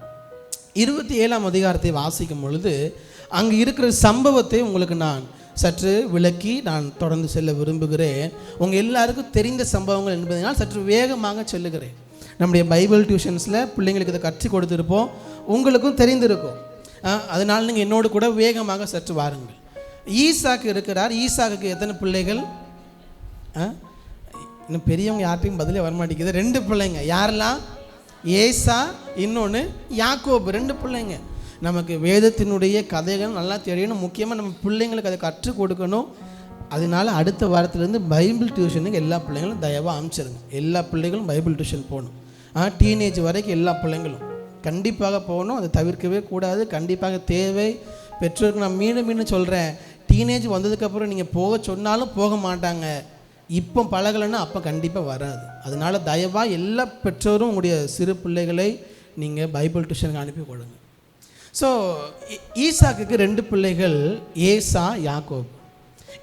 27ஆம் அதிகாரத்தை வாசிக்கும் பொழுது அங்கே இருக்கிற சம்பவத்தை உங்களுக்கு நான் சற்று விளக்கி நான் தொடர்ந்து செல்ல விரும்புகிறேன். உங்கள் எல்லாருக்கும் தெரிந்த சம்பவங்கள் என்பதனால் சற்று வேகமாக சொல்லுகிறேன். நம்முடைய பைபிள் டியூஷன்ஸில் பிள்ளைங்களுக்கு இதை கற்றுக் கொடுத்துருப்போம், உங்களுக்கும் தெரிந்திருக்கும். அதனால் நீங்கள் என்னோடு கூட வேகமாக சற்று வாருங்கள். ஈசாக்கு இருக்கிறார். ஈசாக்கு எத்தனை பிள்ளைகள்? இன்னும் பெரியவங்க யார்ட்டையும் பதிலே வரமாட்டேங்குது. 2 பிள்ளைங்க. யாரெல்லாம்? ஏசா, இன்னொன்று யாக்கோபு. 2 பிள்ளைங்க. நமக்கு வேதத்தினுடைய கதைகள் நல்லா தெரியணும். முக்கியமாக நம்ம பிள்ளைங்களுக்கு அதை கற்றுக் கொடுக்கணும். அதனால அடுத்த வாரத்திலேருந்து பைபிள் டியூஷனுக்கு எல்லா பிள்ளைங்களும் தயவாக அனுப்பிச்சிருங்க. எல்லா பிள்ளைகளும் பைபிள் டியூஷன் போகணும். டீனேஜ் வரைக்கும் எல்லா பிள்ளைங்களும் கண்டிப்பாக போகணும். அதை தவிர்க்கவே கூடாது. கண்டிப்பாக தேவை. பெற்றோருக்கு நான் மீண்டும் சொல்கிறேன், டீனேஜ் வந்ததுக்கப்புறம் நீங்கள் போக சொன்னாலும் போக மாட்டாங்க. இப்போ பழகலைன்னா அப்போ கண்டிப்பாக வராது. அதனால் தயவாக எல்லா பெற்றோரும் உங்களுடைய சிறு பிள்ளைகளை நீங்கள் பைபிள் டியூஷனுக்கு அனுப்பி கொடுங்க. ஸோ ஈசாக்குக்கு 2 பிள்ளைகள், ஏசா, யாக்கோப்.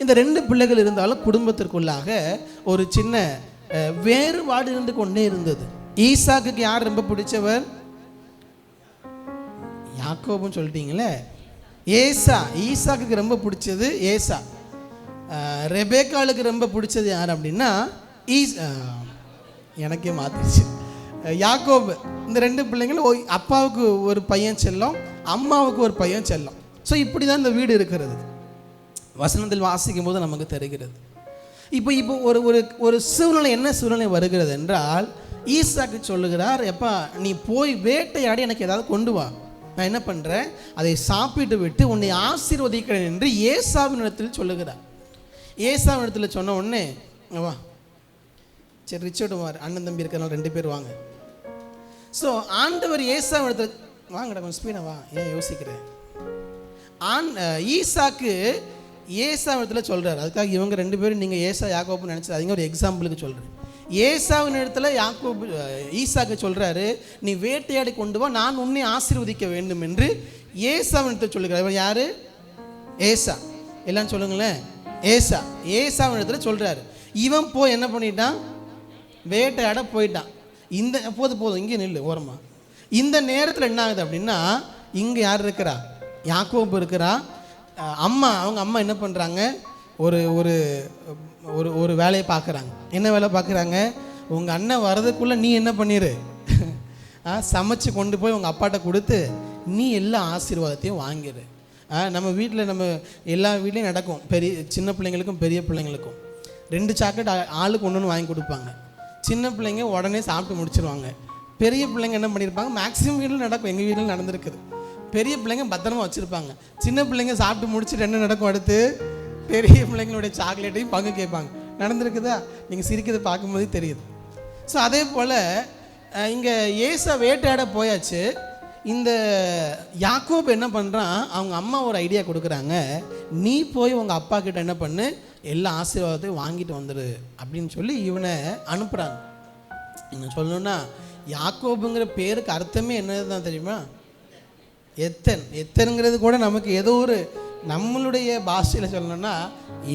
இந்த 2 பிள்ளைகள் இருந்தாலும் குடும்பத்திற்குள்ளாக ஒரு சின்ன வேறுபாடு இருந்து கொண்டே இருந்தது. ஈசாக்குக்கு யார் ரொம்ப பிடிச்சவர்? யாக்கோபுன்னு சொல்லிட்டீங்களே. ஏசா. ஈசாக்குக்கு ரொம்ப பிடிச்சது ஏசா. ரெபேக்காளுக்கு ரொம்ப பிடிச்சது யார் அப்படின்னா எனக்கே மாற்றிடுச்சு, யாக்கோபு. இந்த 2 பிள்ளைங்களும் அப்பாவுக்கு ஒரு பையன் செல்லம், அம்மாவுக்கு ஒரு பையன் செல்லம். ஸோ இப்படி தான் இந்த வீடு இருக்கிறது. வசனத்தில் வாசிக்கும் போது நமக்கு தெரிகிறது. இப்போ ஒரு சூழ்நிலை, என்ன சூழ்நிலை வருகிறது என்றால், ஈசாக்கு சொல்லுகிறார், எப்பா நீ போய் வேட்டையாடி எனக்கு ஏதாவது கொண்டு வா. நான் என்ன பண்ணுறேன், அதை சாப்பிட்டு விட்டு உன்னை ஆசீர்வதிக்கிறேன் என்று ஏசாவின் இடத்தில் சொல்லுகிறார். ஏசாவின் இடத்துல சொன்ன உடனே வா, சரி ரிச்சர்டுமார் அண்ணன் தம்பி இருக்கிறனால 2 பேர் வாங்க. ஸோ ஆண்டவர் ஏசாவின் இடத்துல வாங்கடா, கொஞ்சம் ஸ்பீடாக வா, ஏன் யோசிக்கிறேன். ஈசாக்கு ஏசாவின் இடத்துல சொல்கிறார். அதுக்காக இவங்க 2 பேரும் நீங்கள் ஏசா யாக்கோபுன்னு நினச்சிடாதீங்க, ஒரு எக்ஸாம்பிளுக்கு சொல்கிறேன். ஏசாவின் இடத்துல யாக்கோபு ஈசாக்கு சொல்கிறாரு, நீ வேட்டையாடி கொண்டு வா, நான் உன்னை ஆசீர்வதிக்க வேண்டும் என்று ஏசாவின் இடத்துல சொல்லுகிறார். இவன் யார்? ஏசா. எல்லாம் சொல்லுங்களேன், ஏசா. ஏசாவின் இடத்துல சொல்கிறாரு. இவன் போய் என்ன பண்ணிட்டான், வேட்டையாட போயிட்டான். இந்த போதும் இங்கே நில்லு ஓரமா. இந்த நேரத்தில் என்ன ஆகுது அப்படின்னா, இங்கே யார் இருக்கிறா? யாக்கோபு இருக்கிறா. அவங்க அம்மா என்ன பண்ணுறாங்க, ஒரு ஒரு ஒரு வேலையை பார்க்குறாங்க. என்ன வேலை பார்க்குறாங்க, உங்கள் அண்ணன் வர்றதுக்குள்ளே நீ என்ன பண்ணிடு, சமைச்சு கொண்டு போய் உங்கள் அப்பாட்ட கொடுத்து நீ எல்லா ஆசீர்வாதத்தையும் வாங்கிடு. நம்ம வீட்டில் நம்ம எல்லா வீட்லேயும் நடக்கும், சின்ன பிள்ளைங்களுக்கும் பெரிய பிள்ளைங்களுக்கும் 2 சாக்லேட் ஆளுக்கு 1 வாங்கி கொடுப்பாங்க. சின்ன பிள்ளைங்க உடனே சாப்பிட்டு முடிச்சிருவாங்க. பெரிய பிள்ளைங்க என்ன பண்ணியிருப்பாங்க, மேக்ஸிமம் வீட்டில் நடக்கும், எங்கள் வீட்டில் நடந்திருக்குது. பெரிய பிள்ளைங்க பத்திரமா வச்சுருப்பாங்க. சின்ன பிள்ளைங்க சாப்பிட்டு முடிச்சுட்டு என்ன நடக்கும், அடுத்து பெரிய பிள்ளைங்களுடைய சாக்லேட்டையும் பங்கு கேட்பாங்க. நடந்திருக்குதா? நீங்கள் சிரிக்கிறத பார்க்கும்போதே தெரியுது. ஸோ அதே போல் இங்கே ஏசா வேட்டையாட போயாச்சு. இந்த யாக்கோபு என்ன பண்ணுறான், அவங்க அம்மா ஒரு ஐடியா கொடுக்குறாங்க, நீ போய் உங்கள் அப்பா கிட்ட என்ன பண்ணு, எல்லா ஆசீர்வாதத்தையும் வாங்கிட்டு வந்துடு அப்படின்னு சொல்லி இவனை அனுப்புகிறாங்க. இன்னும் சொல்லணுன்னா யாக்கோபுங்கிற பேருக்கு அர்த்தமே என்னது தான் தெரியுமா? எத்தனுங்கிறது கூட நமக்கு ஏதோ ஒரு நம்மளுடைய பாஷையில் சொல்லணும்னா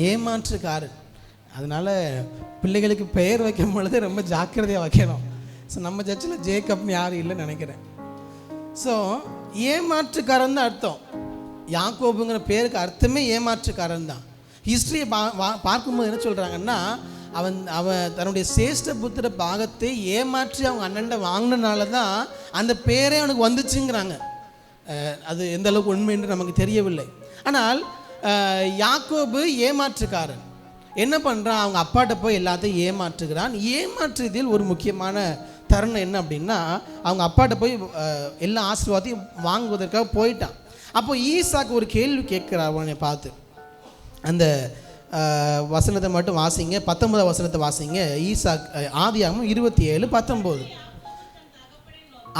ஏமாற்றுக்காரன். அதனால் பிள்ளைகளுக்கு பெயர் வைக்கும் பொழுது ரொம்ப ஜாக்கிரதையாக வைக்கணும். ஸோ நம்ம சர்ச்சில் ஜேக்கப்னு யாரும் இல்லைன்னு நினைக்கிறேன். ஸோ ஏமாற்றுக்காரன் தான் அர்த்தம். யாக்கோபுங்கிற பேருக்கு அர்த்தமே ஏமாற்றுக்காரன் தான். ஹிஸ்ட்ரியை பார்க்கும்போது என்ன சொல்கிறாங்கன்னா, அவன் தன்னுடைய சேஷ்ட புத்திர பாகத்தை ஏமாற்றி அவங்க அண்ணன்ட வாங்கினால தான் அந்த பேரே அவனுக்கு வந்துச்சுங்கிறாங்க. அது எந்த அளவுக்கு உண்மை என்று நமக்கு தெரியவில்லை. ஆனால் யாக்கோபு ஏமாற்றுக்காரன். என்ன பண்ணுறான், அவங்க அப்பாட்ட போய் எல்லாத்தையும் ஏமாற்றுகிறான். ஏமாற்றுதில் ஒரு முக்கியமான தருணம் என்ன அப்படின்னா, அவங்க அப்பாட்ட போய் எல்லா ஆசீர்வாதத்தையும் வாங்குவதற்காக போயிட்டான். அப்போ ஈசாக்கு ஒரு கேள்வி கேட்குறார் அவனை பார்த்து. அந்த வசனத்தை மட்டும் வாசிங்க, 19 வசனத்தை வாசிங்க. ஆதியாகமம் 27:19.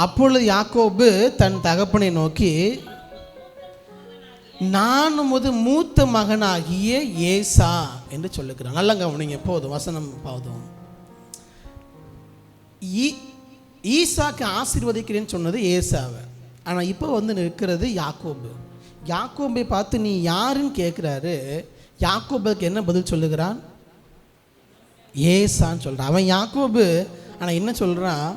அப்பொழுது யாக்கோபு தன் தகப்பனை நோக்கி, நான் உமது மூத்த மகனாகிய ஏசா என்று சொல்லுகிறான். நல்லா கவனிங்க, போதும் வசனம் போதும். ஈசாக்கு ஆசீர்வதிக்கிறேன்னு சொன்னது ஏசாவை. ஆனால் இப்போ வந்து நிற்கிறது யாக்கோபு. யாக்கோபை பார்த்து நீ யாருன்னு கேட்குறாரு. யாக்கோபுக்கு என்ன பதில் சொல்லுகிறான்? ஏசான்னு சொல்கிறான். அவன் யாக்கோபு, ஆனால் என்ன சொல்கிறான்?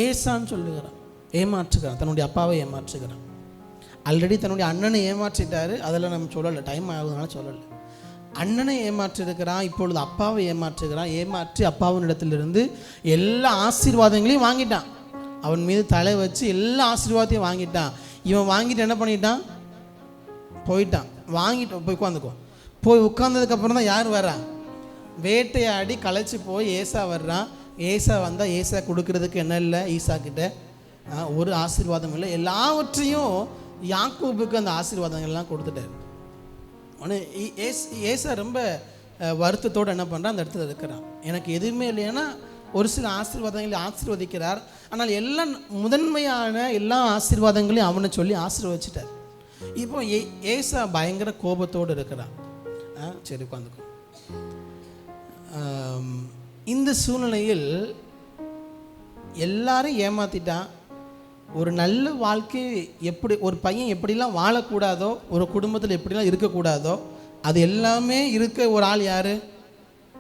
ஏசான்னு சொல்லுகிறான். ஏமாற்றுகிறான், தன்னுடைய அப்பாவை ஏமாற்றுகிறான். ஆல்ரெடி தன்னுடைய அண்ணனை ஏமாற்றிட்டாரு, அதில் நம்ம சொல்லலை, டைம் ஆகுதுனால சொல்லலை. அண்ணனை ஏமாற்றிருக்கிறான், இப்பொழுது அப்பாவை ஏமாற்றுகிறான். ஏமாற்றி அப்பாவின் இடத்திலிருந்து எல்லா ஆசீர்வாதங்களையும் வாங்கிட்டான். அவன் மீது தலை வச்சு எல்லா ஆசீர்வாதத்தையும் வாங்கிட்டான். இவன் வாங்கிட்டு என்ன பண்ணிட்டான், போயிட்டான். வாங்கிட்டு போய் உட்காந்துக்குவான். போய் உட்கார்ந்ததுக்கப்புறம் தான் யார் வர்றா, வேட்டையாடி களைச்சி போய் ஏசா வர்றான். ஏசா வந்தால் ஏசா கொடுக்கறதுக்கு என்ன இல்லை, ஈசா கிட்ட ஒரு ஆசீர்வாதம் இல்லை. எல்லாவற்றையும் யாக்கோபுக்கு அந்த ஆசீர்வாதங்கள்லாம் கொடுத்துட்டார். ஆனால் ஏசா ரொம்ப வருத்தத்தோடு என்ன பண்ணுறான், அந்த இடத்துல இருக்கிறான். எனக்கு எதுவுமே இல்லைன்னா ஒரு சில ஆசீர்வாதங்களை ஆசீர்வதிக்கிறார். ஆனால் எல்லாம் முதன்மையான எல்லா ஆசீர்வாதங்களையும் அவனை சொல்லி ஆசீர்வதிச்சிட்டார். இப்போ ஏசா பயங்கர கோபத்தோடு இருக்கிறான். சரி உட்காந்துக்கும். இந்த சூழ்நிலையில் எல்லாரும் ஏமாற்றிட்டான். ஒரு நல்ல வாழ்க்கை எப்படி ஒரு பையன் எப்படிலாம் வாழக்கூடாதோ, ஒரு குடும்பத்தில் எப்படிலாம் இருக்கக்கூடாதோ, அது எல்லாமே இருக்க ஒரு ஆள் யார்?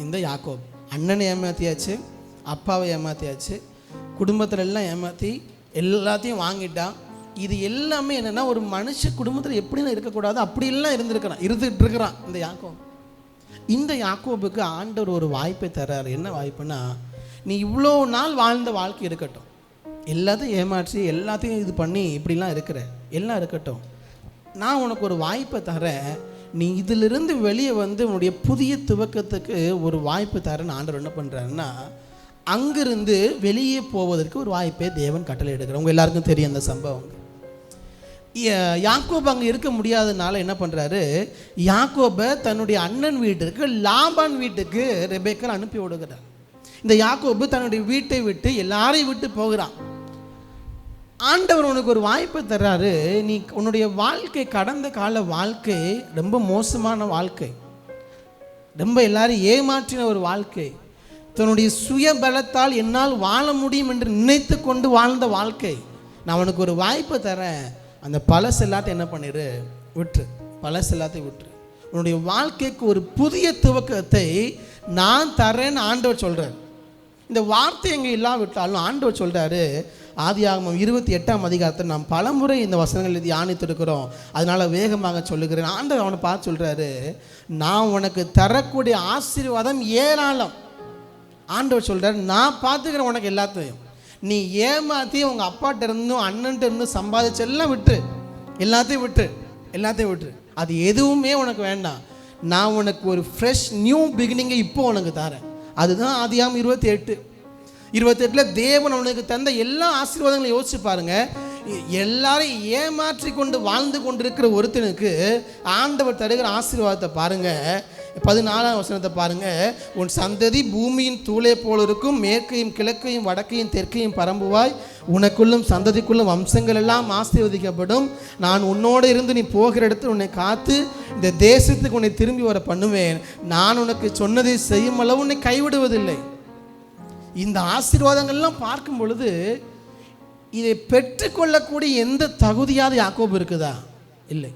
இந்த யாக்கோப். அண்ணனை ஏமாற்றியாச்சு, அப்பாவை ஏமாற்றியாச்சு, குடும்பத்தில் எல்லாம் ஏமாற்றி எல்லாத்தையும் வாங்கிட்டான். இது எல்லாமே என்னென்னா, ஒரு மனுஷ குடும்பத்தில் எப்படிலாம் இருக்கக்கூடாதோ அப்படிலாம் இருந்துகிட்டு இருக்கிறான் இந்த யாக்கோப். இந்த யாக்கோபுக்கு ஆண்டவர் ஒரு வாய்ப்பை தர்றாரு. என்ன வாய்ப்புனா, நீ இவ்வளோ நாள் வாழ்ந்த வாழ்க்கை இருக்கட்டும், எல்லாத்தையும் ஏமாற்றி எல்லாத்தையும் இது பண்ணி இப்படிலாம் இருக்கிற எல்லாம் இருக்கட்டும், நான் உனக்கு ஒரு வாய்ப்பை தரேன். நீ இதிலிருந்து வெளியே வந்து உன்னுடைய புதிய துவக்கத்துக்கு ஒரு வாய்ப்பு தரேன்னு ஆண்டவர் என்ன பண்ணுறாருன்னா, அங்கிருந்து வெளியே போவதற்கு ஒரு வாய்ப்பை தேவன் கட்டளை எடுக்கிறார். உங்கள் எல்லாருக்கும் தெரியும் அந்த சம்பவம். யாக்கோபு அங்கே இருக்க முடியாதனால என்ன பண்ணுறாரு, யாக்கோபை தன்னுடைய அண்ணன் வீட்டிற்கு, லாபான் வீட்டுக்கு ரெபேக்கா அனுப்பி விடுகிறார். இந்த யாக்கோபு தன்னுடைய வீட்டை விட்டு எல்லாரையும் விட்டு போகிறான். ஆண்டவர் உனக்கு ஒரு வாய்ப்பை தர்றாரு. நீ உன்னுடைய வாழ்க்கை, கடந்த கால வாழ்க்கை ரொம்ப மோசமான வாழ்க்கை, ரொம்ப எல்லாரும் ஏமாற்றின ஒரு வாழ்க்கை, தன்னுடைய சுய பலத்தால் என்னால் வாழ முடியும் என்று நினைத்து கொண்டு வாழ்ந்த வாழ்க்கை. நான் உனக்கு ஒரு வாய்ப்பை தரேன், அந்த பழசு எல்லாத்தையும் என்ன பண்ணிடு, விட்டுரு, பழசு எல்லாத்தையும் விட்டுரு. உன்னுடைய வாழ்க்கைக்கு ஒரு புதிய துவக்கத்தை நான் தரேன்னு ஆண்டவர் சொல்கிறார். இந்த வார்த்தை எங்கே இல்லாவிட்டாலும் ஆண்டவர் சொல்கிறாரு. ஆதியாகமம் 28ஆம் அதிகாரத்தை நாம் பலமுறை இந்த வசனங்கள் தியானித்திருக்கிறோம், அதனால் வேகமாக சொல்லுகிறேன். ஆண்டவர் அவனை பார்த்து சொல்கிறாரு, நான் உனக்கு தரக்கூடிய ஆசீர்வாதம் ஏராளம். ஆண்டவர் சொல்கிறார், நான் பார்த்துக்கிறேன் உனக்கு எல்லாத்தையும். நீ ஏமாற்றி உங்கள் அப்பாட்ட இருந்தும் அண்ணன்ட்ட இருந்தும் சம்பாதிச்ச எல்லாம் விட்டு, எல்லாத்தையும் விட்டு, அது எதுவுமே உனக்கு வேண்டாம். நான் உனக்கு ஒரு ஃப்ரெஷ் நியூ பிகினிங்கை இப்போ உனக்கு தரேன். அதுதான் ஆதியாகமம் 28 தேவன் அவனுக்கு தந்த எல்லா ஆசீர்வாதங்களையும் யோசிச்சு பாருங்க. எல்லாரையும் ஏமாற்றி கொண்டு வாழ்ந்து கொண்டிருக்கிற ஒருத்தனுக்கு ஆண்டவர் தருகிற ஆசீர்வாதத்தை பாருங்க. 14ஆம் வசனத்தை பாருங்க. உன் சந்ததி பூமியின் தூளை போல இருக்கும், மேற்கையும் கிழக்கையும் வடக்கையும் தெற்கையும் பரம்புவாய், உனக்குள்ளும் சந்ததிக்குள்ளும் வம்சங்கள் எல்லாம் ஆசீர்வதிக்கப்படும். நான் உன்னோடு இருந்து நீ போகிற இடத்துல உன்னை காத்து இந்த தேசத்துக்கு உன்னை திரும்பி வர பண்ணுவேன். நான் உனக்கு சொன்னதை செய்யும் அளவு உன்னை கைவிடுவதில்லை. இந்த ஆசீர்வாதங்கள்லாம் பார்க்கும் பொழுது இதை பெற்றுக்கொள்ளக்கூடிய எந்த தகுதியாவது யாக்கோபு இருக்குதா? இல்லை.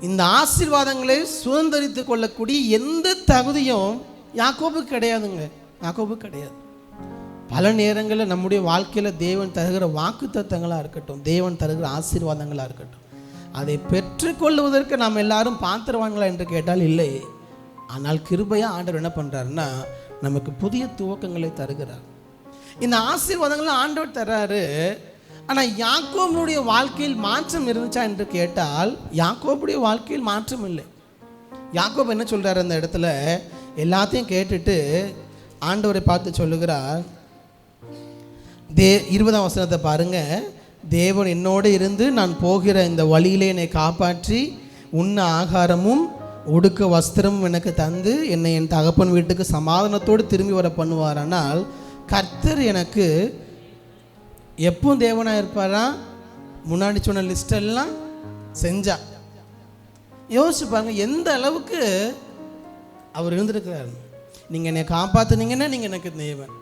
இந்த ஆசீர்வாதங்களை சுதந்திரித்து கொள்ளக்கூடிய எந்த தகுதியும் யாக்கோபுக்கு கிடையாதுங்க, யாக்கோபுக்கு கிடையாது. பல நேரங்களில் நம்முடைய வாழ்க்கையில் தேவன் தருகிற வாக்குத்தத்தங்களாக இருக்கட்டும், தேவன் தருகிற ஆசீர்வாதங்களாக இருக்கட்டும், அதை பெற்றுக்கொள்வதற்கு நாம் எல்லாரும் பாத்திரவான்களா என்று கேட்டால் இல்லை. ஆனால் கிருபையாக ஆண்டவர் என்ன பண்ணுறாருன்னா, நமக்கு புதிய துவக்கங்களை தருகிறார். இந்த ஆசீர்வாதங்களை ஆண்டவர் தர்றாரு. ஆனால் யாக்கோபுடைய வாழ்க்கையில் மாற்றம் இருந்துச்சா என்று கேட்டால் யாக்கோபுடைய வாழ்க்கையில் மாற்றம் இல்லை. யாக்கோபு என்ன சொல்கிறார் அந்த இடத்துல, எல்லாத்தையும் கேட்டுட்டு ஆண்டவரை பார்த்து சொல்லுகிறார். 20ஆம் வசனத்தை பாருங்க. தேவன் என்னோடு இருந்து நான் போகிற இந்த வழியிலே என்னை காப்பாற்றி உண்ண ஆகாரமும் உடுக்க வஸ்திரமும் எனக்கு தந்து என்னை என் தகப்பன் வீட்டுக்கு சமாதானத்தோடு திரும்பி வர பண்ணுவார். ஆனால் கர்த்தர் எனக்கு எப்பவும் தேவனாக இருப்பாரா? முன்னாடி சொன்ன லிஸ்டெல்லாம் செஞ்சா. யோசிச்சு பாருங்க எந்த அளவுக்கு அவர் இருந்திருக்கிறார். நீங்கள் என்னை காப்பாற்றுனீங்கன்னா நீங்கள் எனக்கு தேவன்,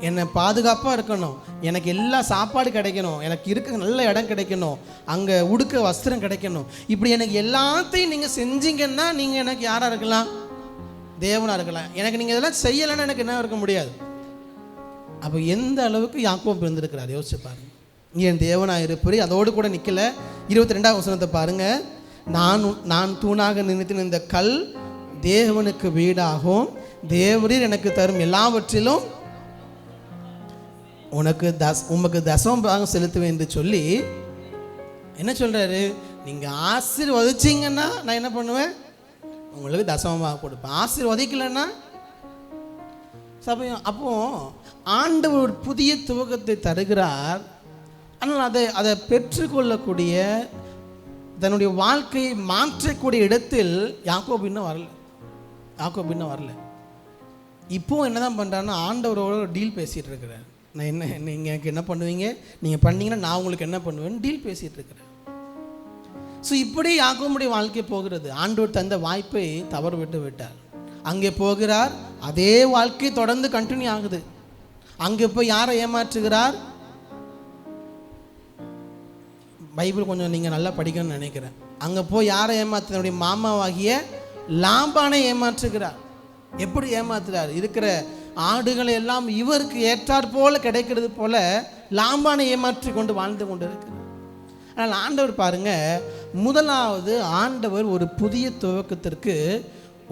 என்னை பாதுகாப்பாக இருக்கணும், எனக்கு எல்லா சாப்பாடு கிடைக்கணும், எனக்கு இருக்க நல்ல இடம் கிடைக்கணும், அங்கே உடுக்க வஸ்திரம் கிடைக்கணும், இப்படி எனக்கு எல்லாத்தையும் நீங்கள் செஞ்சீங்கன்னா நீங்கள் எனக்கு யாராக இருக்கலாம்? தேவனாக இருக்கலாம். எனக்கு நீங்கள் இதெல்லாம் செய்யலைன்னா எனக்கு என்ன இருக்க முடியாது. அப்போ எந்த அளவுக்கு யாக்கோபு இருந்திருக்கிறார் யோசிச்சு பாருங்க. இங்கே என் தேவனாக இருப்பறி அதோடு கூட நிற்கல. 22ஆம் வசனத்தை பாருங்க. நான் தூணாக நினைத்து இந்த கல் தேவனுக்கு வீடாகும், தேவரீர் எனக்கு தரும் எல்லாவற்றிலும் உமக்கு தசம பாகம் செலுத்துவேன் என்று சொல்லி என்ன சொல்றாரு? நீங்க ஆசீர்வதிச்சிங்கன்னா நான் என்ன பண்ணுவேன்? உங்களுக்கு தசமமாக கொடுப்பேன். ஆசீர்வதிக்கலைன்னா சபையும். அப்போ ஆண்டவர் ஒரு புதிய துவக்கத்தை தருகிறார். ஆனால் அதை பெற்றுக்கொள்ளக்கூடிய, தன்னுடைய வாழ்க்கையை மாற்றக்கூடிய இடத்தில் யாக்கோபு இன்னும் வரல. இப்போ என்னதான் பண்ணுறாருன்னா, ஆண்டவரோட டீல் பேசிகிட்டு இருக்கிறார். நீங்கள் எனக்கு என்ன பண்ணுவீங்க, நீங்கள் பண்ணீங்கன்னா நான் உங்களுக்கு என்ன பண்ணுவேன்னு டீல் பேசிகிட்டு இருக்கிறேன். ஸோ இப்படி யாக்கோபுடைய வாழ்க்கை போகிறது. ஆண்டவர் தந்த வாய்ப்பை தவறு விட்டு விட்டார். அங்கே போகிறார், அதே வாழ்க்கை தொடர்ந்து கண்டினியூ ஆகுது. அங்கே போய் யாரை ஏமாற்றுகிறார்? பைபிள் கொஞ்சம் நீங்கள் நல்லா படிக்கணும்னு நினைக்கிறேன். அங்கே போய் யாரை ஏமாற்றுடைய மாமாவாகிய லாபானை ஏமாற்றுகிறார். எப்படி ஏமாத்துறார்? இருக்கிற ஆடுகளை எல்லாம் இவருக்கு ஏற்றாற் போல கிடைக்கிறது போல லாபானை ஏமாற்றி கொண்டு வாழ்ந்து கொண்டு இருக்கிறார். ஆனால் ஆண்டவர் பாருங்க, முதலாவது ஆண்டவர் ஒரு புதிய துவக்கத்திற்கு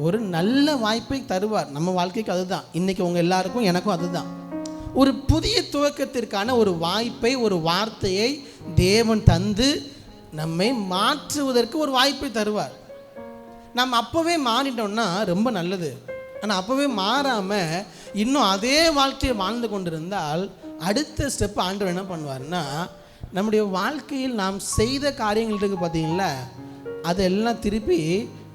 ஒரு நல்ல வாய்ப்பை தருவார். நம்ம வாழ்க்கைக்கு அதுதான், இன்னைக்கு உங்கள் எல்லாருக்கும் எனக்கும் அதுதான். ஒரு புதிய துவக்கத்திற்கான ஒரு வாய்ப்பை, ஒரு வார்த்தையை தேவன் தந்து நம்மை மாற்றுவதற்கு ஒரு வாய்ப்பை தருவார். நம்ம அப்போவே மாறிட்டோம்னா ரொம்ப நல்லது. ஆனால் அப்போவே மாறாமல் இன்னும் அதே வாழ்க்கையை வாழ்ந்து கொண்டிருந்தால் அடுத்த ஸ்டெப் ஆண்டவர் என்ன பண்ணுவார்னா, நம்முடைய வாழ்க்கையில் நாம் செய்த காரியங்கள் இருக்குது பார்த்தீங்களா, அதெல்லாம் திருப்பி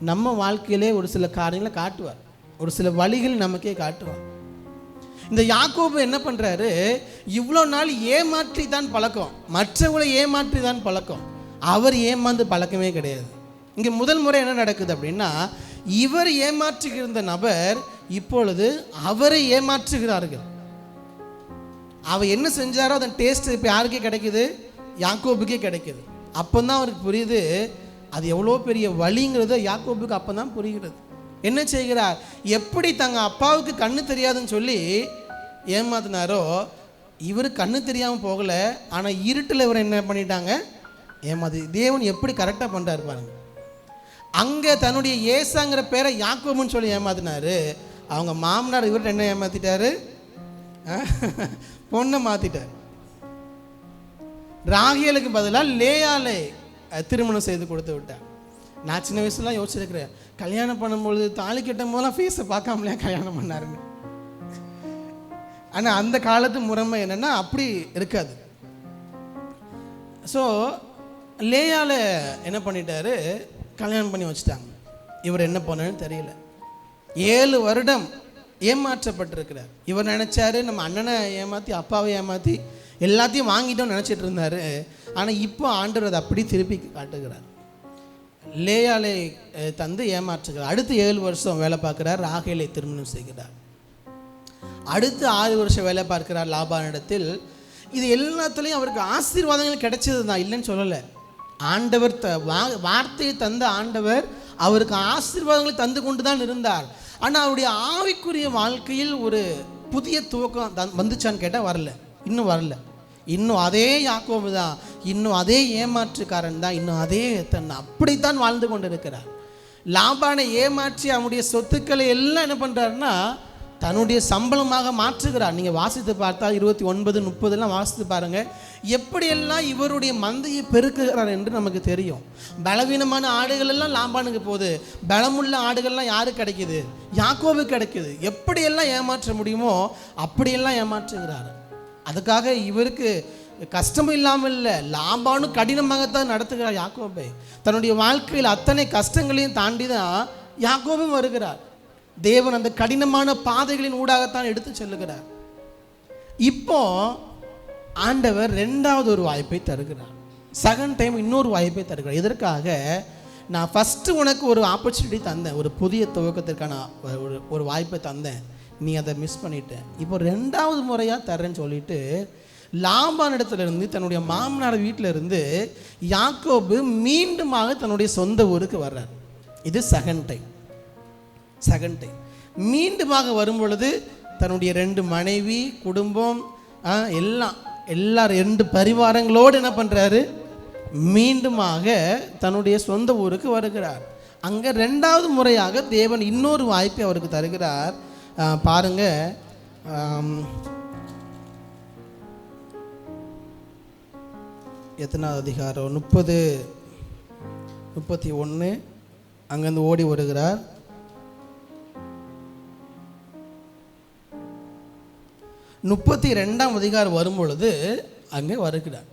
நம்ம வாழ்க்கையிலே ஒரு சில காரியங்களை காட்டுவார், ஒரு சில வழிகள் நமக்கே காட்டுவார். இந்த யாக்கோபு என்ன பண்ணுறாரு, இவ்வளோ நாள் ஏமாற்றி தான் பழக்கம், மற்றவங்களை ஏமாற்றி தான் பழக்கம், அவர் ஏமாந்து பழக்கமே கிடையாது. இங்கே முதல் முறை என்ன நடக்குது அப்படின்னா, இவர் ஏமாற்றுகிற நபர் இப்பொழுது அவரை ஏமாற்றுகிறார்கள். அவர் என்ன செஞ்சாரோ அதன் டேஸ்ட் இப்போ யாருக்கே கிடைக்குது, யாக்கோபுக்கே கிடைக்குது. அப்போ தான் அவருக்கு புரியுது அது எவ்வளோ பெரிய வழிங்கிறது. யாக்கோபுக்கு அப்போ தான் புரிகிறது. என்ன செய்கிறார், எப்படி தங்க அப்பாவுக்கு கண்ணு தெரியாதுன்னு சொல்லி ஏமாத்தினாரோ, இவர் கண்ணு தெரியாமல் போகலை, ஆனால் இருட்டில் இவர் என்ன பண்ணிட்டாங்க, ஏமாத்தி. தேவன் எப்படி கரெக்டாக பண்ணுறாரு பாருங்க. அங்கே தன்னுடைய ஏசாங்கிற பேரை யாக்கோபுன்னு சொல்லி ஏமாத்தினாரு, அவங்க மாமனார் இவர்கிட்ட என்ன ஏமாத்திட்டாரு, பொண்ணை மாற்றிட்டார். ராகேலுக்கு பதிலாக லேயாலை திருமணம் செய்து கொடுத்து விட்டார். நான் சின்ன வயசுலாம் யோசிச்சிருக்கிறேன், கல்யாணம் பண்ணும்பொழுது தாலி கட்டும் போதெல்லாம் ஃபேஸை பார்க்காமலே கல்யாணம் பண்ணாருன்னு. ஆனால் அந்த காலத்து முறைமை என்னென்னா அப்படி இருக்காது. ஸோ லேயால என்ன பண்ணிட்டாரு, கல்யாணம் பண்ணி வச்சுட்டாங்க. இவர் என்ன பண்ணணும்னு தெரியல. 7 வருடம் ஏமாற்றப்பட்டிருக்கிறார். இவர் நினச்சாரு நம்ம அண்ணனை ஏமாற்றி அப்பாவை ஏமாற்றி எல்லாத்தையும் வாங்கிட்டோம் நினச்சிட்டு இருந்தார். ஆனால் இப்போ ஆண்டவர் அதை அப்படி திருப்பி காட்டுகிறார். லேயாலை தந்து ஏமாற்றுகிறார். அடுத்து 7 வருஷம் வேலை பார்க்குறார், ராகேலை திருமணம் செய்கிறார். அடுத்து 6 வருஷம் வேலை பார்க்கிறார் லாபானிடத்தில். இது எல்லாத்துலேயும் அவருக்கு ஆசீர்வாதங்கள் கிடைச்சது தான், இல்லைன்னு சொல்லலை. ஆண்டவர் வார்த்தையை தந்த ஆண்டவர் அவருக்கு ஆசீர்வாதங்களை தந்து கொண்டு தான் இருந்தார். ஆனால் அவருடைய ஆவிக்குரிய வாழ்க்கையில் ஒரு புதிய துவக்கம் வந்துச்சான்னு கேட்டால் வரல, இன்னும் வரல. இன்னும் அதே யாக்கோபு தான், இன்னும் அதே ஏமாற்றுக்காரன் தான், இன்னும் அதே அப்படித்தான் வாழ்ந்து கொண்டு இருக்கிறார். லாபானை ஏமாற்றி அவனுடைய சொத்துக்களை எல்லாம் என்ன பண்ணுறாருன்னா தன்னுடைய சம்பளமாக மாற்றுகிறார். நீங்கள் வாசித்து பார்த்தா 29, 30 வாசித்து பாருங்கள், எப்படியெல்லாம் இவருடைய மந்தையை பெருக்குகிறார் என்று நமக்கு தெரியும். பலவீனமான ஆடுகள் எல்லாம் லாபானுக்கு போகுது, பலமுள்ள ஆடுகள்லாம் யாருக்கு கிடைக்குது, யாக்கோபு கிடைக்குது. எப்படியெல்லாம் ஏமாற்ற முடியுமோ அப்படியெல்லாம் ஏமாற்றுகிறார். அதுக்காக இவருக்கு கஷ்டமும் இல்லாமல் இல்லை, லாபானும் கடினமாகத்தான் நடத்துகிறார் யாக்கோபை. தன்னுடைய வாழ்க்கையில் அத்தனை கஷ்டங்களையும் தாண்டி தான் யாக்கோபும் வருகிறார். தேவன் அந்த கடினமான பாதைகளின் ஊடாகத்தான் எடுத்து செல்லுகிறார். இப்போ ஆண்டவர் 2வது ஒரு வாய்ப்பை தருகிறார், செகண்ட் டைம் இன்னொரு வாய்ப்பை தருகிறார். இதற்காக நான் ஃபஸ்ட்டு உனக்கு ஒரு ஆப்பர்ச்சுனிட்டி தந்தேன், ஒரு புதிய துவக்கத்திற்கான ஒரு வாய்ப்பை தந்தேன், நீ அதை மிஸ் பண்ணிட்ட. இப்போ 2வது முறையாக தர்றேன்னு சொல்லிட்டு லாபான் இடத்துலேருந்து தன்னுடைய மாமனார் வீட்டில் இருந்து யாக்கோபு மீண்டுமாக தன்னுடைய சொந்த ஊருக்கு வர்றார். இது செகண்ட் டைம். மீண்டுமாக வரும் பொழுது தன்னுடைய 2 மனைவி, குடும்பம் எல்லாம் 2 பரிவாரங்களோடு என்ன பண்ணுறாரு, மீண்டுமாக தன்னுடைய சொந்த ஊருக்கு வருகிறார். அங்கே 2வது முறையாக தேவன் இன்னொரு வாய்ப்பை அவருக்கு தருகிறார். பாருங்க, எத்தனாவது அதிகாரம், 30, 31. அங்கேருந்து ஓடி வருகிறார். 32ஆம் அதிகாரம் வரும் பொழுது அங்கே வருகிறார்.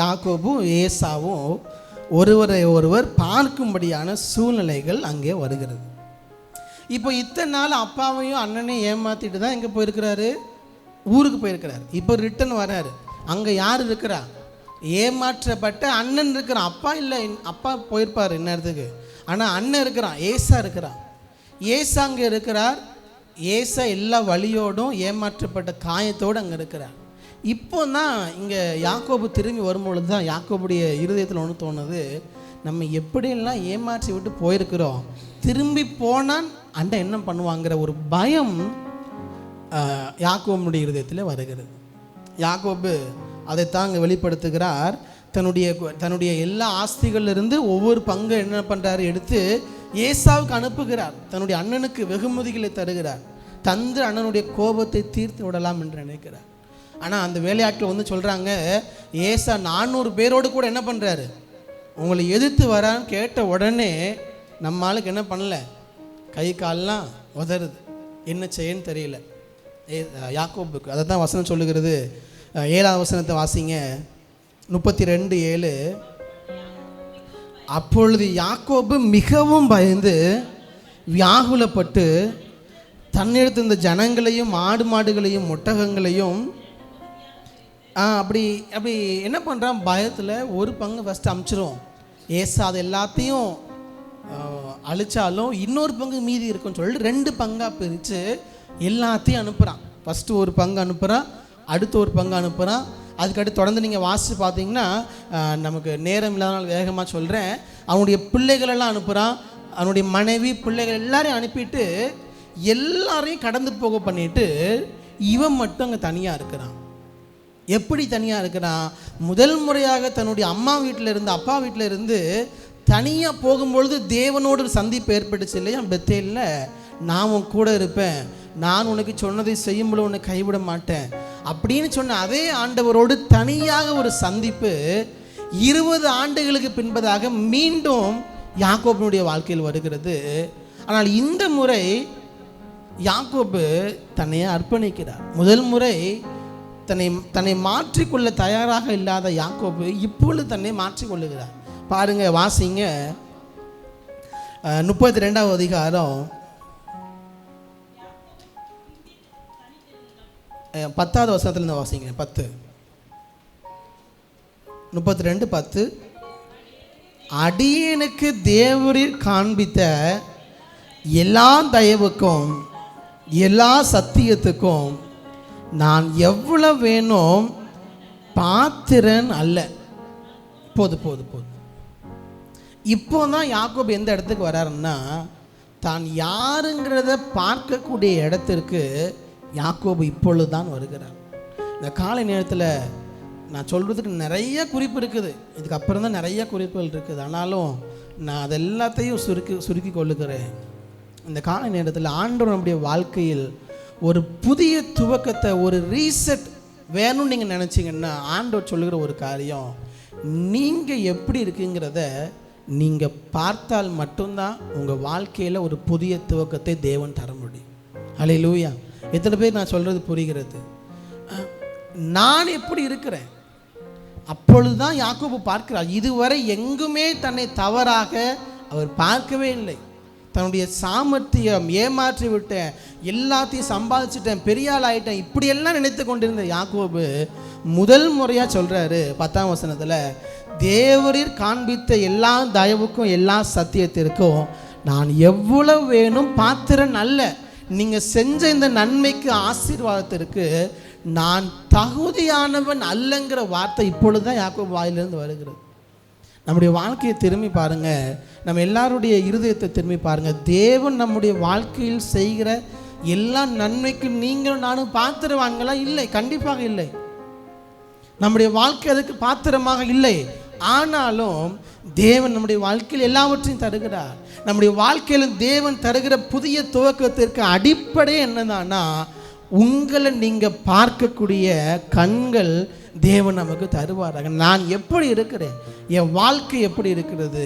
யாக்கோபும் ஏசாவும் ஒருவரை ஒருவர் பார்க்கும்படியான சூழ்நிலைகள் அங்கே வருகிறது. இப்போ இத்தனை நாள் அப்பாவையும் அண்ணனையும் ஏமாற்றிட்டு தான் எங்கே போயிருக்கிறாரு, ஊருக்கு போயிருக்கிறார். இப்போ ரிட்டன் வர்றாரு. அங்கே யார் இருக்கிறா, ஏமாற்றப்பட்ட அண்ணன் இருக்கிறான். அப்பா இல்லை, அப்பா போயிருப்பார் இந்நேரத்துக்கு, ஆனால் அண்ணன் இருக்கிறான், ஏசா இருக்கிறான். ஏசா அங்கே இருக்கிறார். ஏசா எல்லா வழியோடும் ஏமாற்றப்பட்ட காயத்தோடு அங்கே இருக்கிறார். இப்போ தான் இங்கே யாக்கோபு திரும்பி வரும்பொழுது தான் யாக்கோபுடைய இருதயத்தில் ஒன்று தோணுது, நம்ம எப்படியெல்லாம் ஏமாற்றி விட்டு போயிருக்கிறோம், திரும்பி போனால் அண்ணன் என்ன பண்ணுவாங்கிற ஒரு பயம் யாக்கோபுடைய இருதயத்தில் வருகிறது. யாக்கோபு அதைத்தான் அங்கே வெளிப்படுத்துகிறார். தன்னுடைய எல்லா ஆஸ்திகளிலிருந்து ஒவ்வொரு பங்கு என்ன பண்ணுறாரு, எடுத்து ஏசாவுக்கு அனுப்புகிறார். தன்னுடைய அண்ணனுக்கு வெகுமதிகளை தருகிறார். தந்து அண்ணனுடைய கோபத்தை தீர்த்து விடலாம் என்று நினைக்கிறார். ஆனால் அந்த வேலையாட்கள் வந்து சொல்கிறாங்க, ஏசா 400 பேரோடு கூட என்ன பண்ணுறாரு, உங்களை எதிர்த்து வரான்னு கேட்ட உடனே நம்ம ஆளுக்கு என்ன பண்ணல, கை கால்லாம் உதறுது, என்ன செய்யன்னு தெரியல யாக்கோபுக்கு. அதை தான் வசனம் சொல்லுகிறது. 7ஆம் வசனத்தை வாசிங்க. 32:7. அப்பொழுது யாக்கோபு மிகவும் பயந்து வியாகுலப்பட்டு தன்னிடத்து இந்த ஜனங்களையும் ஆடு மாடுகளையும் ஒட்டகங்களையும் அப்படி என்ன பண்ணுறான், பயத்தில் ஒரு பங்கு ஃபஸ்ட்டு அமுச்சிரும். அது எல்லாத்தையும் அழிச்சாலும் இன்னொரு பங்கு மீதி இருக்குன்னு சொல்லிட்டு 2 பங்காக பிரித்து எல்லாத்தையும் அனுப்புகிறான். ஃபஸ்ட்டு ஒரு பங்கு அனுப்புகிறான், அடுத்து ஒரு பங்கு அனுப்புகிறான். அதுக்கடுத்து தொடர்ந்து நீங்கள் வாசித்து பார்த்தீங்கன்னா, நமக்கு நேரம் இல்லாதனால வேகமாக சொல்கிறேன், அவனுடைய பிள்ளைகளெல்லாம் அனுப்புகிறான். அவனுடைய மனைவி பிள்ளைகள் எல்லாரையும் அனுப்பிட்டு எல்லாரையும் கடந்து போக பண்ணிட்டு இவன் மட்டும் அங்கே தனியாக இருக்கிறான். எப்படி தனியாக இருக்கிறான்? முதல் முறையாக தன்னுடைய அம்மா வீட்டில் இருந்து அப்பா வீட்டில் இருந்து தனியாக போகும்பொழுது தேவனோடு ஒரு சந்திப்பு ஏற்பட்டுச்சு இல்லையா பெத்தேலில். நான் உன் கூட இருப்பேன், நான் உனக்கு சொன்னதை செய்யும்போது உன்னை கைவிட மாட்டேன் அப்படின்னு சொன்ன அதே ஆண்டவரோடு தனியாக ஒரு சந்திப்பு 20 ஆண்டுகளுக்கு பின்பதாக மீண்டும் யாக்கோபினுடைய வாழ்க்கையில் வருகிறது. ஆனால் இந்த முறை யாக்கோபு தன்னையே அர்ப்பணிக்கிறார். முதல் முறை தன்னை மாற்றிக்கொள்ள தயாராக இல்லாத யாக்கோபு இப்பொழுது தன்னை மாற்றிக்கொள்ளுகிறார். பாருங்க, வாசிங்க 32வது அதிகாரம் 10வது வசனத்திலிருந்து வாசிங்க. 32:10. அடியேனுக்கு தேவரீர் காண்பித்த எல்லா தயவுக்கும் எல்லா சத்தியத்துக்கும் நான் எவ்வளவு வேணும் பாத்திரன் அல்ல. போது. இப்போ தான் யாக்கோபு எந்த இடத்துக்கு வராருன்னா, தான் யாருங்கிறத பார்க்கக்கூடிய இடத்திற்கு யாக்கோபு இப்பொழுது தான் வருகிறார். இந்த காலை நேரத்தில் நான் சொல்கிறதுக்கு நிறைய குறிப்பு இருக்குது, இதுக்கப்புறம் தான் நிறைய குறிப்புகள் இருக்குது. ஆனாலும் நான் அது எல்லாத்தையும் சுருக்கி கொள்ளுகிறேன். இந்த காலை நேரத்தில் ஆண்டவர் நம்முடைய வாழ்க்கையில் ஒரு புதிய துவக்கத்தை, ஒரு ரீசெட் வேணும்னு நீங்கள் நினச்சிங்கன்னா ஆண்டவர் சொல்லுகிற ஒரு காரியம், நீங்கள் எப்படி இருக்குங்கிறத நீங்கள் பார்த்தால் மட்டும்தான் உங்கள் வாழ்க்கையில் ஒரு புதிய துவக்கத்தை தேவன் தர முடியும். அல்லேலூயா. எத்தனை பேர் நான் சொல்கிறது புரிகிறது? நான் எப்படி இருக்கிறேன் அப்பொழுது தான் யாக்கோபு பார்க்கிறார். இதுவரை எங்குமே தன்னை தவறாக அவர் பார்க்கவே இல்லை. தன்னுடைய சாமர்த்தியம், ஏமாற்றி விட்டேன், எல்லாத்தையும் சம்பாதிச்சிட்டேன், பெரியாள் ஆகிட்டேன், இப்படியெல்லாம் நினைத்து கொண்டிருந்த யாக்கோபு முதல் முறையாக சொல்கிறாரு 10ஆம் வசனத்தில், தேவரீர் காண்பித்த எல்லா தயவுக்கும் எல்லா சத்தியத்திற்கும் நான் எவ்வளவு வேணும் பாத்திரன் அல்ல. நீங்கள் செஞ்ச இந்த நன்மைக்கு ஆசீர்வாதத்திற்கு நான் தகுதியானவன் அல்லங்கிற வார்த்தை இப்பொழுது தான் யாக்கோபு வாயிலிருந்து வருகிறது. நம்முடைய வாழ்க்கையை திரும்பி பாருங்கள், நம்ம எல்லாருடைய இருதயத்தை திரும்பி பாருங்கள். தேவன் நம்முடைய வாழ்க்கையில் செய்கிற எல்லா நன்மைக்கும் நீங்களும் நானும் பாத்திரவான்களா? இல்லை, கண்டிப்பாக இல்லை. நம்முடைய வாழ்க்கை அதுக்கு பாத்திரமாக இல்லை. ஆனாலும் தேவன் நம்முடைய வாழ்க்கையில் எல்லாவற்றையும் தருகிறார். நம்முடைய வாழ்க்கையில் தேவன் தருகிற புதிய துவக்கத்திற்கு அடிப்படை என்னதானா, உங்களை நீங்கள் பார்க்கக்கூடிய கண்கள் தேவன் நமக்கு தருவாராக. நான் எப்படி இருக்கிறேன், என் வாழ்க்கை எப்படி இருக்கிறது,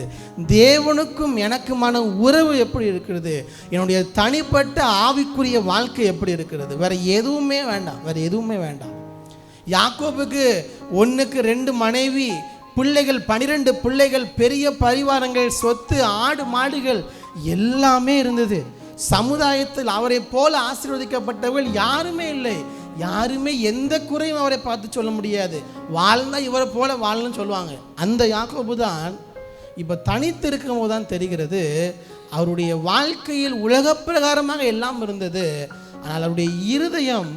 தேவனுக்கும் எனக்குமான உறவு எப்படி இருக்கிறது, என்னுடைய தனிப்பட்ட ஆவிக்குரிய வாழ்க்கை எப்படி இருக்கிறது, வேறு எதுவுமே வேண்டாம். யாக்கோபுக்கு 1க்கு 2 மனைவி, பிள்ளைகள் 12 பிள்ளைகள், பெரிய பரிவாரங்கள், சொத்து, ஆடு மாடுகள் எல்லாமே இருந்தது. சமுதாயத்தில் அவரை போல ஆசீர்வதிக்கப்பட்டவர்கள் யாருமே இல்லை. யாருமே எந்த குறையும் அவரை பார்த்து சொல்ல முடியாது. வாழ்ந்தால் இவரை போல வாழணும்னு சொல்லுவாங்க. அந்த யாக்கோபு தான் இப்போ தனித்து இருக்கும் போது தான் தெரிகிறது, அவருடைய வாழ்க்கையில் உலக பிரகாரமாக எல்லாம் இருந்தது. ஆனால் அவருடைய இருதயம்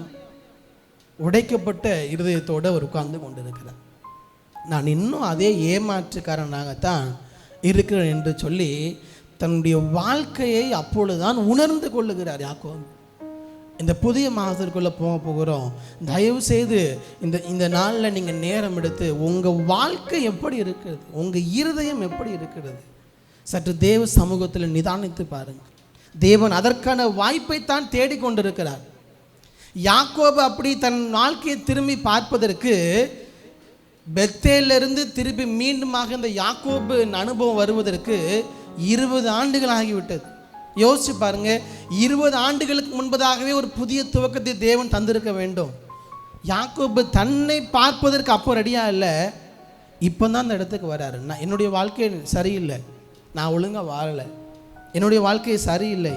உடைக்கப்பட்ட இருதயத்தோடு அவர் உட்கார்ந்து கொண்டிருக்கிறார். நான் இன்னும் அதே ஏமாற்றுக்காரனாகத்தான் இருக்கிறேன் என்று சொல்லி தன்னுடைய வாழ்க்கையை அப்பொழுதுதான் உணர்ந்து கொள்ளுகிறார் யாக்கோபு. இந்த புதிய மாதத்திற்குள்ளே போகிறோம். தயவு செய்து இந்த நாளில் நீங்கள் நேரம் எடுத்து உங்கள் வாழ்க்கை எப்படி இருக்கிறது, உங்கள் இருதயம் எப்படி இருக்கிறது, சற்று தேவ சமூகத்தில் நிதானித்து பாருங்கள். தேவன் அதற்கான வாய்ப்பை தான் தேடிக்கொண்டிருக்கிறார். யாக்கோபு அப்படி தன் வாழ்க்கையை திரும்பி பார்ப்பதற்கு பெத்தேலிருந்து திருப்பி மீண்டுமாக இந்த யாக்கோபு அனுபவம் வருவதற்கு 20 ஆண்டுகள் ஆகிவிட்டது. யோசிச்சு பாருங்க, 20 ஆண்டுகளுக்கு முன்பதாகவே ஒரு புதிய துவக்கத்தை தேவன் தந்திருக்க வேண்டும். யாக்கோபு தன்னை பார்ப்பதற்கு அப்போ ரெடியா இல்லை, இப்போ தான் அந்த இடத்துக்கு வராரு. நான் என்னுடைய வாழ்க்கை சரியில்லை, நான் ஒழுங்காக வாழலை, என்னுடைய வாழ்க்கை சரியில்லை.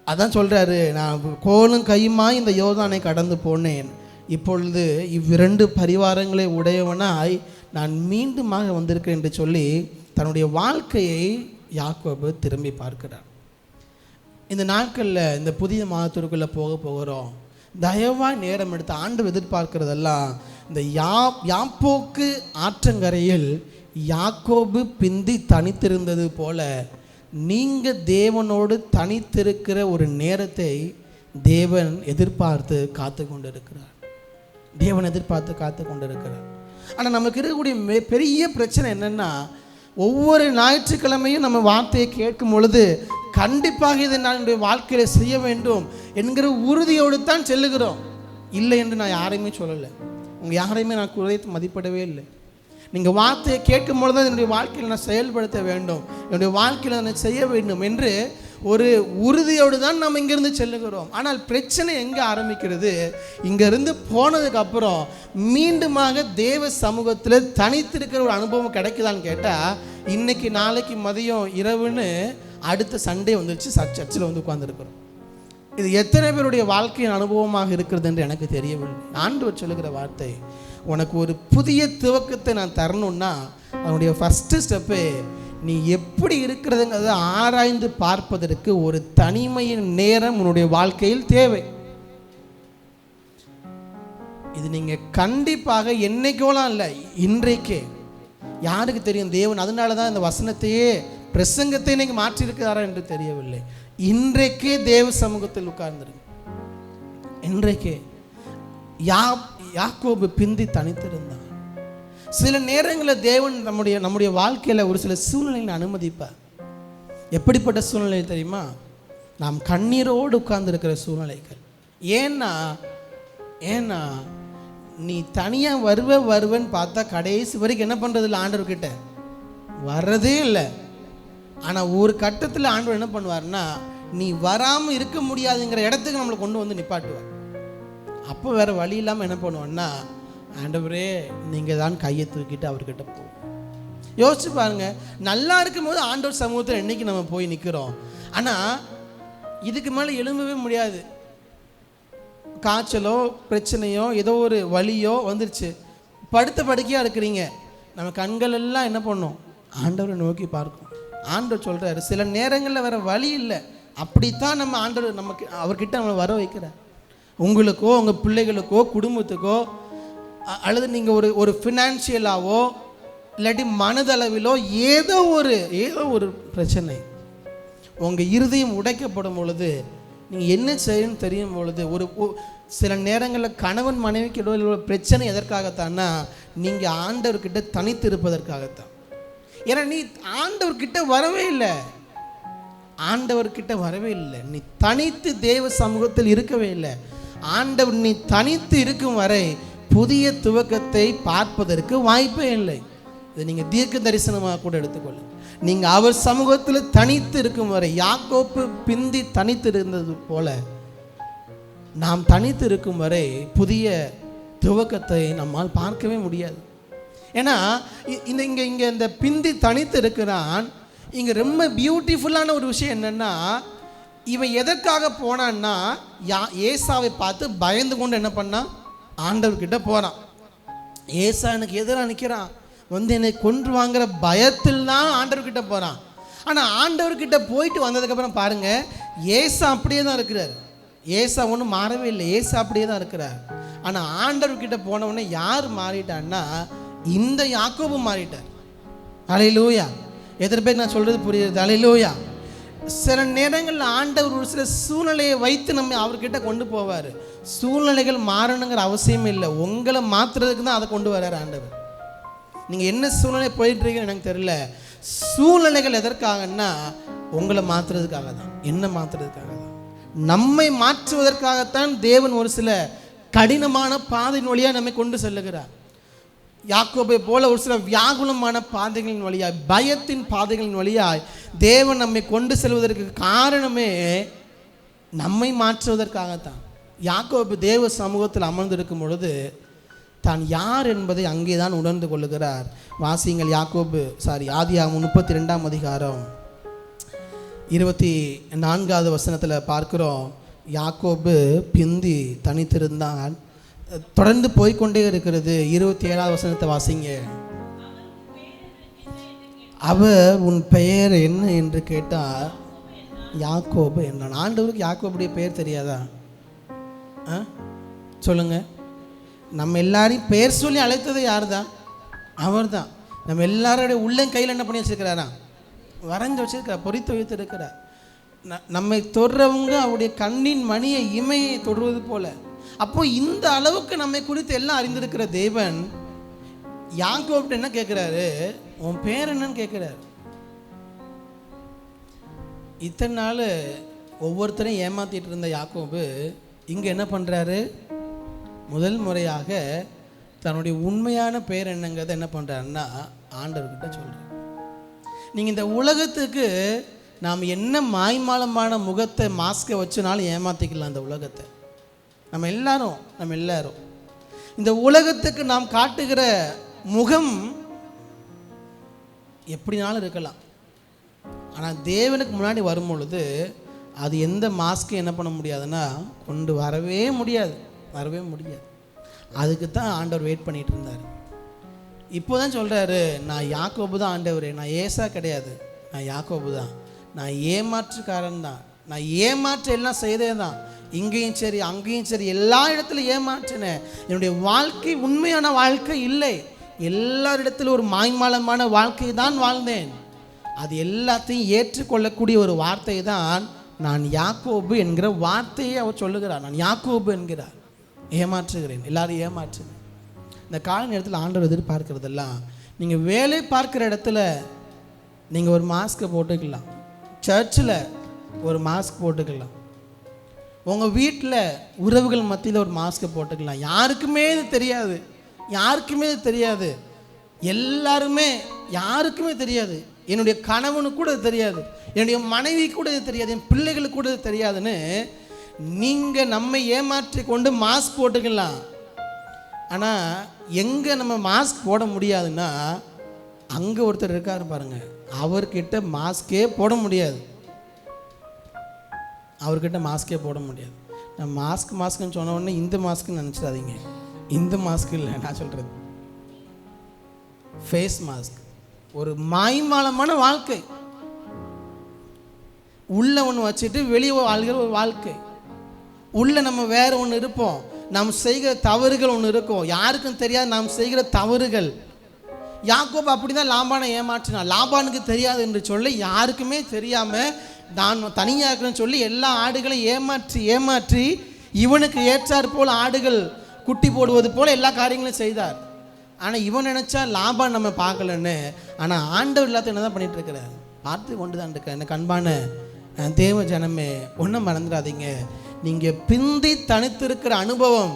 அதான் சொல்கிறாரு, நான் கோலும் கையுமா இந்த யோர்தானை கடந்து போனேன், இப்பொழுது இவ்விரண்டு பரிவாரங்களை உடையவனாய் நான் மீண்டுமாக வந்திருக்கேன் என்று சொல்லி தன்னுடைய வாழ்க்கையை யாக்கோபு திரும்பி பார்க்கிறார். இந்த நாட்களில் இந்த புதிய மாதத்திற்குள்ளே போகிறோம். தயவாய் நேரம் எடுத்து ஆண்டு எதிர்பார்க்கிறதெல்லாம் இந்த யாப்போக்கு ஆற்றங்கரையில் யாக்கோபு பிந்தி தனித்திருந்தது போல நீங்கள் தேவனோடு தனித்திருக்கிற ஒரு நேரத்தை தேவன் எதிர்பார்த்து காத்து கொண்டிருக்கிறார். ஆனால் நமக்கு இருக்கக்கூடிய பெரிய பிரச்சனை என்னென்னா, ஒவ்வொரு ஞாயிற்றுக்கிழமையும் நம்ம வார்த்தையை கேட்கும் பொழுது கண்டிப்பாக இதை நான் என்னுடைய வாழ்க்கையில் செய்ய வேண்டும் என்கிற உறுதியோடு தான் செல்லுகிறோம். இல்லை என்று நான் யாரையுமே சொல்லலை, உங்கள் யாரையுமே நான் குறைத்து மதிப்பிடவே இல்லை. நீங்கள் வார்த்தையை கேட்கும் பொழுது தான் என்னுடைய வாழ்க்கையில் நான் செயல்படுத்த வேண்டும், என்னுடைய வாழ்க்கையில் நான் செய்ய வேண்டும் என்று ஒரு உறுதியோடு தான் நம்ம இங்கேருந்து செல்லுகிறோம். ஆனால் பிரச்சனை எங்கே ஆரம்பிக்கிறது? இங்கேருந்து போனதுக்கப்புறம் மீண்டுமாக தேவ சமூகத்தில் தனித்திருக்கிற ஒரு அனுபவம் கிடைக்குதான்னு கேட்டால், இன்றைக்கி நாளைக்கு மதியம் இரவுன்னு அடுத்த சண்டே வந்துருச்சு, சர்ச்சில் வந்து உட்கார்ந்துருக்கிறோம். இது எத்தனை பேருடைய வாழ்க்கையின் அனுபவமாக இருக்கிறது என்று எனக்கு தெரியவில்லை. ஆண்டவர் சொல்லுகிற வார்த்தை, உனக்கு ஒரு புதிய துவக்கத்தை நான் தரணும்னா அவனுடைய ஃபஸ்ட்டு ஸ்டெப்பு நீ எப்படி இருக்கிறதுங்கிறத ஆராய்ந்து பார்ப்பதற்கு ஒரு தனிமையின் நேரம் உன்னுடைய வாழ்க்கையில் தேவை. இது நீங்கள் கண்டிப்பாக என்னைக்கோலாம் இல்லை, இன்றைக்கே. யாருக்கு தெரியும் தேவன் அதனால தான் இந்த வசனத்தையே பிரசங்கத்தை நீங்கள் மாற்றியிருக்கிறாரா என்று தெரியவில்லை. இன்றைக்கே தேவ சமூகத்தில் உட்கார்ந்துருங்க. இன்றைக்கே யாக்கோபு பிந்தி தனித்திருந்தான். சில நேரங்களில் தேவன் நம்முடைய வாழ்க்கையில் ஒரு சில சூழ்நிலைகளை அனுமதிப்பார். எப்படிப்பட்ட சூழ்நிலை தெரியுமா? நாம் கண்ணீரோடு உட்கார்ந்துருக்கிற சூழ்நிலைகள். ஏன்னா நீ தனியாக வருவேன்னு பார்த்தா கடைசி வரைக்கும் என்ன பண்ணுறது இல்லை, ஆண்டவர்கிட்ட வர்றதே இல்லை. ஆனால் ஒரு கட்டத்தில் ஆண்டவர் என்ன பண்ணுவார்னா, நீ வராமல் இருக்க முடியாதுங்கிற இடத்துக்கு நம்மளை கொண்டு வந்து நிப்பாட்டுவார். அப்போ வேறு வழி இல்லாமல் என்ன பண்ணுவோன்னா, ஆண்டவரே நீங்கள் தான் கையை தூக்கிட்டு அவர்கிட்ட போவோம். யோசிச்சு பாருங்க, நல்லா இருக்கும் போது ஆண்டவர் சமூகத்தில் என்னைக்கு நம்ம போய் நிற்கிறோம். ஆனால் இதுக்கு மேலே எழும்பவே முடியாது. காய்ச்சலோ பிரச்சனையோ ஏதோ ஒரு வலியோ வந்துருச்சு, படுத்த படுக்கையாக இருக்கிறீங்க, நம்ம கண்கள் எல்லாம் என்ன பண்ணோம், ஆண்டவரை நோக்கி பார்க்கும். ஆண்டவர் சொல்கிறாரு, சில நேரங்களில் வேறு வழி இல்லை, அப்படித்தான் நம்ம ஆண்டவர் நமக்கு அவர்கிட்ட நம்ம வர வைக்கிறார். உங்களுக்கோ உங்கள் பிள்ளைகளுக்கோ குடும்பத்துக்கோ அல்லது நீங்கள் ஒரு ஃபினான்ஷியலாவோ இல்லாட்டி மனதளவிலோ ஏதோ ஒரு பிரச்சனை உங்கள் இருதயம் உடைக்கப்படும் பொழுது நீங்கள் என்ன செய்யணும்னு தெரியும் பொழுது, சில நேரங்களில் கணவன் மனைவிக்கு இடையில பிரச்சனை எதற்காகத்தான்னா, நீங்கள் ஆண்டவர்கிட்ட தனித்து இருப்பதற்காகத்தான். ஏன்னா நீ ஆண்டவர்கிட்ட வரவே இல்லை, நீ தனித்து தேவ சமூகத்தில் இருக்கவே இல்லை. ஆண்டவர் நீ தனித்து இருக்கும் வரை புதிய துவக்கத்தை பார்ப்பதற்கு வாய்ப்பே இல்லை. இதை நீங்கள் தீர்க்க தரிசனமாக கூட எடுத்துக்கொள்ளுங்க. நீங்கள் அவர் சமூகத்தில் தனித்து இருக்கும் வரை, யாக்கோப்பு பிந்தி தனித்து இருந்தது போல நாம் தனித்து இருக்கும் வரை புதிய துவக்கத்தை நம்மால் பார்க்கவே முடியாது. ஏன்னா இங்கே இந்த பிந்தி தனித்து இருக்கிறான். இங்கே ரொம்ப பியூட்டிஃபுல்லான ஒரு விஷயம் என்னென்னா, இவன் எதற்காக போனான்னா, ஏசாவை பார்த்து பயந்து கொண்டு என்ன பண்ணான், ஆண்டவர்கிட்ட போகிறான். ஏசா எனக்கு எதிராக நிற்கிறான், வந்து என்னை கொன்று வாங்குற பயத்தில் தான் ஆண்டவர்கிட்ட போகிறான். ஆனால் ஆண்டவர்கிட்ட போயிட்டு வந்ததுக்கப்புறம் பாருங்கள், ஏசா அப்படியே தான் இருக்கிறார். ஏசா ஒன்றும் மாறவே இல்லை, ஏசா அப்படியே தான் இருக்கிறார். ஆனால் ஆண்டவர்கிட்ட போனவுடனே யார் மாறிட்டான்னா, இந்த யாக்கோபு மாறிட்டார். அல்லேலூயா! எத்தனை பேர் நான் சொல்கிறது புரியுது? அல்லேலூயா! சில நேரங்களில் ஆண்டவர் ஒரு சில சூழ்நிலையை வைத்து நம்ம அவர்கிட்ட கொண்டு போவார். சூழ்நிலைகள் மாறணுங்கிற அவசியம் இல்லை, உங்களை மாற்றுறதுக்கு தான் அதை கொண்டு வர்றார் ஆண்டவர். நீங்கள் என்ன சூழ்நிலை போயிட்டுருக்கீங்கன்னு எனக்கு தெரியல, சூழ்நிலைகள் எதற்காகன்னா உங்களை மாற்றுறதுக்காக தான், என்ன மாற்றுறதுக்காக தான், நம்மை மாற்றுவதற்காகத்தான் தேவன் ஒரு சில கடினமான பாதையின் வழியாக நம்மை கொண்டு செல்லுகிறார். யாக்கோபை போல ஒரு சில வியாகுலமான பாதைகளின் வழியாய், பயத்தின் பாதைகளின் வழியாய் தேவன் நம்மை கொண்டு செல்வதற்கு காரணமே நம்மை மாற்றுவதற்காகத்தான். யாக்கோபு தேவ சமூகத்தில் அமர்ந்திருக்கும் பொழுது தான் யார் என்பதை அங்கே தான் உணர்ந்து கொள்ளுகிறார். வாசிங்கள் ஆதியாகமம் 32ஆம் அதிகாரம் 24வது வசனத்தில் பார்க்கிறோம். யாக்கோபு பிந்தி தனித்திருந்தான். தொடர்ந்து போய்கொண்டே இருக்கிறது. 27வது வசனத்தை வாசிங்க. அவர் உன் பெயர் என்ன என்று கேட்டார். யாக்கோபு என்ன? ஆண்டவருக்கு யாக்கோபுடைய பெயர் தெரியாதா? சொல்லுங்க. நம்ம எல்லாரையும் பெயர் சொல்லி அழைத்தது யார் தான்? அவர் தான். நம்ம எல்லாரோடைய உள்ளங்கையில் என்ன பண்ணி வச்சிருக்கிறாரா? வரைஞ்சி வச்சிருக்கிறார், பொறித்து வைத்து இருக்கிறார். நம்மை தொடுறவங்க அவருடைய கண்ணின் மணியை இமையை தொடுவது போல. அப்போ இந்த அளவுக்கு நம்மை குறித்து எல்லாம் அறிந்திருக்கிற தேவன் யாக்கோபு என்ன கேட்குறாரு? உன் பேர் என்னன்னு கேட்குறாரு. இத்தனை நாள் ஒவ்வொருத்தரையும் ஏமாத்திட்டு இருந்த யாக்கோபு இங்கே என்ன பண்ணுறாரு? முதல் முறையாக தன்னுடைய உண்மையான பெயர் என்னங்கிறத என்ன பண்ணுறாருன்னா ஆண்டவர்கிட்ட சொல்கிறார். நீங்கள் இந்த உலகத்துக்கு நாம் என்ன மாய்மாலமான முகத்தை மாஸ்கை வச்சுனாலும் ஏமாற்றிக்கலாம். அந்த உலகத்தை நம்ம எல்லாரும் இந்த உலகத்துக்கு நாம் காட்டுகிற முகம் எப்படினாலும் இருக்கலாம். ஆனால் தேவனுக்கு முன்னாடி வரும் பொழுது அது எந்த மாஸ்க்கும் என்ன பண்ண முடியாதுன்னா கொண்டு வரவே முடியாது. அதுக்கு தான் ஆண்டவர் வெயிட் பண்ணிட்டு இருந்தார். இப்போ தான் சொல்கிறாரு, நான் யாக்கோபு தான் ஆண்டவரே, நான் ஏசா கிடையாது, நான் யாக்கோபு தான், நான் ஏமாற்றுக்காரன் தான், நான் ஏமாற்ற எல்லாம் செய்தே தான், இங்கேயும் சரி அங்கேயும் சரி எல்லா இடத்துலையும் ஏமாற்றினேன். என்னுடைய வாழ்க்கை உண்மையான வாழ்க்கை இல்லை, எல்லாரிடத்திலும் ஒரு மாய்மாலமான வாழ்க்கை தான் வாழ்ந்தேன். அது எல்லாத்தையும் ஏற்றுக்கொள்ளக்கூடிய ஒரு வார்த்தை தான் நான் யாக்கோபு என்கிற வார்த்தையை அவர் சொல்லுகிறார். நான் யாக்கோபு என்கிறார். ஏமாற்றுகிறேன், எல்லாரும் ஏமாற்றுகிறேன். இந்த கால நேரத்தில் ஆண்டவர் எதிர்பார்க்கிறதெல்லாம், நீங்கள் வேலை பார்க்குற இடத்துல நீங்கள் ஒரு மாஸ்க்கை போட்டுக்கலாம், சர்ச்சில் ஒரு மாஸ்க் போட்டுக்கலாம், உங்கள் வீட்டில் உறவுகள் மத்தியில் ஒரு மாஸ்க்கை போட்டுக்கலாம். யாருக்குமே இது தெரியாது, எல்லாருமே யாருக்குமே தெரியாது. என்னுடைய கணவனுக்கு கூட இது தெரியாது, என்னுடைய மனைவி கூட இது தெரியாது, என் பிள்ளைகளுக்கு கூட இது தெரியாதுன்னு நீங்கள் நம்மை ஏமாற்றி கொண்டு மாஸ்க் போட்டுக்கலாம். ஆனால் எங்கே நம்ம மாஸ்க் போட முடியாதுன்னா அங்கே ஒருத்தர் இருக்காரு பாருங்க, அவர்கிட்ட மாஸ்கே போட முடியாது. நான் மாஸ்க்குன்னு சொன்ன உடனே இந்த மாஸ்க்குன்னு நினச்சிடாதீங்க. இந்த மாஸ்க் இல்லை, நான் சொல்கிறது ஃபேஸ் மாஸ்க். ஒரு மாய்மாலமான வாழ்க்கை, உள்ள ஒன்று வச்சுட்டு வெளியே வாழ்கிற ஒரு வாழ்க்கை. உள்ள நம்ம வேற ஒன்று இருப்போம், நாம் செய்கிற தவறுகள் ஒன்று இருக்கும், யாருக்கும் தெரியாது நாம் செய்கிற தவறுகள். யாக்கோபு அப்படி தான் லாபானை ஏமாற்றினான். லாபானுக்கு தெரியாது என்று சொல்லி, யாருக்குமே தெரியாமல் நான் தனியாக இருக்கிறேன்னு சொல்லி எல்லா ஆடுகளையும் ஏமாற்றி இவனுக்கு ஏற்றார் போல் ஆடுகள் குட்டி போடுவது போல் எல்லா காரியங்களையும் செய்தார். ஆனால் இவன் நினச்சா லாபான் நம்ம பார்க்கலன்னு. ஆனால் ஆண்டவர் எல்லாத்தையும் என்ன தான் பண்ணிட்டு இருக்கிறார்? பார்த்து கொண்டு தான் இருக்க. எனக்கு அன்பான தேவ ஜனமே, ஒன்றும் மறந்துடாதீங்க. நீங்கள் பிந்தி தனித்திருக்கிற அனுபவம்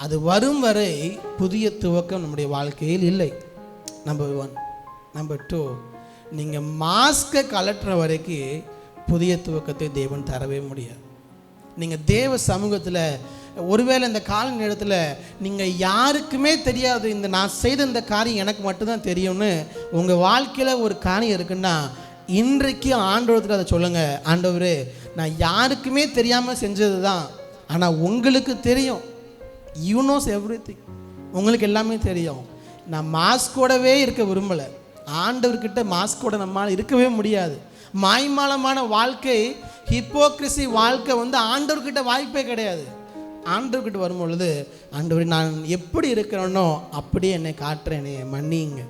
அது வரும் வரை புதிய துவக்கம் நம்முடைய வாழ்க்கையில் இல்லை. நம்பர் 1. நம்பர் 2, நீங்கள் மாஸ்கை கலட்டுற வரைக்கும் புதிய துவக்கத்தை தேவன் தரவே முடியாது. நீங்கள் தேவ சமூகத்தில் ஒருவேளை இந்த கால நேரத்தில் நீங்கள் யாருக்குமே தெரியாது, இந்த நான் செய்த இந்த காரியம் எனக்கு மட்டும்தான் தெரியும்னு உங்கள் வாழ்க்கையில் ஒரு காரியம் இருக்குன்னா, இன்றைக்கு ஆண்டவரத்தில் அதை சொல்லுங்கள். ஆண்டவரே, நான் யாருக்குமே தெரியாமல் செஞ்சது தான், ஆனால் உங்களுக்கு தெரியும். You knows everything. உங்களுக்கு எல்லாமே தெரியும். நான் மாஸ்கோடவே இருக்க விரும்பலை. ஆண்டவர்கிட்ட மாஸ்கோட நம்மளால் இருக்கவே முடியாது. மாய்மாலமான வாழ்க்கை, ஹிப்போக்ரிசி வாழ்க்கை ஆண்டவர்கிட்ட வாய்ப்பே கிடையாது. ஆண்டவர்கிட்ட வரும் பொழுது, ஆண்டவர் நான் எப்படி இருக்கிறேனோ அப்படியே என்னை காட்டுறேனே, மன்னிங்க,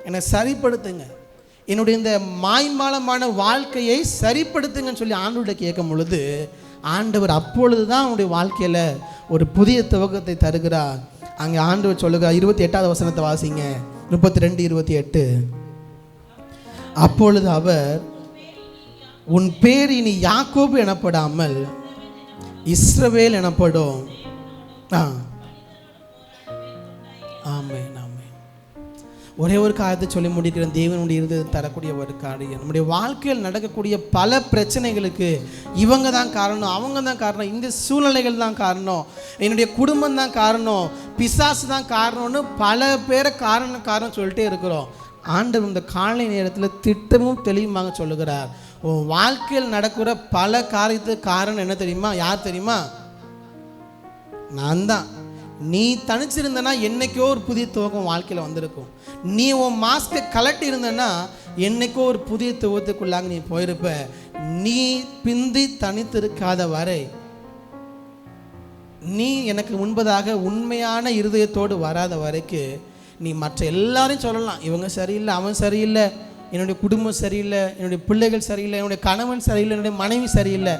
என்னை சரிப்படுத்துங்க, என்னுடைய இந்த மாய்மாலமான வாழ்க்கையை சரிப்படுத்துங்கன்னு சொல்லி ஆண்டவர்கிட்ட கேட்கும் பொழுது, ஆண்டவர் அப்பொழுது தான் அவனுடைய வாழ்க்கையில் ஒரு புதிய துவக்கத்தை தருகிறார். அங்கே ஆண்டவர் சொல்லுகிறார், 28வது வசனத்தை வாசிங்க. 32:28. அப்பொழுது அவர், உன் பேர் இனி யாக்கோபு எனப்படாமல் இஸ்ரவேல் எனப்படும். ஆமென். ஒரே ஒரு காரியத்தை சொல்லி முடிக்கிறேன். தேவனுடைய இருதயத்தை தரக்கூடிய ஒரு காரியம், நம்முடைய வாழ்க்கையில் நடக்கக்கூடிய பல பிரச்சனைகளுக்கு இவங்க தான் காரணம், அவங்க தான் காரணம், இந்த சூழ்நிலைகள் தான் காரணம், என்னுடைய குடும்பம் தான் காரணம், பிசாசு தான் காரணம்னு பல பேரை காரணம் சொல்லிட்டே இருக்கிறோம். ஆண்டவர் இந்த காலை நேரத்தில் திட்டமும் தெளிவுமாக சொல்லுகிறார். உன் வாழ்க்கையில் நடக்கிற பல காரியத்துக்கு காரணம் என்ன தெரியுமா? யார் தெரியுமா? நான் தான். நீ தனிச்சிருந்தனா என்னைக்கோ ஒரு புதிய துவக்கம் வாழ்க்கையில் வந்திருக்கும். நீ உன் மாஸ்கை கலட்டி இருந்தனா என்னைக்கோ ஒரு புதிய துவக்கத்துக்குள்ளாக நீ போயிருப்ப. நீ பிந்தி தனித்திருக்காத வரை, நீ எனக்கு முன்பதாக உண்மையான இருதயத்தோடு வராத வரைக்கும் நீ மற்ற எல்லாரையும் சொல்லலாம், இவங்க சரியில்லை, அவன் சரியில்லை, என்னுடைய குடும்பம் சரியில்லை, என்னுடைய பிள்ளைகள் சரியில்லை, என்னுடைய கணவன் சரியில்லை, என்னுடைய மனைவி சரியில்லை.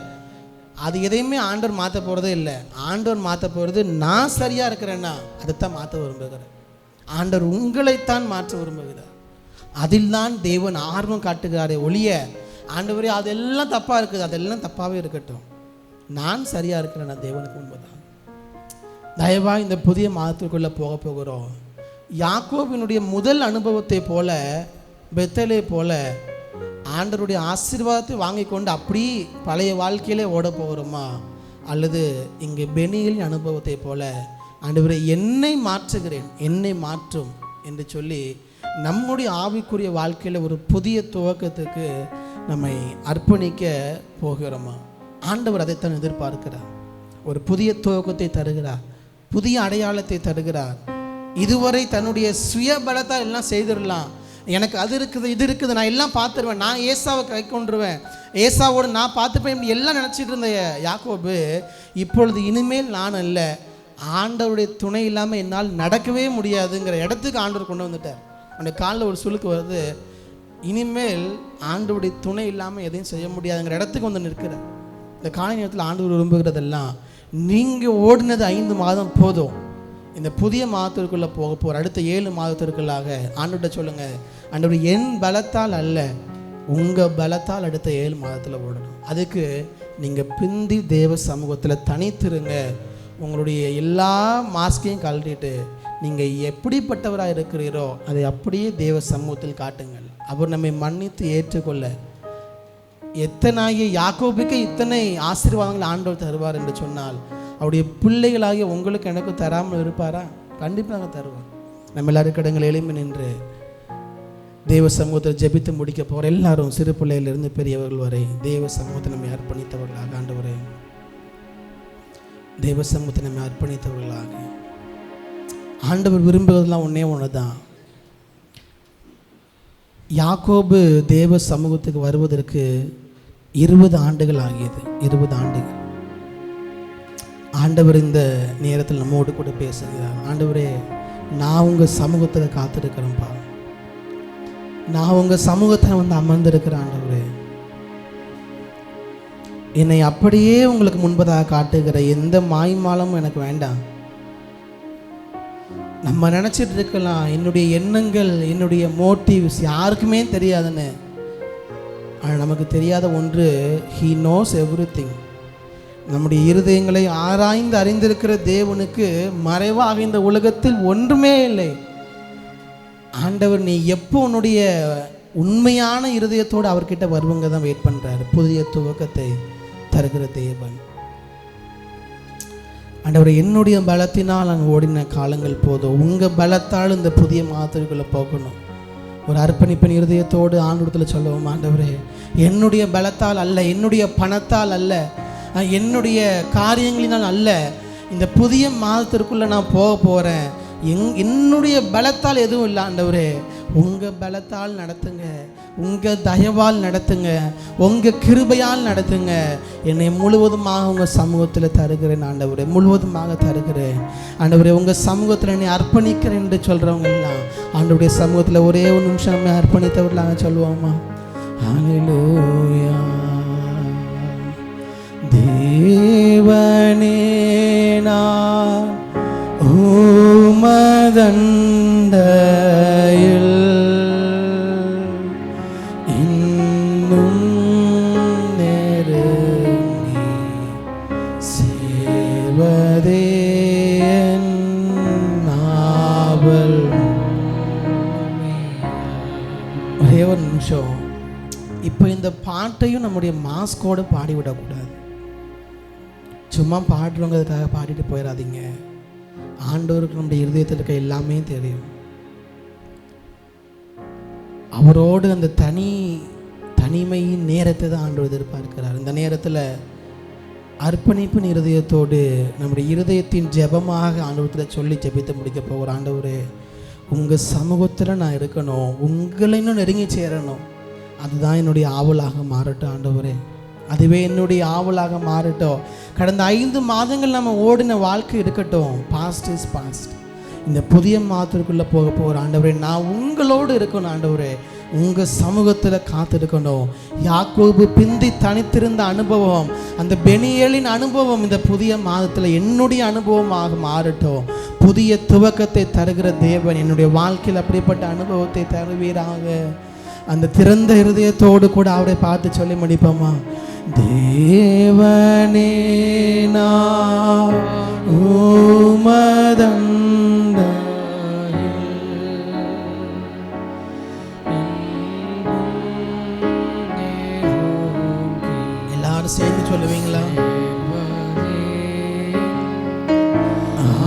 அது எதையுமே ஆண்டவர் மாற்ற போகிறதே இல்லை. ஆண்டவர் மாற்ற போகிறது நான் சரியாக இருக்கிறேன்னா அதைத்தான் மாற்ற விரும்புகிறேன். ஆண்டவர் உங்களைத்தான் மாற்ற விரும்புகிறார். அதில் தான் தேவன் ஆர்வம் காட்டுகிறாரே ஒழிய, ஆண்டவரே அதெல்லாம் தப்பாக இருக்குது, அதெல்லாம் தப்பாகவே இருக்கட்டும், நான் சரியாக இருக்கிறேன், நான் தேவனுக்கு முன்புதான். தயவாக இந்த புதிய மாதத்திற்குள்ளே போகிறோம். யாக்கோபினுடைய முதல் அனுபவத்தை போல, பெத்தேலை போல ஆண்டவருடைய ஆசீர்வாதத்தை வாங்கி கொண்டு அப்படி பழைய வாழ்க்கையிலே ஓட போகிறோமா, அல்லது இங்கே பெனியலின் அனுபவத்தை போல ஆண்டவரை என்னை மாற்றுகிறேன், என்னை மாற்றும் என்று சொல்லி நம்முடைய ஆவிக்குரிய வாழ்க்கையில் ஒரு புதிய துவக்கத்துக்கு நம்மை அர்ப்பணிக்க போகிறோமா? ஆண்டவர் அதைத்தான் எதிர்பார்க்கிறார். ஒரு புதிய துவக்கத்தை தருகிறார், புதிய அடையாளத்தை தருகிறார். இதுவரை தன்னுடைய சுய பலத்தால் எல்லாம் செய்திடலாம், எனக்கு அது இருக்குது இது இருக்குது, நான் எல்லாம் பார்த்துருவேன், நான் ஏசாவை கை கொண்டுருவேன், ஏசாவோடு நான் பார்த்துப்பேன், இப்படி எல்லாம் நினச்சிட்டு இருந்த யாக்கோபு இப்பொழுது இனிமேல் நான் அல்ல, ஆண்டவருடைய துணை இல்லாமல் என்னால் நடக்கவே முடியாதுங்கிற இடத்துக்கு ஆண்டவர் கொண்டு வந்துட்டார். அவனுடைய காலில் ஒரு சுளுக்கு வருது, இனிமேல் ஆண்டவருடைய துணை இல்லாமல் எதையும் செய்ய முடியாதுங்கிற இடத்துக்கு வந்து நிற்கிறார். இந்த காலை நேரத்தில் ஆண்டவர் விரும்புகிறதெல்லாம், நீங்கள் ஓடினது 5 மாதம் போதும், இந்த புதிய மாதத்திற்குள்ளே போக போகிற அடுத்த 7 மாதத்திற்குள்ளாக ஆண்டவர்கிட்ட சொல்லுங்கள், ஆண்டவர் என் பலத்தால் அல்ல, உங்கள் பலத்தால் அடுத்த 7 மாதத்தில் ஓடணும். அதுக்கு நீங்கள் பிந்தி தேவ சமூகத்தில் தனித்திருங்க. உங்களுடைய எல்லா மாஸ்கையும் கழட்டிட்டு நீங்கள் எப்படிப்பட்டவராக இருக்கிறீரோ அதை அப்படியே தேவ சமூகத்தில் காட்டுங்கள். அவர் நம்மை மன்னித்து ஏற்றுக்கொள்ள, எத்தனாகிய யாக்கோபுக்கு இத்தனை ஆசீர்வாதங்கள் ஆண்டவர் தருவார் என்று சொன்னால், அவருடைய பிள்ளைகளாகிய உங்களுக்கு எனக்கு தராமல் இருப்பாரா? கண்டிப்பாக தருவார். நம்ம எல்லாரும் கடங்கள் எளிமை நின்று தேவ சமூகத்தில் ஜெபித்து முடிக்க போகிற எல்லாரும், சிறு பிள்ளையிலிருந்து பெரியவர்கள் வரை தேவ சமூகத்தை நம்மை அர்ப்பணித்தவர்களாக, ஆண்டவரே தேவ சமூகத்தை நம்மை அர்ப்பணித்தவர்களாக, ஆண்டவர் விரும்புவதெல்லாம் ஒன்று தான். யாக்கோபு தேவ சமூகத்துக்கு வருவதற்கு 20 ஆண்டுகள் ஆகியது. 20 ஆண்டுகள். ஆண்டவர் இந்த நேரத்தில் நம்மோடு கூட பேசுகிறார். ஆண்டவரே, நான் உங்கள் சமூகத்தில் காத்திருக்கிறேன்ப்பா, நான் உங்கள் சமூகத்தில் வந்து அமர்ந்திருக்கிறேன். ஆண்டவரே, என்னை அப்படியே உங்களுக்கு முன்பதாக காட்டுகிற எந்த மாய்மாலமும் எனக்கு வேண்டாம். நம்ம நினச்சிட்டு இருக்கலாம், என்னுடைய எண்ணங்கள், என்னுடைய மோட்டிவ்ஸ் யாருக்குமே தெரியாதுன்னு. ஆனால் நமக்கு தெரியாத ஒன்று, ஹீ நோஸ் எவ்ரிதிங். நம்முடைய இருதயங்களை ஆராய்ந்து அறிந்திருக்கிற தேவனுக்கு மறைவாக இந்த உலகத்தில் ஒன்றுமே இல்லை. ஆண்டவர் நீ எப்போ உன்னுடைய உண்மையான இருதயத்தோடு அவர்கிட்ட வருவங்க தான் வெயிட் பண்ணுறாரு. புதிய துவக்கத்தை தருகிற தேவன். ஆண்டவர், என்னுடைய பலத்தினால் நான் ஓடின காலங்கள் போதும், உங்கள் பலத்தால் இந்த புதிய மாதத்திற்குள்ளே போகணும். ஒரு அர்ப்பணிப்பின் இருதயத்தோடு ஆண்டவரத்தில் சொல்லுவோம், ஆண்டவரே, என்னுடைய பலத்தால் அல்ல, என்னுடைய பணத்தால் அல்ல, என்னுடைய காரியங்களினால் அல்ல, இந்த புதிய மாதத்திற்குள்ளே நான் போக போகிறேன். என்னுடைய பலத்தால் எதுவும் இல்லை ஆண்டவரே, உங்கள் பலத்தால் நடத்துங்க, உங்கள் தயவால் நடத்துங்க, உங்கள் கிருபையால் நடத்துங்க. என்னை முழுவதுமாக உங்கள் சமூகத்தில் தருகிறேன் ஆண்டவரே, முழுவதுமாக தருகிறேன் ஆண்டவரே. உங்கள் சமூகத்தில் என்னை அர்ப்பணிக்கிறேன் என்று சொல்கிறவங்க எல்லாம் ஆண்டவருடைய சமூகத்தில் ஒரே ஒரு நிமிஷம் நம்ம அர்ப்பணித்தவர்களாக சொல்லுவோமா? ஹல்லேலூயா. தேவனே, நான் உமதண்டையில் இன்னும் நெருங்கி சேர்வதே என் ஆவல். நிமிஷம் இப்போ இந்த பாட்டையும் நம்முடைய மாஸ்கோடு பாடிவிடக்கூடாது. சும்மா பாடுறவங்கிறதுக்காக பாடிட்டு போயிடாதீங்க. ஆண்டவருக்கு நம்முடைய இருதயத்தில் இருக்க எல்லாமே தெரியும். அவரோடு அந்த தனிமையின் நேரத்தை தான் ஆண்டவர் எதிர்பார்க்கிறார். இந்த நேரத்தில் அர்ப்பணிப்பின் இருதயத்தோடு நம்முடைய இருதயத்தின் ஜெபமாக ஆண்டவரத்தில் சொல்லி ஜெபித்து முடிக்க போகிற, ஆண்டவரே உங்கள் சமூகத்தில் நான் இருக்கணும், உங்களை இன்னும் நெருங்கி சேரணும், அதுதான் என்னுடைய ஆவலாக மாறட்டும் ஆண்டவரே, அதுவே என்னுடைய ஆவலாக மாறட்டும். கடந்த 5 மாதங்கள் நம்ம ஓடின வாழ்க்கை இருக்கட்டும், பாஸ்ட் இஸ் பாஸ்ட். இந்த புதிய மாதத்திற்குள்ளே போக போகிற ஆண்டவரே, நான் உங்களோடு இருக்கணும் ஆண்டவரே, உங்கள் சமூகத்தில் காத்திருக்கணும். யாக்கோபு பிந்தி தனித்திருந்த அனுபவம், அந்த பெனியேலின் அனுபவம் இந்த புதிய மாதத்தில் என்னுடைய அனுபவமாக மாறட்டும். புதிய துவக்கத்தை தருகிற தேவன் என்னுடைய வாழ்க்கையில் அப்படிப்பட்ட அனுபவத்தை தருவீராக. அந்த திறந்த இருதயத்தோடு கூட அவரை பார்த்து சொல்லி முடிப்போமா? தேவனே நான் உமதந்த எல்லாரும் சேர்ந்து சொல்லுவீங்களா?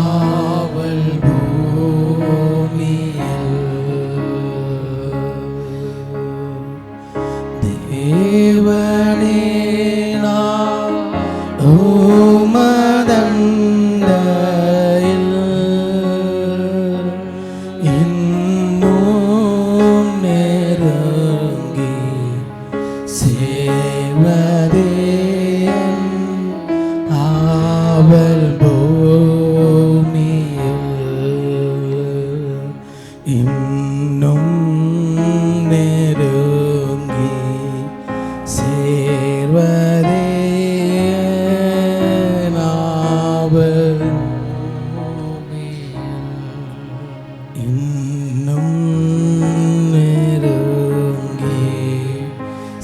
ஆவல் பூமியில் தேவனே நான் உமதண்டையில் இன்னும் நெருங்கி சேவதே ஆவல் பூமியில் இன்னும் நெருங்கி சேர்வதே நாவல் இன்னும் நெருங்கி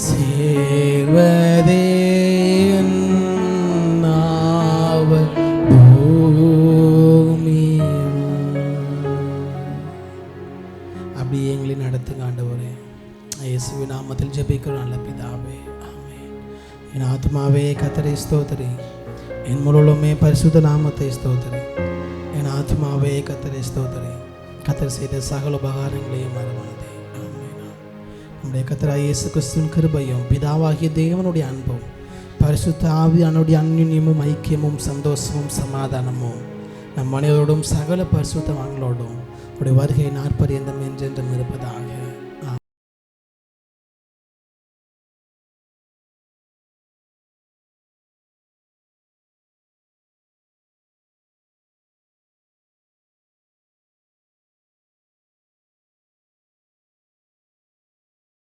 சேர்வதே நாவல் பூமியில். அப்படி எங்களை நடத்துங்க ஆண்டவரே. இயேசுவின் நாமத்தில் ஜெபிக்கிறோம் நல்ல பிதாவே, ஆமென். என் ஆத்மாவே கர்த்தரை ஸ்தோத்திரி, என் முழுவதுமே பரிசுத்த நாமத்தை ஸ்தோத்திரி. என் ஆத்மாவே கர்த்தரை ஸ்தோத்திரி, கர்த்தர் செய்த சகல உபகாரங்களையும் மறவாதே, ஆமென். நம்முடைய கர்த்தராகிய இயேசு கிறிஸ்துவின் கிருபையும் பிதாவாகிய தேவனுடைய அன்பும் பரிசுத்த ஆவியானுடைய அந்யுன்யமும் ஐக்கியமும் சந்தோஷமும் சமாதானமும் நம் அனைவரோடும் சகல பரிசுத்தவான்களோடும் உடைய வருகை நாற்பரியந்தம் என்றென்றும் இருப்பதாக.